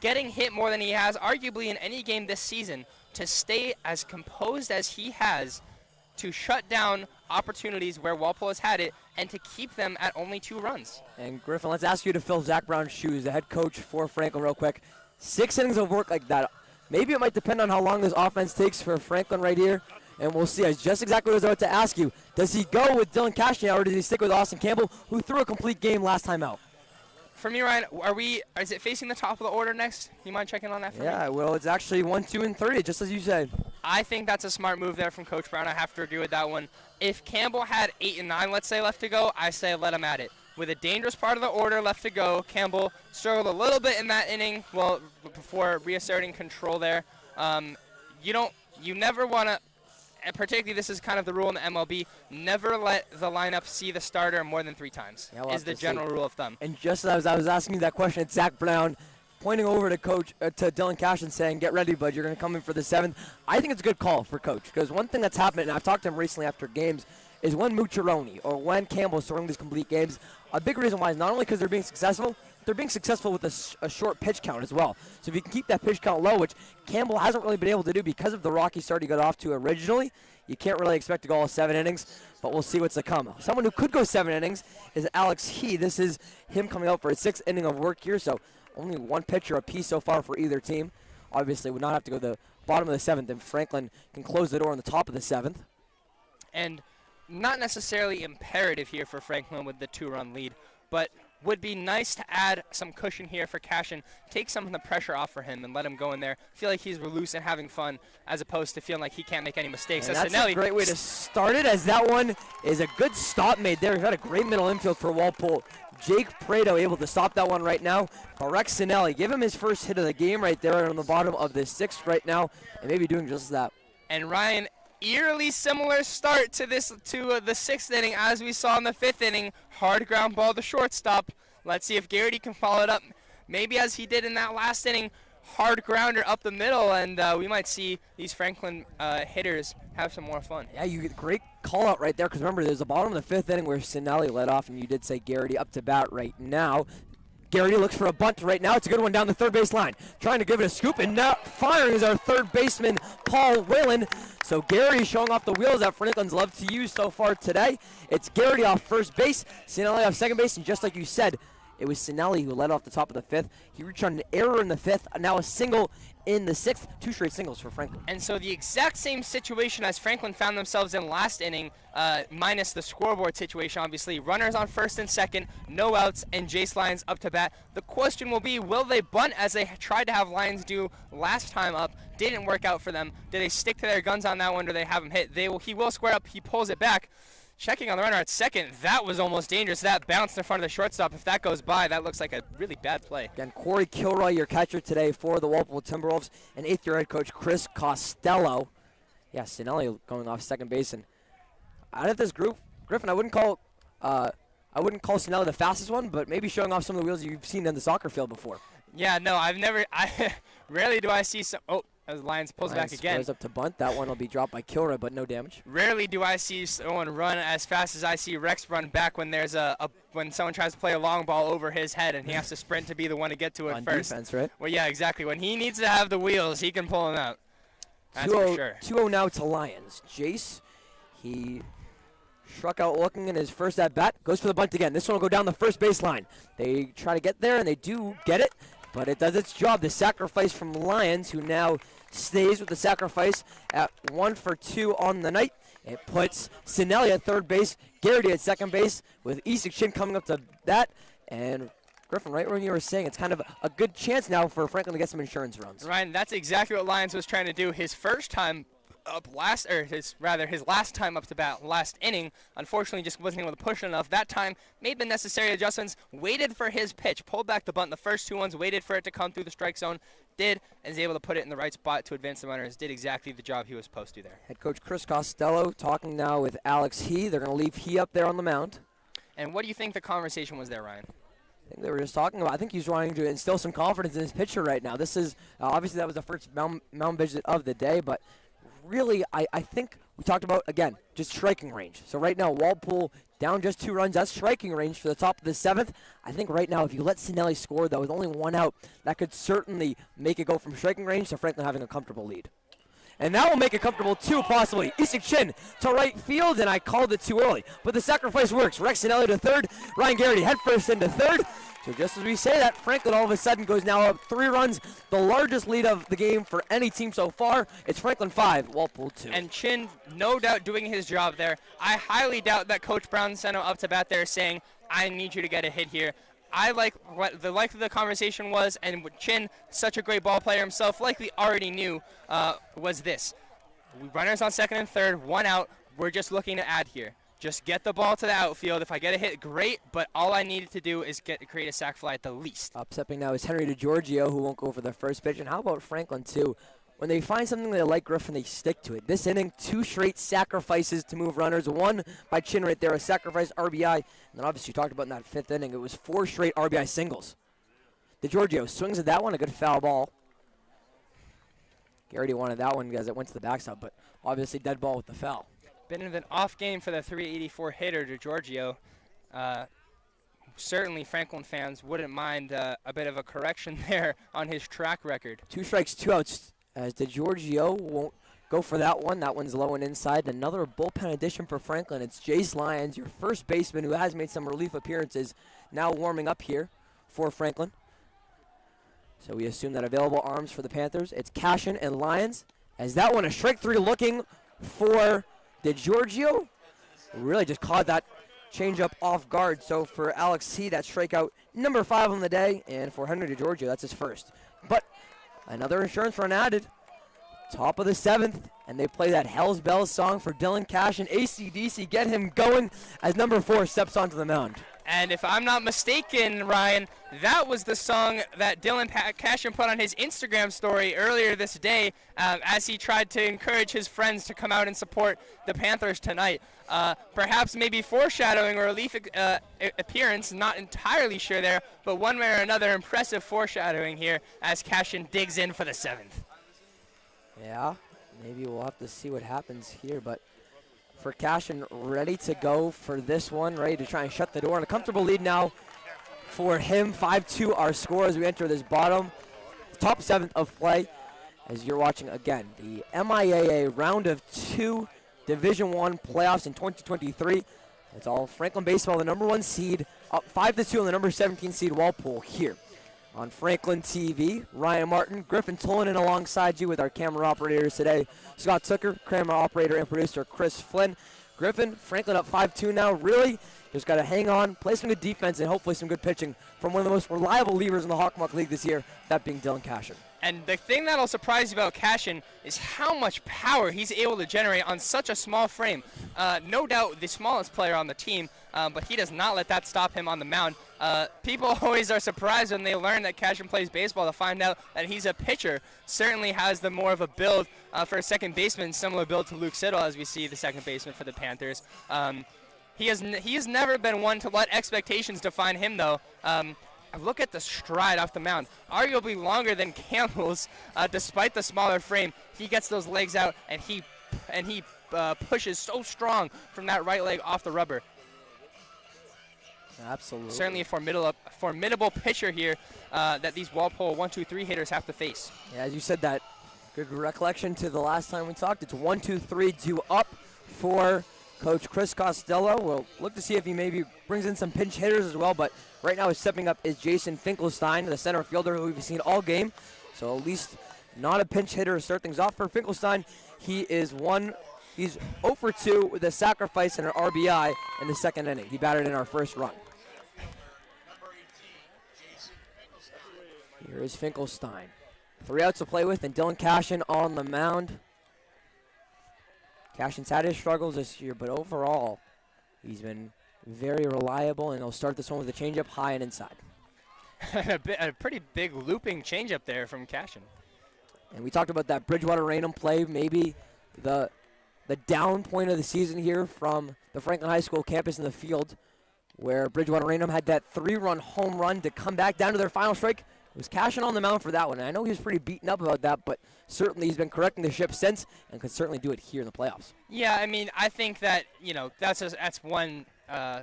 getting hit more than he has, arguably in any game this season, to stay as composed as he has, to shut down opportunities where Walpole has had it, and to keep them at only 2 runs. And Griffin, let's ask you to fill Zach Brown's shoes, the head coach for Franklin, real quick. 6 innings of work like that. Maybe it might depend on how long this offense takes for Franklin right here, and we'll see. That's just exactly what I was about to ask you. Does he go with Dylan Cashman, or does he stick with Austin Campbell, who threw a complete game last time out? For me, Ryan, is it facing the top of the order next? You mind checking on that for me? Yeah, well, it's actually 1, 2, and 3, just as you said. I think that's a smart move there from Coach Brown. I have to agree with that one. If Campbell had 8 and 9, let's say, left to go, I say let him at it. With a dangerous part of the order left to go, Campbell struggled a little bit in that inning, well, before reasserting control there. You never want to particularly this is kind of the rule in the MLB, never let the lineup see the starter more than 3 times, is the general rule of thumb. And just as I was asking you that question, it's Zach Brown pointing over to to Dylan Cash and saying, get ready, bud, you're going to come in for the 7th. I think it's a good call for Coach, because one thing that's happened, and I've talked to him recently after games, is when Mucciarone or when Campbell's throwing these complete games, a big reason why is not only because they're being successful with a short pitch count as well. So if you can keep that pitch count low, which Campbell hasn't really been able to do because of the rocky start he got off to originally, you can't really expect to go all 7 innings, but we'll see what's to come. Someone who could go 7 innings is Alex He. This is him coming out for his 6th inning of work here, so only 1 pitcher apiece so far for either team. Obviously, would not have to go to the bottom of the 7th, and Franklin can close the door on the top of the 7th. And not necessarily imperative here for Franklin with the 2-run lead, but would be nice to add some cushion here for Cash and take some of the pressure off for him and let him go in there, feel like he's loose and having fun, as opposed to feeling like he can't make any mistakes. And that's a great way to start it, as that one is a good stop made there. We've got a great middle infield for Walpole. Jake Prado able to stop that one right now. Rex Sinelli, give him his first hit of the game right there on the bottom of the 6th right now, and maybe doing just that. And Ryan, eerily similar start to the 6th inning as we saw in the 5th inning. Hard ground ball to shortstop. Let's see if Garrity can follow it up, maybe as he did in that last inning. Hard grounder up the middle, and we might see these Franklin hitters have some more fun. Yeah, you get a great call out right there, because remember, there's the bottom of the 5th inning where Sinelli led off, and you did say Garrity up to bat right now. Garrity looks for a bunt right now. It's a good one down the 3rd base line. Trying to give it a scoop, and now firing is our 3rd baseman, Paul Whalen. So Garrity showing off the wheels that Franklin's loved to use so far today. It's Garrity off first base, Sinelli off 2nd base, and just like you said, it was Sinelli who led off the top of the 5th. He reached on an error in the 5th, now a single in the 6th. 2 straight singles for Franklin. And so the exact same situation as Franklin found themselves in last inning, minus the scoreboard situation, obviously. Runners on 1st and 2nd, no outs, and Jace Lyons up to bat. The question will be, will they bunt as they tried to have Lyons do last time up? Didn't work out for them. Do they stick to their guns on that one, or do they have him hit? He will square up. He pulls it back. Checking on the runner at 2nd, that was almost dangerous. That bounced in front of the shortstop. If that goes by, that looks like a really bad play. Again, Corey Kilroy, your catcher today for the Walpole Timberwolves, and 8th-year head coach Chris Costello. Yeah, Sinelli going off 2nd base. And out of this group, Griffin, I wouldn't call Sinelli the fastest one, but maybe showing off some of the wheels you've seen in the soccer field before. Yeah, no, rarely do I see some. Oh, as Lyons pulls it back again. Goes up to bunt. That one will be dropped by Kilroy, but no damage. Rarely do I see someone run as fast as I see Rex run back when there's when someone tries to play a long ball over his head and he has to sprint to be the one to get to it on first. Defense, right? Well, yeah, exactly. When he needs to have the wheels, he can pull them out. That's for sure. 2-0 now to Lyons. Jace, he struck out looking in his first at-bat. Goes for the bunt again. This one will go down the 1st baseline. They try to get there, and they do get it, but it does its job. The sacrifice from Lyons, who now stays with the sacrifice at 1 for 2 on the night. It puts Sinelli at 3rd base, Garrity at 2nd base, with Isak Chin coming up to bat. And Griffin, right when you were saying, it's kind of a good chance now for Franklin to get some insurance runs. Ryan, that's exactly what Lyons was trying to do. His first time up his last time up to bat last inning, unfortunately just wasn't able to push enough. That time made the necessary adjustments, waited for his pitch, pulled back the bunt. The first 2 ones, waited for it to come through the strike zone, and is able to put it in the right spot to advance the runners. Did exactly the job he was supposed to there. Head coach Chris Costello talking now with Alex He. They're going to leave He up there on the mound. And what do you think the conversation was there, Ryan? I think they were just talking about, I think he's trying to instill some confidence in his pitcher right now. This is, obviously that was the first mound visit of the day, but really, I think we talked about, again, just striking range. So right now, Walpole down just 2 runs. That's striking range for the top of the 7th. I think right now, if you let Sinelli score, though, with only 1 out, that could certainly make it go from striking range to Franklin having a comfortable lead. And that will make it comfortable, too, possibly. Isak Chin to right field, and I called it too early. But the sacrifice works. Rex Sinelli to 3rd. Ryan Garrity head first into 3rd. So just as we say that, Franklin all of a sudden goes now up 3 runs, the largest lead of the game for any team so far. It's Franklin 5, Walpole 2. And Chin, no doubt, doing his job there. I highly doubt that Coach Brown sent him up to bat there saying, I need you to get a hit here. I like what the length of the conversation was, and what Chin, such a great ball player himself, likely already knew was this. Runners on 2nd and 3rd, 1 out. We're just looking to add here. Just get the ball to the outfield. If I get a hit, great, but all I needed to do is create a sac fly at the least. Up stepping now is Henry DeGiorgio, who won't go for the first pitch. And how about Franklin, too? when they find something they like, Griffin, they stick to it. This inning, 2 straight sacrifices to move runners. 1 by Chin right there, a sacrifice RBI. And then obviously you talked about in that 5th inning, it was 4 straight RBI singles. DeGiorgio swings at that one, a good foul ball. Garrity wanted that one because it went to the backstop, but obviously dead ball with the foul. Been of an off game for the 384 hitter, DeGiorgio. Certainly Franklin fans wouldn't mind a bit of a correction there on his track record. 2 strikes, 2 outs as DeGiorgio won't go for that one. That one's low and inside. Another bullpen addition for Franklin. It's Jace Lyons, your first baseman, who has made some relief appearances, now warming up here for Franklin. So we assume that available arms for the Panthers. It's Cashin and Lyons. As that one, a strike 3 looking for DeGiorgio. Really just caught that changeup off guard. So for Alex C, that strikeout number 5 on the day. And for Henry DeGiorgio, that's his first. But another insurance run added. Top of the 7th. And they play that Hell's Bells song for Dylan Cashin. AC/DC, get him going as number 4 steps onto the mound. And if I'm not mistaken, Ryan, that was the song that Dylan Cashin put on his Instagram story earlier this day as he tried to encourage his friends to come out and support the Panthers tonight. Perhaps maybe foreshadowing a relief appearance, not entirely sure there, but one way or another, impressive foreshadowing here as Cashin digs in for the 7th. Yeah, maybe we'll have to see what happens here, but for Cashin, ready to go for this one, ready to try and shut the door. And a comfortable lead now for him. 5-2 our score as we enter this top 7th of play. As you're watching again, the MIAA round of 2 Division I playoffs in 2023. It's all Franklin baseball, the number 1 seed, up 5-2 on the number 17 seed Walpole here on Franklin TV. Ryan Martin, Griffin Tolanen alongside you with our camera operators today. Scott Tucker, camera operator and producer Chris Flynn. Griffin, Franklin up 5-2 now. Really just got to hang on, play some good defense, and hopefully some good pitching from one of the most reliable levers in the Hawkmock League this year, that being Dylan Cashin. And the thing that'll surprise you about Cashin is how much power he's able to generate on such a small frame. No doubt the smallest player on the team, but he does not let that stop him on the mound. People always are surprised when they learn that Cashin plays baseball to find out that he's a pitcher. Certainly has the more of a build for a second baseman, similar build to Luke Siddle, as we see the second baseman for the Panthers. He has never been one to let expectations define him, though. Look at the stride off the mound. Arguably longer than Campbell's, despite the smaller frame. He gets those legs out, and he pushes so strong from that right leg off the rubber. Absolutely. Certainly a formidable pitcher here that these Walpole 1-2-3 hitters have to face. Yeah, as you said, that good recollection to the last time we talked. It's 1-2-3 due up for Coach Chris Costello. We'll look to see if he maybe brings in some pinch hitters as well, but right now stepping up is Jason Finkelstein, the center fielder who we've seen all game. So at least not a pinch hitter to start things off for Finkelstein. He's 0 for 2 with a sacrifice and an RBI in the 2nd inning. He batted in our first run. Here is Finkelstein. 3 outs to play with, and Dylan Cashin on the mound. Cashin's had his struggles this year, but overall, he's been very reliable, and he'll start this one with a changeup high and inside. A pretty big looping changeup there from Cashin. And we talked about that Bridgewater-Raynham play, maybe the down point of the season here from the Franklin High School campus in the field, where Bridgewater-Raynham had that 3-run home run to come back down to their final strike. It was Cashin on the mound for that one, and I know he was pretty beaten up about that, but certainly he's been correcting the ship since and could certainly do it here in the playoffs. Yeah, I mean, I think that, that's one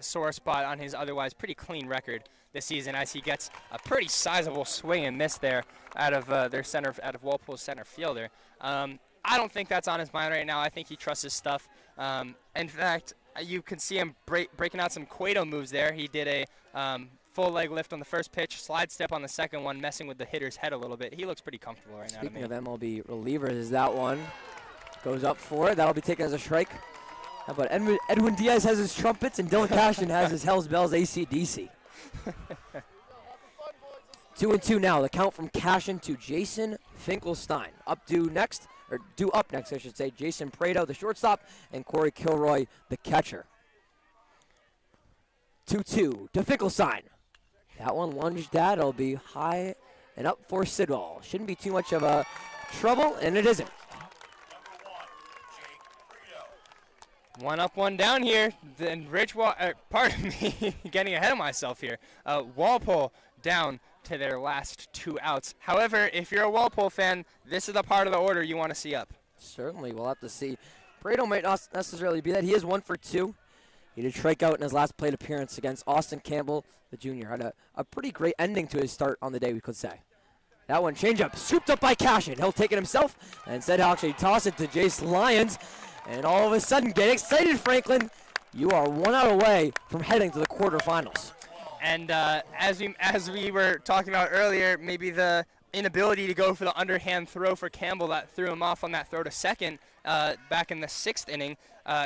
sore spot on his otherwise pretty clean record this season, as he gets a pretty sizable swing and miss there out of Walpole's center fielder. I don't think that's on his mind right now. I think he trusts his stuff. In fact, you can see him breaking out some Cueto moves there. He did a full leg lift on the first pitch, slide step on the second one, messing with the hitter's head a little bit. He looks pretty comfortable right now. Speaking of MLB relievers, is that one goes up for it. That'll be taken as a strike. How about Edwin Diaz has his trumpets and Dylan Cashin has his Hell's Bells AC/DC. 2-2 now. The count from Cashin to Jason Finkelstein. Due up next, I should say. Jason Prado, the shortstop, and Corey Kilroy, the catcher. 2-2 to Finkelstein. That one lunged at. It'll be high and up for Sidwell. Shouldn't be too much of a trouble, and it isn't. One up, one down here. Then pardon me, getting ahead of myself here. Walpole down to their last 2 outs. However, if you're a Walpole fan, this is the part of the order you want to see up. Certainly, we'll have to see. Brado might not necessarily be that. He is 1 for 2. He did strike out in his last plate appearance against Austin Campbell, the junior. Had a pretty great ending to his start on the day, we could say. That one, changeup, scooped up by Cashin. He'll take it himself, and instead he'll actually toss it to Jace Lyons. And all of a sudden, get excited, Franklin. You are 1 out away from heading to the quarterfinals. And as we were talking about earlier, maybe the inability to go for the underhand throw for Campbell that threw him off on that throw to second back in the 6th inning.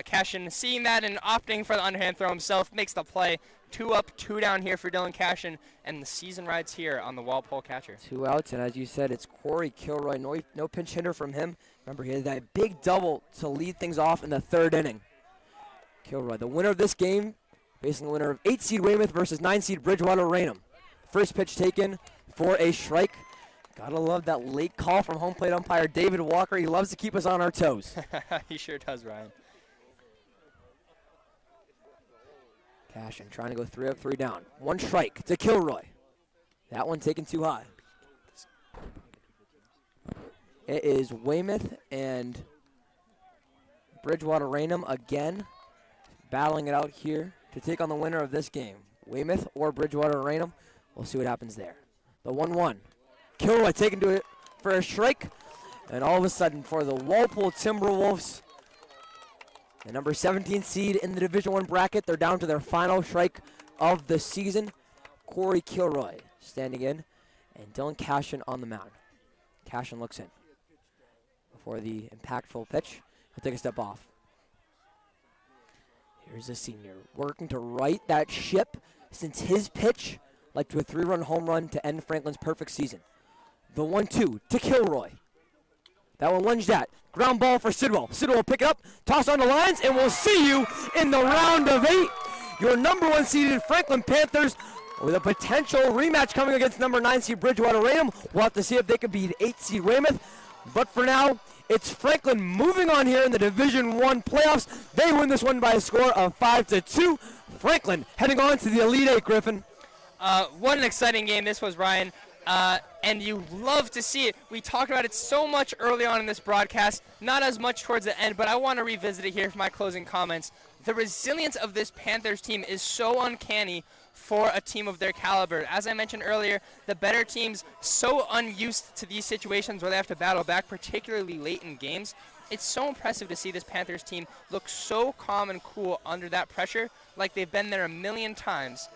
Cashin seeing that and opting for the underhand throw himself makes the play. 2 up, 2 down here for Dylan Cashin, and the season rides here on the Walpole catcher. 2 outs, and as you said, it's Corey Kilroy. No pinch hitter from him. Remember, he had that big double to lead things off in the 3rd inning. Kilroy, the winner of this game, facing the winner of 8-seed Weymouth versus 9-seed Bridgewater Raynham. First pitch taken for a strike. Gotta love that late call from home plate umpire David Walker. He loves to keep us on our toes. He sure does, Ryan. Cashin trying to go 3 up, 3 down. 1 strike to Kilroy. That one taken too high. It is Weymouth and Bridgewater Raynham again battling it out here to take on the winner of this game. Weymouth or Bridgewater Raynham. We'll see what happens there. The 1-1. Kilroy taken to it for a strike. And all of a sudden for the Walpole Timberwolves, the number 17 seed in the Division I bracket, they're down to their final strike of the season. Corey Kilroy standing in, and Dylan Cashin on the mound. Cashin looks in before the impactful pitch. He'll take a step off. Here's the senior working to right that ship since his pitch led to a 3-run home run to end Franklin's perfect season. The 1-2 to Kilroy. That one lunged at. Ground ball for Sidwell. Sidwell will pick it up, toss on the lines, and we'll see you in the round of 8. Your number 1 seeded Franklin Panthers with a potential rematch coming against number 9 seed Bridgewater Raynham. We'll have to see if they can beat 8 seed Weymouth. But for now, it's Franklin moving on here in the Division I playoffs. They win this one by a score of 5-2. Franklin heading on to the Elite 8, Griffin. What an exciting game this was, Ryan. And you love to see it. We talked about it so much early on in this broadcast, not as much towards the end, but I want to revisit it here for my closing comments. The resilience of this Panthers team is so uncanny for a team of their caliber. As I mentioned earlier, the better teams so unused to these situations where they have to battle back, particularly late in games. It's so impressive to see this Panthers team look so calm and cool under that pressure, like they've been there a million times.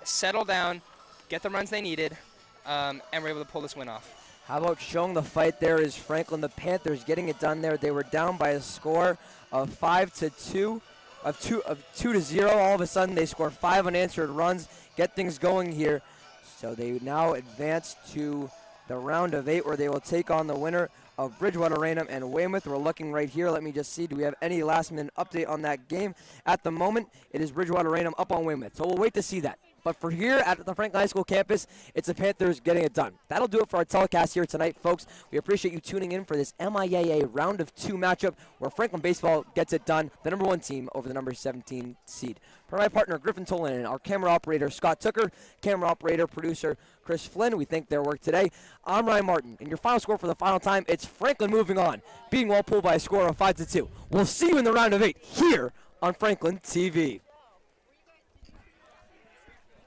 Settle down, get the runs they needed, and we're able to pull this win off. How about showing the fight there is Franklin. The Panthers getting it done there. They were down by a score of 5-2, of 2-0. All of a sudden, they score 5 unanswered runs, get things going here. So they now advance to the round of 8, where they will take on the winner of Bridgewater Raynham and Weymouth. We're looking right here. Let me just see. Do we have any last-minute update on that game? At the moment, it is Bridgewater Raynham up on Weymouth. So we'll wait to see that. But for here at the Franklin High School campus, it's the Panthers getting it done. That'll do it for our telecast here tonight, folks. We appreciate you tuning in for this MIAA Round of 2 matchup where Franklin Baseball gets it done, the number 1 team over the number 17 seed. For my partner, Griffin Tolan, and our camera operator, Scott Tucker, camera operator, producer, Chris Flynn, we thank their work today. I'm Ryan Martin, and your final score for the final time, it's Franklin moving on, beating Walpole by a score of 5-2. We'll see you in the round of 8 here on Franklin TV.